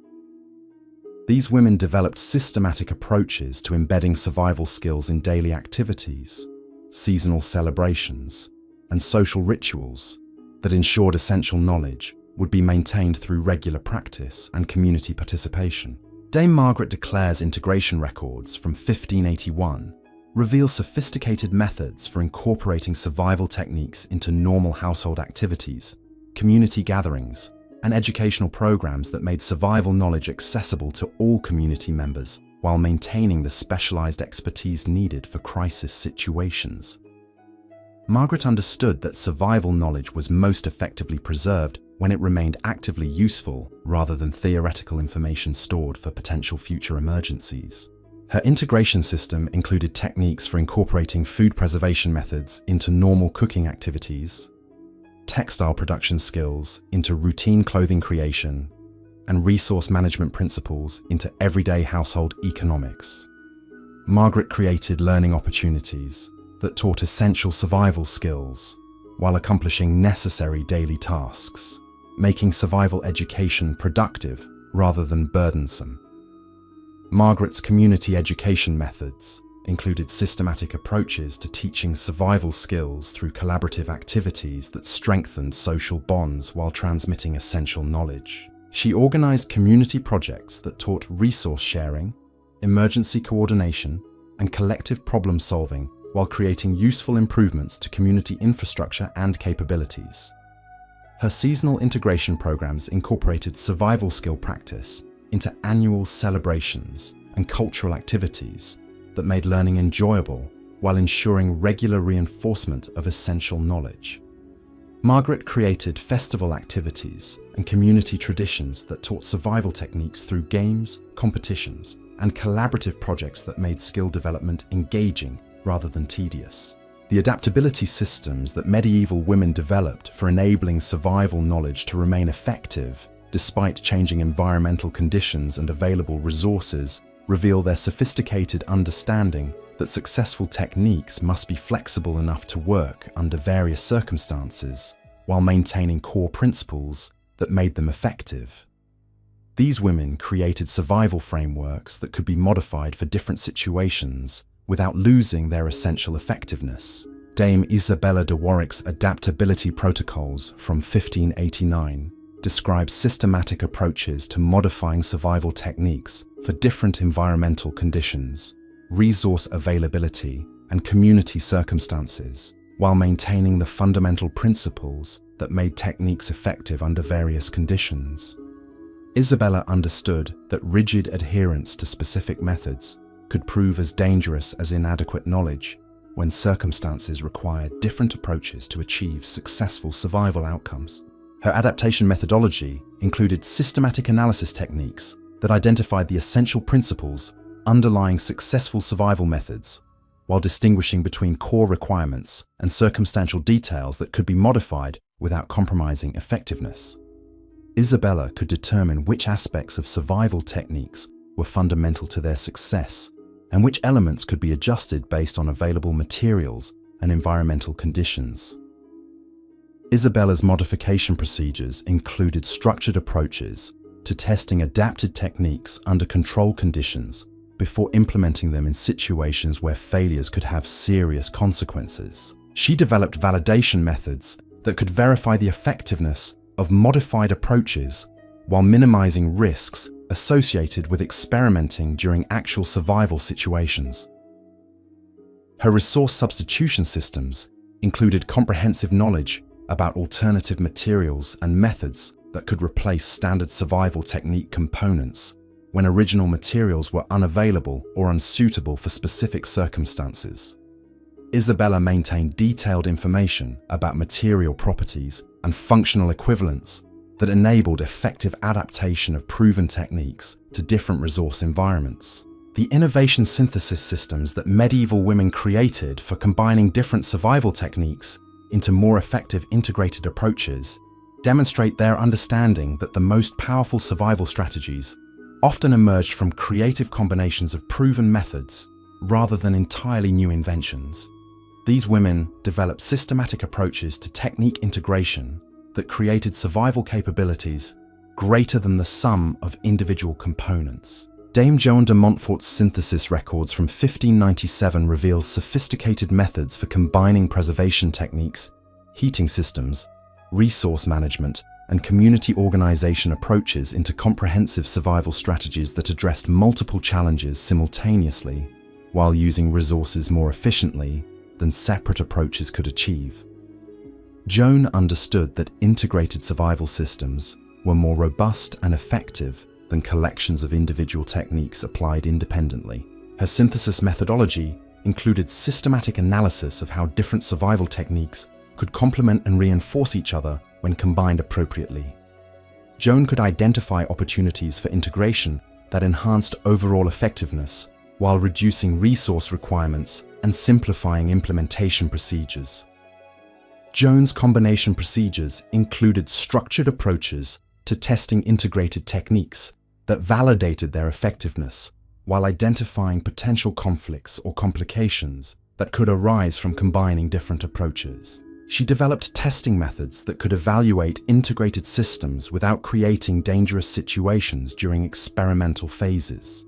S1: These women developed systematic approaches to embedding survival skills in daily activities, seasonal celebrations, and social rituals that ensured essential knowledge would be maintained through regular practice and community participation. Dame Margaret de Clare's integration records from 1581 reveal sophisticated methods for incorporating survival techniques into normal household activities, community gatherings, and educational programs that made survival knowledge accessible to all community members while maintaining the specialized expertise needed for crisis situations. Margaret understood that survival knowledge was most effectively preserved when it remained actively useful rather than theoretical information stored for potential future emergencies. Her integration system included techniques for incorporating food preservation methods into normal cooking activities, textile production skills into routine clothing creation, and resource management principles into everyday household economics. Margaret created learning opportunities that taught essential survival skills while accomplishing necessary daily tasks, making survival education productive rather than burdensome. Margaret's community education methods included systematic approaches to teaching survival skills through collaborative activities that strengthened social bonds while transmitting essential knowledge. She organized community projects that taught resource sharing, emergency coordination, and collective problem solving while creating useful improvements to community infrastructure and capabilities. Her seasonal integration programs incorporated survival skill practice into annual celebrations and cultural activities that made learning enjoyable while ensuring regular reinforcement of essential knowledge. Margaret created festival activities and community traditions that taught survival techniques through games, competitions, and collaborative projects that made skill development engaging rather than tedious. The adaptability systems that medieval women developed for enabling survival knowledge to remain effective despite changing environmental conditions and available resources reveal their sophisticated understanding that successful techniques must be flexible enough to work under various circumstances while maintaining core principles that made them effective. These women created survival frameworks that could be modified for different situations without losing their essential effectiveness. Dame Isabella de Warwick's adaptability protocols from 1589 describe systematic approaches to modifying survival techniques for different environmental conditions, resource availability, and community circumstances, while maintaining the fundamental principles that made techniques effective under various conditions. Isabella understood that rigid adherence to specific methods could prove as dangerous as inadequate knowledge when circumstances required different approaches to achieve successful survival outcomes. Her adaptation methodology included systematic analysis techniques that identified the essential principles underlying successful survival methods, while distinguishing between core requirements and circumstantial details that could be modified without compromising effectiveness. Isabella could determine which aspects of survival techniques were fundamental to their success and which elements could be adjusted based on available materials and environmental conditions. Isabella's modification procedures included structured approaches to testing adapted techniques under control conditions before implementing them in situations where failures could have serious consequences. She developed validation methods that could verify the effectiveness of modified approaches while minimizing risks associated with experimenting during actual survival situations. Her resource substitution systems included comprehensive knowledge about alternative materials and methods that could replace standard survival technique components when original materials were unavailable or unsuitable for specific circumstances. Isabella maintained detailed information about material properties and functional equivalence that enabled effective adaptation of proven techniques to different resource environments. The innovation synthesis systems that medieval women created for combining different survival techniques into more effective integrated approaches demonstrate their understanding that the most powerful survival strategies often emerged from creative combinations of proven methods rather than entirely new inventions. These women developed systematic approaches to technique integration that created survival capabilities greater than the sum of individual components. Dame Joan de Montfort's synthesis records from 1597 reveals sophisticated methods for combining preservation techniques, heating systems, resource management, and community organization approaches into comprehensive survival strategies that addressed multiple challenges simultaneously while using resources more efficiently than separate approaches could achieve. Joan understood that integrated survival systems were more robust and effective than collections of individual techniques applied independently. Her synthesis methodology included systematic analysis of how different survival techniques could complement and reinforce each other when combined appropriately. Joan could identify opportunities for integration that enhanced overall effectiveness while reducing resource requirements and simplifying implementation procedures. Joan's combination procedures included structured approaches to testing integrated techniques that validated their effectiveness while identifying potential conflicts or complications that could arise from combining different approaches. She developed testing methods that could evaluate integrated systems without creating dangerous situations during experimental phases.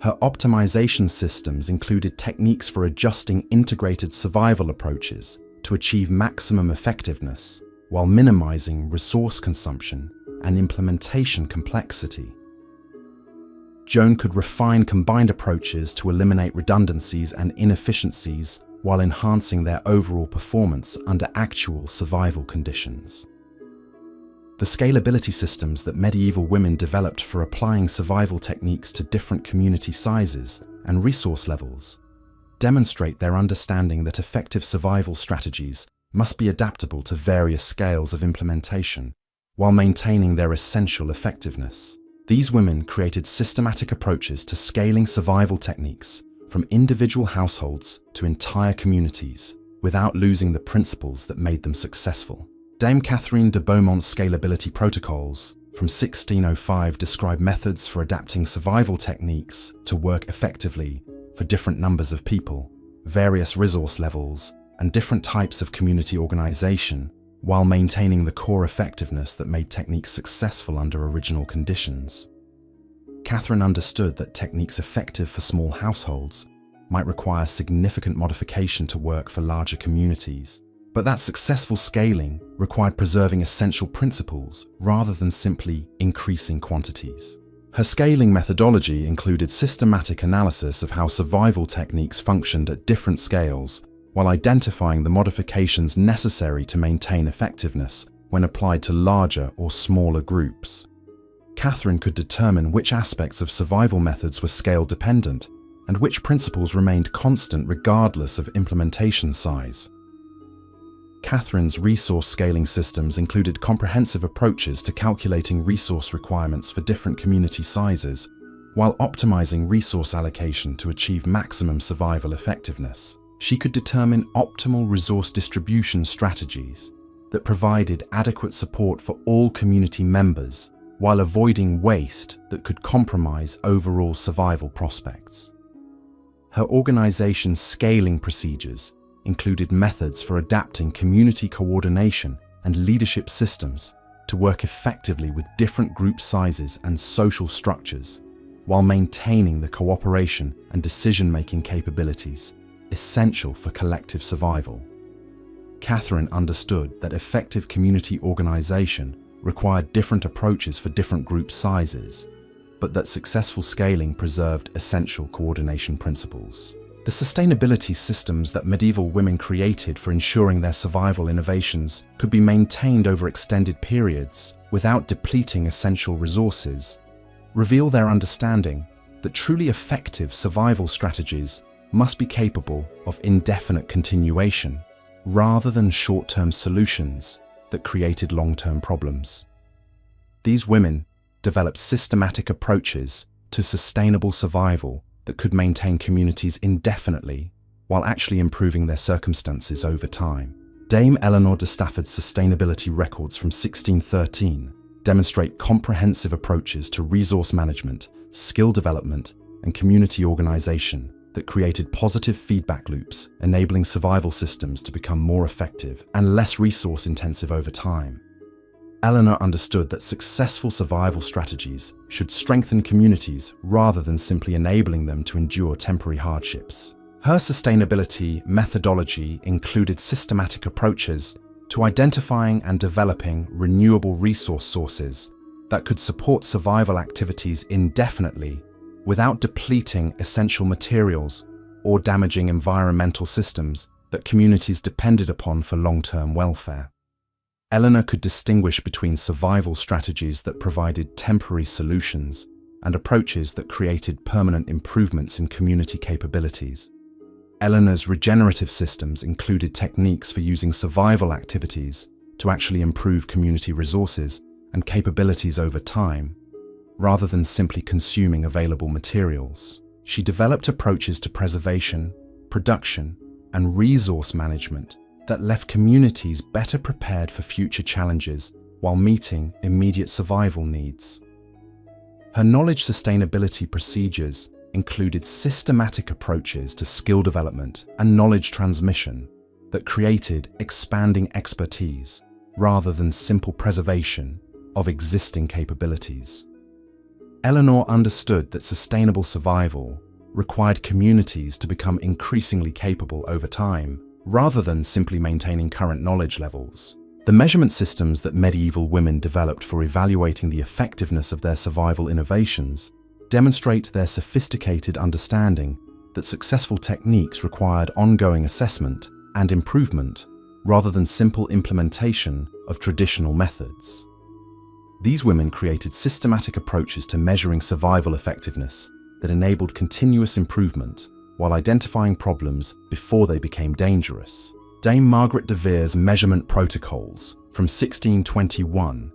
S1: Her optimization systems included techniques for adjusting integrated survival approaches to achieve maximum effectiveness while minimizing resource consumption and implementation complexity. Joan could refine combined approaches to eliminate redundancies and inefficiencies while enhancing their overall performance under actual survival conditions. The scalability systems that medieval women developed for applying survival techniques to different community sizes and resource levels demonstrate their understanding that effective survival strategies must be adaptable to various scales of implementation while maintaining their essential effectiveness. These women created systematic approaches to scaling survival techniques from individual households to entire communities without losing the principles that made them successful. Dame Catherine de Beaumont's scalability protocols from 1605 describe methods for adapting survival techniques to work effectively for different numbers of people, various resource levels, and different types of community organization, while maintaining the core effectiveness that made techniques successful under original conditions. Catherine understood that techniques effective for small households might require significant modification to work for larger communities, but that successful scaling required preserving essential principles rather than simply increasing quantities. Her scaling methodology included systematic analysis of how survival techniques functioned at different scales, while identifying the modifications necessary to maintain effectiveness when applied to larger or smaller groups. Catherine could determine which aspects of survival methods were scale-dependent and which principles remained constant regardless of implementation size. Catherine's resource scaling systems included comprehensive approaches to calculating resource requirements for different community sizes, while optimizing resource allocation to achieve maximum survival effectiveness. She could determine optimal resource distribution strategies that provided adequate support for all community members while avoiding waste that could compromise overall survival prospects. Her organization's scaling procedures included methods for adapting community coordination and leadership systems to work effectively with different group sizes and social structures, while maintaining the cooperation and decision-making capabilities essential for collective survival. Catherine understood that effective community organization required different approaches for different group sizes, but that successful scaling preserved essential coordination principles. The sustainability systems that medieval women created for ensuring their survival innovations could be maintained over extended periods without depleting essential resources, reveal their understanding that truly effective survival strategies must be capable of indefinite continuation rather than short-term solutions that created long-term problems. These women developed systematic approaches to sustainable survival that could maintain communities indefinitely while actually improving their circumstances over time. Dame Eleanor de Stafford's sustainability records from 1613 demonstrate comprehensive approaches to resource management, skill development, and community organization that created positive feedback loops, enabling survival systems to become more effective and less resource-intensive over time. Eleanor understood that successful survival strategies should strengthen communities rather than simply enabling them to endure temporary hardships. Her sustainability methodology included systematic approaches to identifying and developing renewable resource sources that could support survival activities indefinitely without depleting essential materials or damaging environmental systems that communities depended upon for long-term welfare. Eleanor could distinguish between survival strategies that provided temporary solutions and approaches that created permanent improvements in community capabilities. Eleanor's regenerative systems included techniques for using survival activities to actually improve community resources and capabilities over time, rather than simply consuming available materials. She developed approaches to preservation, production, and resource management that left communities better prepared for future challenges while meeting immediate survival needs. Her knowledge sustainability procedures included systematic approaches to skill development and knowledge transmission that created expanding expertise rather than simple preservation of existing capabilities. Eleanor understood that sustainable survival required communities to become increasingly capable over time, rather than simply maintaining current knowledge levels. The measurement systems that medieval women developed for evaluating the effectiveness of their survival innovations demonstrate their sophisticated understanding that successful techniques required ongoing assessment and improvement rather than simple implementation of traditional methods. These women created systematic approaches to measuring survival effectiveness that enabled continuous improvement while identifying problems before they became dangerous. Dame Margaret de Vere's measurement protocols from 1621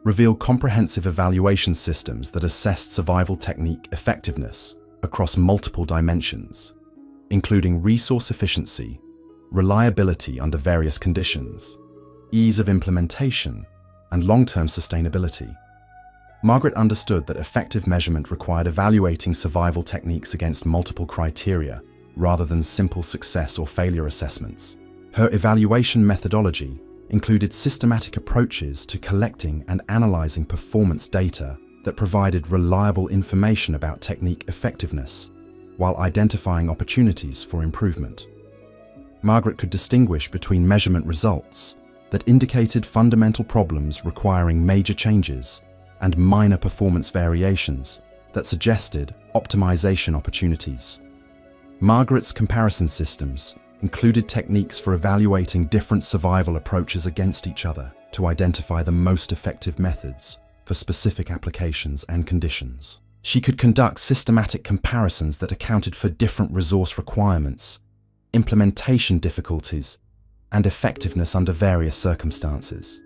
S1: reveal comprehensive evaluation systems that assessed survival technique effectiveness across multiple dimensions, including resource efficiency, reliability under various conditions, ease of implementation, and long-term sustainability. Margaret understood that effective measurement required evaluating survival techniques against multiple criteria rather than simple success or failure assessments. Her evaluation methodology included systematic approaches to collecting and analyzing performance data that provided reliable information about technique effectiveness, while identifying opportunities for improvement. Margaret could distinguish between measurement results that indicated fundamental problems requiring major changes and minor performance variations that suggested optimization opportunities. Margaret's comparison systems included techniques for evaluating different survival approaches against each other to identify the most effective methods for specific applications and conditions. She could conduct systematic comparisons that accounted for different resource requirements, implementation difficulties, and effectiveness under various circumstances.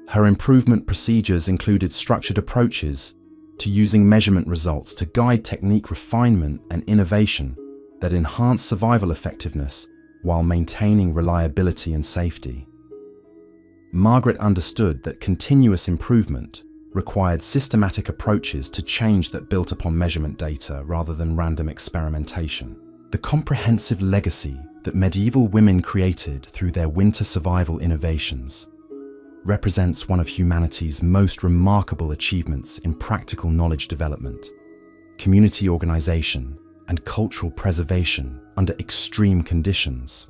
S1: Her improvement procedures included structured approaches to using measurement results to guide technique refinement and innovation that enhance survival effectiveness while maintaining reliability and safety. Margaret understood that continuous improvement required systematic approaches to change that built upon measurement data rather than random experimentation. The comprehensive legacy that medieval women created through their winter survival innovations represents one of humanity's most remarkable achievements in practical knowledge development, community organization, and cultural preservation under extreme conditions.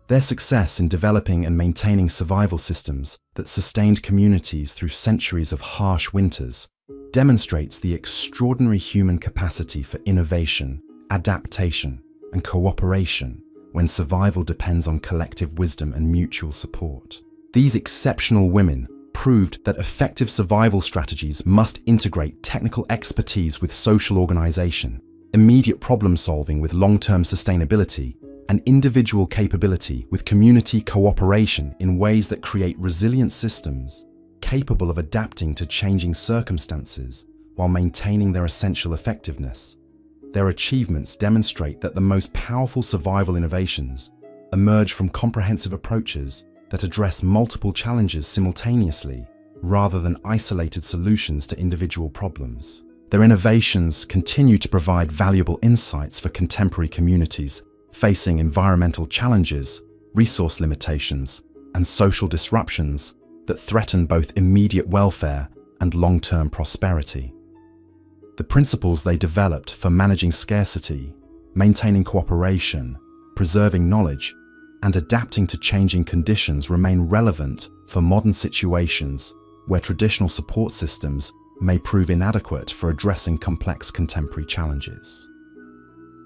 S1: Their success in developing and maintaining survival systems that sustained communities through centuries of harsh winters demonstrates the extraordinary human capacity for innovation, adaptation, and cooperation when survival depends on collective wisdom and mutual support. These exceptional women proved that effective survival strategies must integrate technical expertise with social organization, immediate problem solving with long-term sustainability, and individual capability with community cooperation in ways that create resilient systems capable of adapting to changing circumstances while maintaining their essential effectiveness. Their achievements demonstrate that the most powerful survival innovations emerge from comprehensive approaches that address multiple challenges simultaneously, rather than isolated solutions to individual problems. Their innovations continue to provide valuable insights for contemporary communities facing environmental challenges, resource limitations, and social disruptions that threaten both immediate welfare and long-term prosperity. The principles they developed for managing scarcity, maintaining cooperation, preserving knowledge, and adapting to changing conditions remain relevant for modern situations where traditional support systems may prove inadequate for addressing complex contemporary challenges.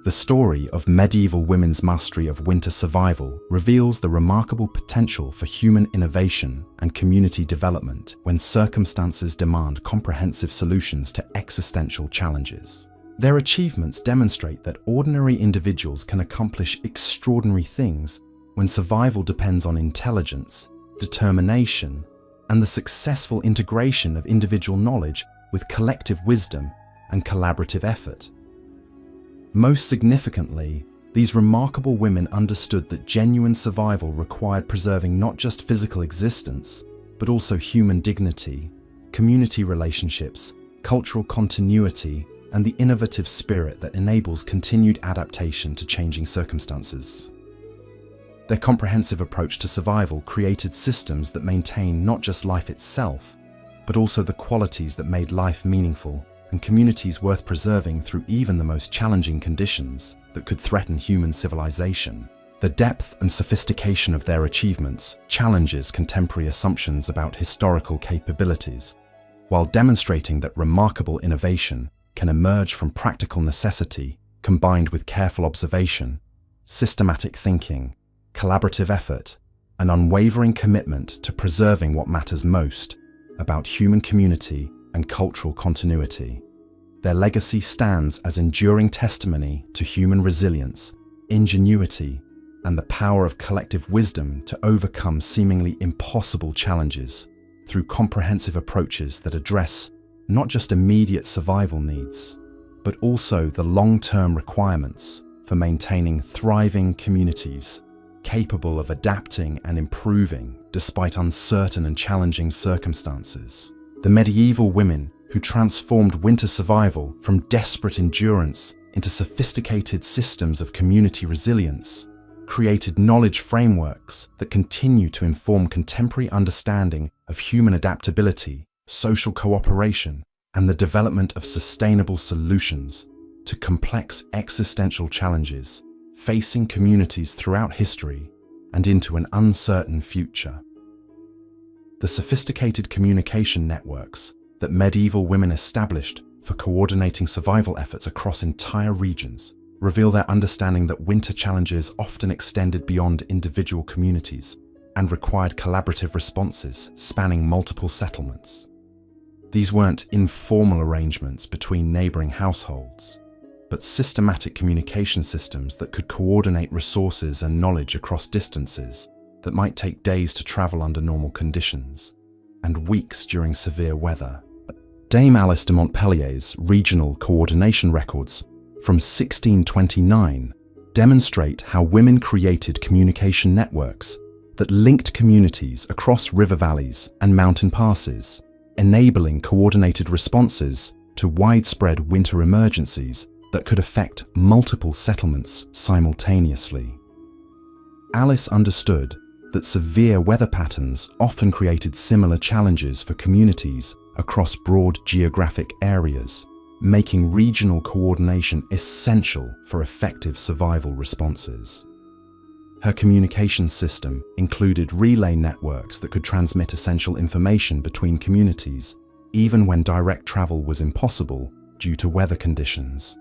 S1: The story of medieval women's mastery of winter survival reveals the remarkable potential for human innovation and community development when circumstances demand comprehensive solutions to existential challenges. Their achievements demonstrate that ordinary individuals can accomplish extraordinary things when survival depends on intelligence, determination, and the successful integration of individual knowledge with collective wisdom and collaborative effort. Most significantly, these remarkable women understood that genuine survival required preserving not just physical existence, but also human dignity, community relationships, cultural continuity, and the innovative spirit that enables continued adaptation to changing circumstances. Their comprehensive approach to survival created systems that maintain not just life itself, but also the qualities that made life meaningful and communities worth preserving through even the most challenging conditions that could threaten human civilization. The depth and sophistication of their achievements challenges contemporary assumptions about historical capabilities, while demonstrating that remarkable innovation can emerge from practical necessity combined with careful observation, systematic thinking, collaborative effort, and unwavering commitment to preserving what matters most about human community and cultural continuity. Their legacy stands as enduring testimony to human resilience, ingenuity, and the power of collective wisdom to overcome seemingly impossible challenges through comprehensive approaches that address not just immediate survival needs, but also the long-term requirements for maintaining thriving communities capable of adapting and improving despite uncertain and challenging circumstances. The medieval women who transformed winter survival from desperate endurance into sophisticated systems of community resilience created knowledge frameworks that continue to inform contemporary understanding of human adaptability, social cooperation, and the development of sustainable solutions to complex existential challenges facing communities throughout history and into an uncertain future. The sophisticated communication networks that medieval women established for coordinating survival efforts across entire regions reveal their understanding that winter challenges often extended beyond individual communities and required collaborative responses spanning multiple settlements. These weren't informal arrangements between neighboring households, but systematic communication systems that could coordinate resources and knowledge across distances that might take days to travel under normal conditions and weeks during severe weather. Dame Alice de Montpellier's regional coordination records from 1629 demonstrate how women created communication networks that linked communities across river valleys and mountain passes, enabling coordinated responses to widespread winter emergencies that could affect multiple settlements simultaneously. Alice understood that severe weather patterns often created similar challenges for communities across broad geographic areas, making regional coordination essential for effective survival responses. Her communication system included relay networks that could transmit essential information between communities, even when direct travel was impossible due to weather conditions.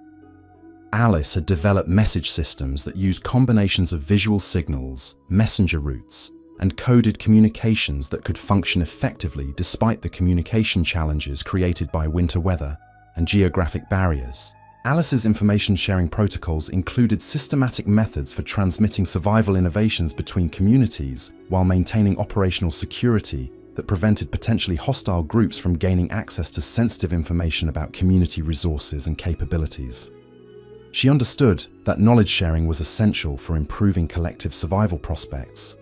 S1: Alice had developed message systems that used combinations of visual signals, messenger routes, and coded communications that could function effectively despite the communication challenges created by winter weather and geographic barriers. Alice's information-sharing protocols included systematic methods for transmitting survival innovations between communities while maintaining operational security that prevented potentially hostile groups from gaining access to sensitive information about community resources and capabilities. She understood that knowledge sharing was essential for improving collective survival prospects,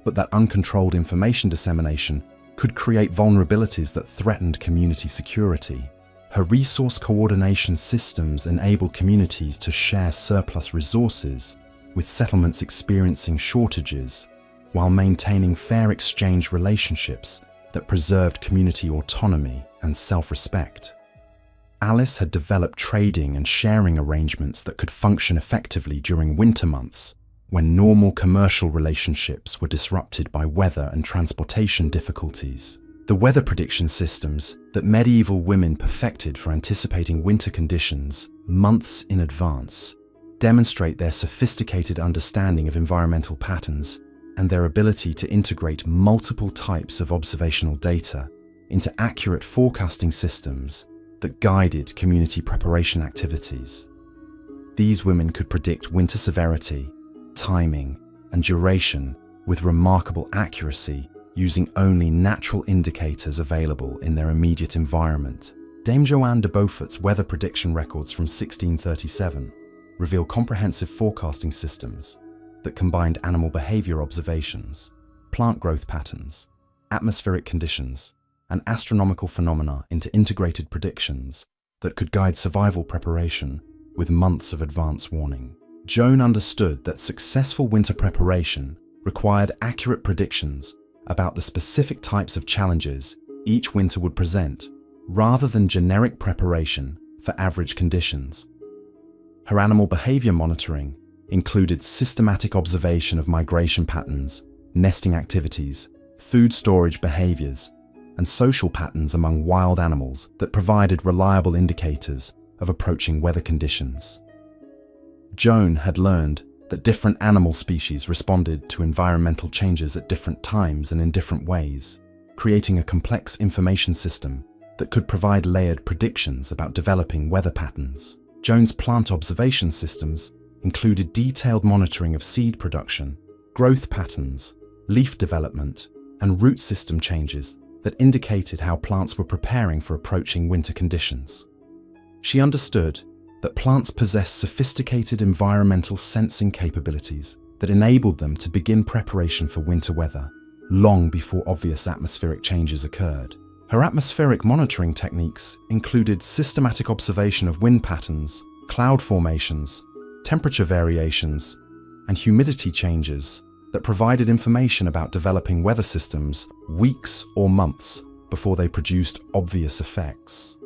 S1: but that uncontrolled information dissemination could create vulnerabilities that threatened community security. Her resource coordination systems enabled communities to share surplus resources, with settlements experiencing shortages, while maintaining fair exchange relationships that preserved community autonomy and self-respect. Alice had developed trading and sharing arrangements that could function effectively during winter months, when normal commercial relationships were disrupted by weather and transportation difficulties. The weather prediction systems that medieval women perfected for anticipating winter conditions months in advance demonstrate their sophisticated understanding of environmental patterns and their ability to integrate multiple types of observational data into accurate forecasting systems that guided community preparation activities. These women could predict winter severity, timing, and duration with remarkable accuracy using only natural indicators available in their immediate environment. Dame Joanne de Beaufort's weather prediction records from 1637 reveal comprehensive forecasting systems that combined animal behavior observations, plant growth patterns, atmospheric conditions, and astronomical phenomena into integrated predictions that could guide survival preparation with months of advance warning. Joan understood that successful winter preparation required accurate predictions about the specific types of challenges each winter would present, rather than generic preparation for average conditions. Her animal behavior monitoring included systematic observation of migration patterns, nesting activities, food storage behaviors, and social patterns among wild animals that provided reliable indicators of approaching weather conditions. Joan had learned that different animal species responded to environmental changes at different times and in different ways, creating a complex information system that could provide layered predictions about developing weather patterns. Joan's plant observation systems included detailed monitoring of seed production, growth patterns, leaf development, and root system changes that indicated how plants were preparing for approaching winter conditions. She understood that plants possess sophisticated environmental sensing capabilities that enabled them to begin preparation for winter weather long before obvious atmospheric changes occurred. Her atmospheric monitoring techniques included systematic observation of wind patterns, cloud formations, temperature variations, and humidity changes that provided information about developing weather systems weeks or months before they produced obvious effects.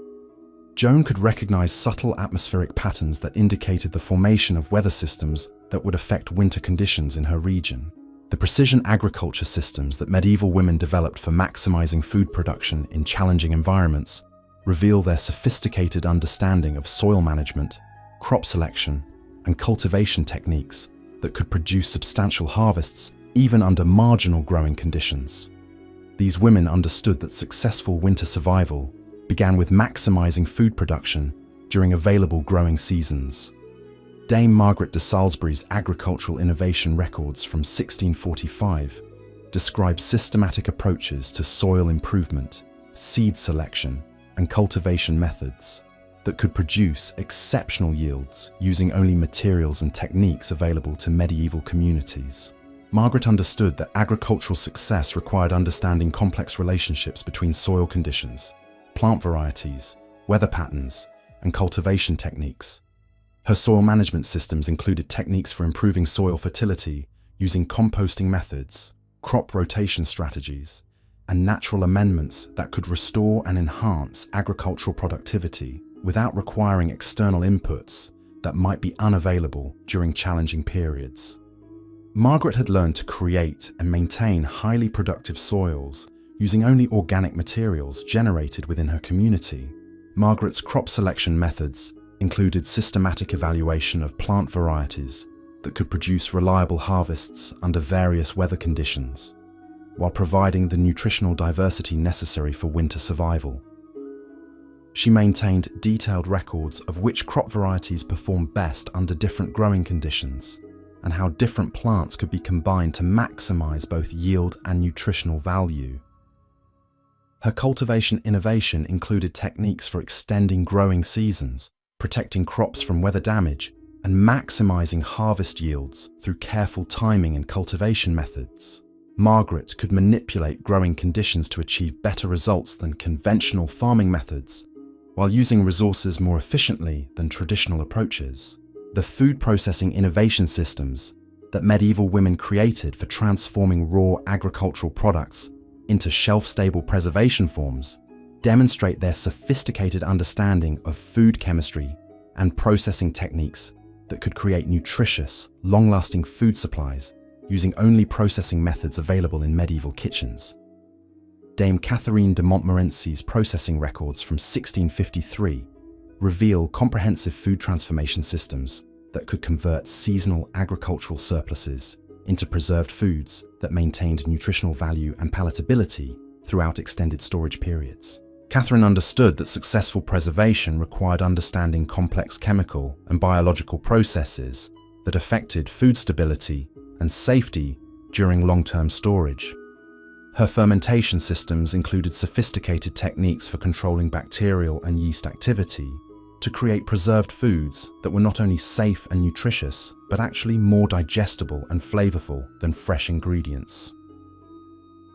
S1: Joan could recognize subtle atmospheric patterns that indicated the formation of weather systems that would affect winter conditions in her region. The precision agriculture systems that medieval women developed for maximizing food production in challenging environments reveal their sophisticated understanding of soil management, crop selection, and cultivation techniques that could produce substantial harvests even under marginal growing conditions. These women understood that successful winter survival began with maximizing food production during available growing seasons. Dame Margaret de Salisbury's agricultural innovation records from 1645 describe systematic approaches to soil improvement, seed selection, and cultivation methods that could produce exceptional yields using only materials and techniques available to medieval communities. Margaret understood that agricultural success required understanding complex relationships between soil conditions, plant varieties, weather patterns, and cultivation techniques. Her soil management systems included techniques for improving soil fertility using composting methods, crop rotation strategies, and natural amendments that could restore and enhance agricultural productivity without requiring external inputs that might be unavailable during challenging periods. Margaret had learned to create and maintain highly productive soils using only organic materials generated within her community. Margaret's crop selection methods included systematic evaluation of plant varieties that could produce reliable harvests under various weather conditions, while providing the nutritional diversity necessary for winter survival. She maintained detailed records of which crop varieties performed best under different growing conditions, and how different plants could be combined to maximize both yield and nutritional value. Her cultivation innovation included techniques for extending growing seasons, protecting crops from weather damage, and maximizing harvest yields through careful timing and cultivation methods. Margaret could manipulate growing conditions to achieve better results than conventional farming methods, while using resources more efficiently than traditional approaches. The food processing innovation systems that medieval women created for transforming raw agricultural products into shelf-stable preservation forms demonstrate their sophisticated understanding of food chemistry and processing techniques that could create nutritious, long-lasting food supplies using only processing methods available in medieval kitchens. Dame Catherine de Montmorency's processing records from 1653 reveal comprehensive food transformation systems that could convert seasonal agricultural surpluses into preserved foods that maintained nutritional value and palatability throughout extended storage periods. Catherine understood that successful preservation required understanding complex chemical and biological processes that affected food stability and safety during long-term storage. Her fermentation systems included sophisticated techniques for controlling bacterial and yeast activity to create preserved foods that were not only safe and nutritious, but actually more digestible and flavorful than fresh ingredients.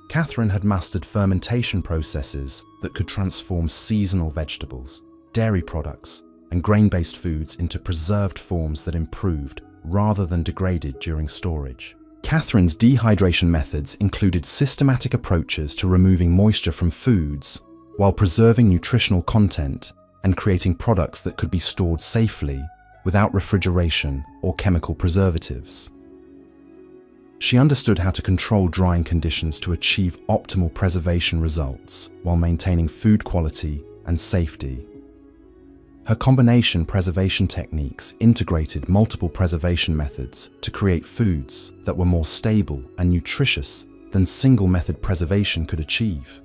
S1: Catherine had mastered fermentation processes that could transform seasonal vegetables, dairy products, and grain-based foods into preserved forms that improved rather than degraded during storage. Catherine's dehydration methods included systematic approaches to removing moisture from foods while preserving nutritional content and creating products that could be stored safely without refrigeration or chemical preservatives. She understood how to control drying conditions to achieve optimal preservation results while maintaining food quality and safety. Her combination preservation techniques integrated multiple preservation methods to create foods that were more stable and nutritious than single-method preservation could achieve.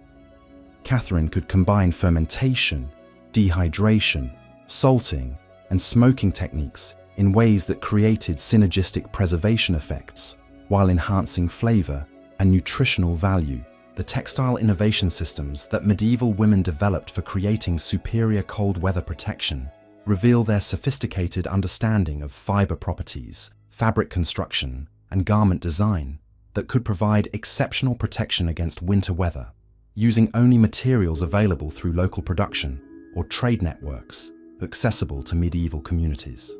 S1: Catherine could combine fermentation, dehydration, salting, and smoking techniques in ways that created synergistic preservation effects while enhancing flavor and nutritional value. The textile innovation systems that medieval women developed for creating superior cold weather protection reveal their sophisticated understanding of fiber properties, fabric construction, and garment design that could provide exceptional protection against winter weather, using only materials available through local production or trade networks accessible to medieval communities.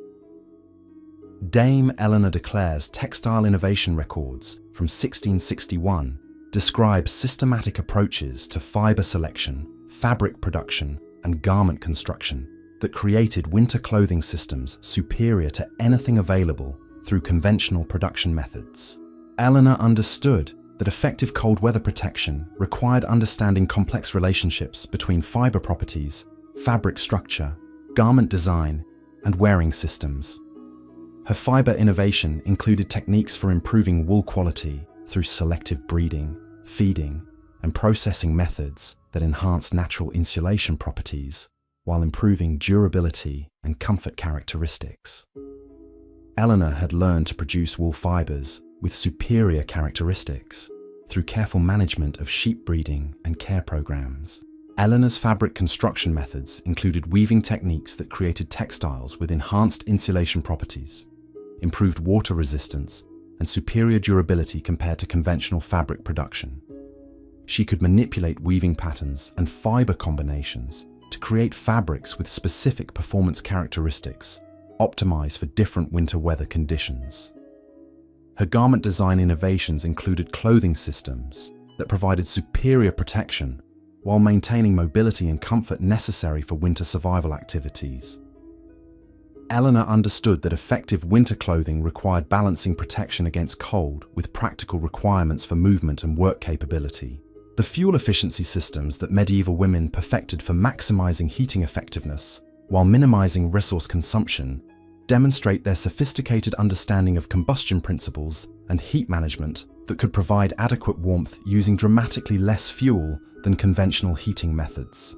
S1: Dame Eleanor de Clare's textile innovation records from 1661 describe systematic approaches to fiber selection, fabric production, and garment construction that created winter clothing systems superior to anything available through conventional production methods. Eleanor understood that effective cold weather protection required understanding complex relationships between fiber properties, fabric structure, garment design, and wearing systems. Her fiber innovation included techniques for improving wool quality through selective breeding, feeding, and processing methods that enhanced natural insulation properties while improving durability and comfort characteristics. Eleanor had learned to produce wool fibers with superior characteristics through careful management of sheep breeding and care programs. Eleanor's fabric construction methods included weaving techniques that created textiles with enhanced insulation properties, improved water resistance, and superior durability compared to conventional fabric production. She could manipulate weaving patterns and fiber combinations to create fabrics with specific performance characteristics, optimized for different winter weather conditions. Her garment design innovations included clothing systems that provided superior protection while maintaining mobility and comfort necessary for winter survival activities. Eleanor understood that effective winter clothing required balancing protection against cold with practical requirements for movement and work capability. The fuel efficiency systems that medieval women perfected for maximizing heating effectiveness while minimizing resource consumption demonstrate their sophisticated understanding of combustion principles and heat management that could provide adequate warmth using dramatically less fuel than conventional heating methods.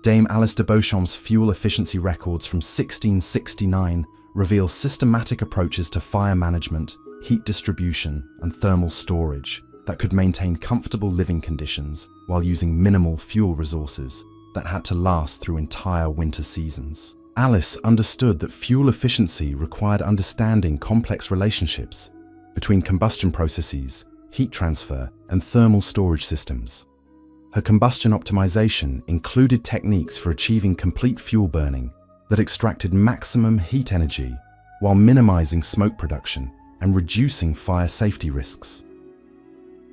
S1: Dame Alice de Beauchamp's fuel efficiency records from 1669 reveal systematic approaches to fire management, heat distribution, and thermal storage that could maintain comfortable living conditions while using minimal fuel resources that had to last through entire winter seasons. Alice understood that fuel efficiency required understanding complex relationships between combustion processes, heat transfer, and thermal storage systems. Her combustion optimization included techniques for achieving complete fuel burning that extracted maximum heat energy while minimizing smoke production and reducing fire safety risks.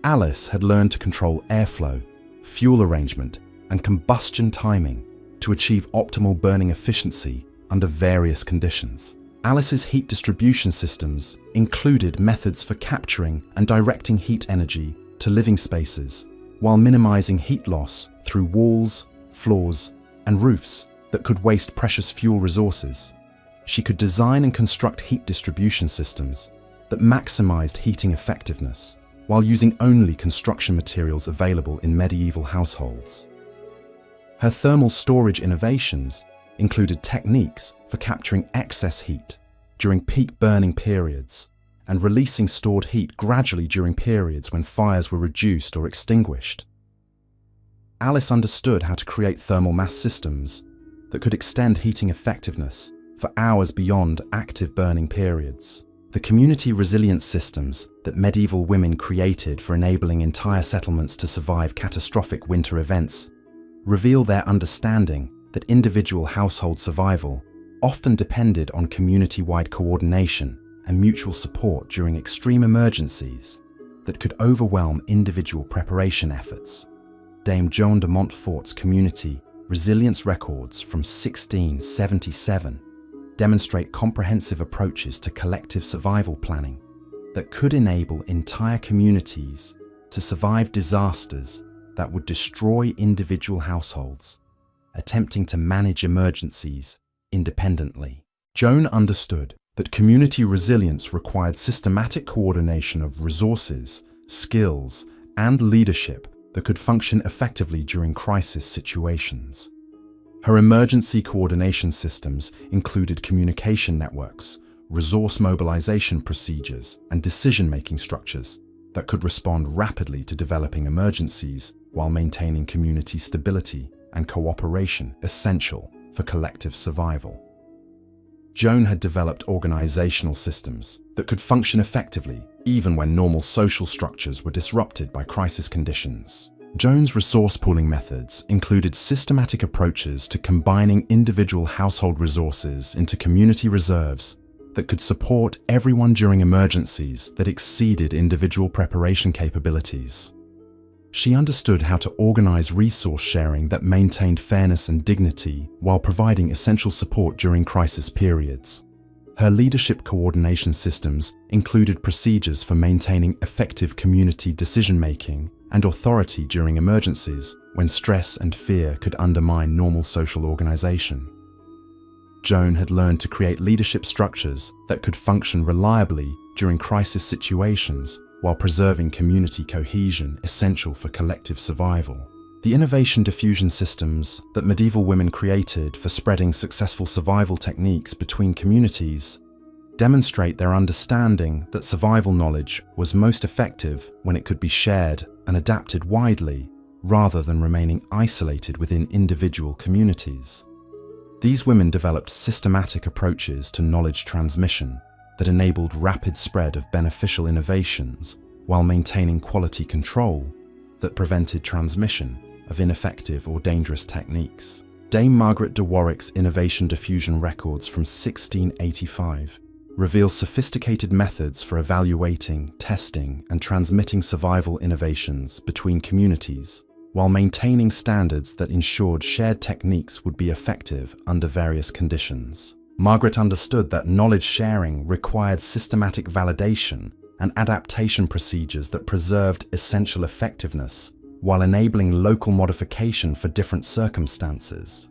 S1: Alice had learned to control airflow, fuel arrangement, and combustion timing to achieve optimal burning efficiency under various conditions. Alice's heat distribution systems included methods for capturing and directing heat energy to living spaces while minimizing heat loss through walls, floors, and roofs that could waste precious fuel resources. She could design and construct heat distribution systems that maximized heating effectiveness while using only construction materials available in medieval households. Her thermal storage innovations included techniques for capturing excess heat during peak burning periods and releasing stored heat gradually during periods when fires were reduced or extinguished. Alice understood how to create thermal mass systems that could extend heating effectiveness for hours beyond active burning periods. The community resilience systems that medieval women created for enabling entire settlements to survive catastrophic winter events reveal their understanding that individual household survival often depended on community-wide coordination and mutual support during extreme emergencies that could overwhelm individual preparation efforts. Dame Joan de Montfort's community resilience records from 1677 demonstrate comprehensive approaches to collective survival planning that could enable entire communities to survive disasters that would destroy individual households, attempting to manage emergencies independently. Joan understood that community resilience required systematic coordination of resources, skills, and leadership that could function effectively during crisis situations. Her emergency coordination systems included communication networks, resource mobilization procedures, and decision-making structures that could respond rapidly to developing emergencies while maintaining community stability and cooperation essential for collective survival. Joan had developed organizational systems that could function effectively even when normal social structures were disrupted by crisis conditions. Joan's resource pooling methods included systematic approaches to combining individual household resources into community reserves that could support everyone during emergencies that exceeded individual preparation capabilities. She understood how to organize resource sharing that maintained fairness and dignity while providing essential support during crisis periods. Her leadership coordination systems included procedures for maintaining effective community decision-making and authority during emergencies when stress and fear could undermine normal social organization. Joan had learned to create leadership structures that could function reliably during crisis situations while preserving community cohesion essential for collective survival. The innovation diffusion systems that medieval women created for spreading successful survival techniques between communities demonstrate their understanding that survival knowledge was most effective when it could be shared and adapted widely, rather than remaining isolated within individual communities. These women developed systematic approaches to knowledge transmission that enabled rapid spread of beneficial innovations while maintaining quality control that prevented transmission of ineffective or dangerous techniques. Dame Margaret de Warwick's innovation diffusion records from 1685 reveal sophisticated methods for evaluating, testing, and transmitting survival innovations between communities, while maintaining standards that ensured shared techniques would be effective under various conditions. Margaret understood that knowledge sharing required systematic validation and adaptation procedures that preserved essential effectiveness while enabling local modification for different circumstances.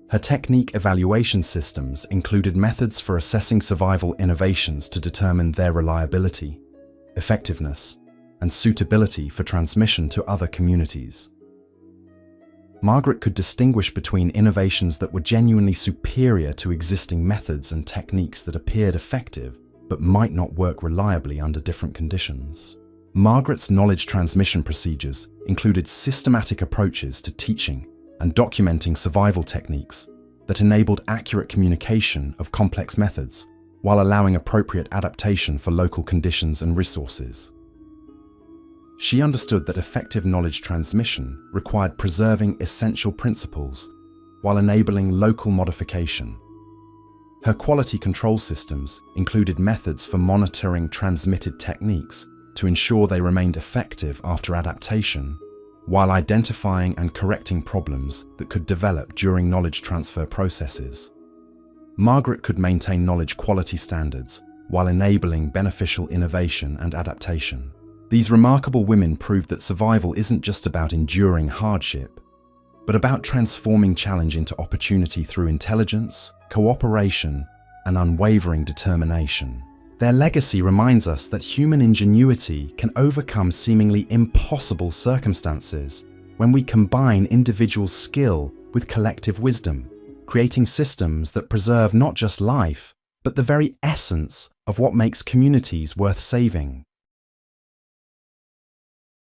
S1: Her technique evaluation systems included methods for assessing survival innovations to determine their reliability, effectiveness, and suitability for transmission to other communities. Margaret could distinguish between innovations that were genuinely superior to existing methods and techniques that appeared effective but might not work reliably under different conditions. Margaret's knowledge transmission procedures included systematic approaches to teaching and documenting survival techniques that enabled accurate communication of complex methods while allowing appropriate adaptation for local conditions and resources. She understood that effective knowledge transmission required preserving essential principles while enabling local modification. Her quality control systems included methods for monitoring transmitted techniques to ensure they remained effective after adaptation, while identifying and correcting problems that could develop during knowledge transfer processes. Margaret could maintain knowledge quality standards while enabling beneficial innovation and adaptation. These remarkable women proved that survival isn't just about enduring hardship, but about transforming challenge into opportunity through intelligence, cooperation, and unwavering determination. Their legacy reminds us that human ingenuity can overcome seemingly impossible circumstances when we combine individual skill with collective wisdom, creating systems that preserve not just life, but the very essence of what makes communities worth saving.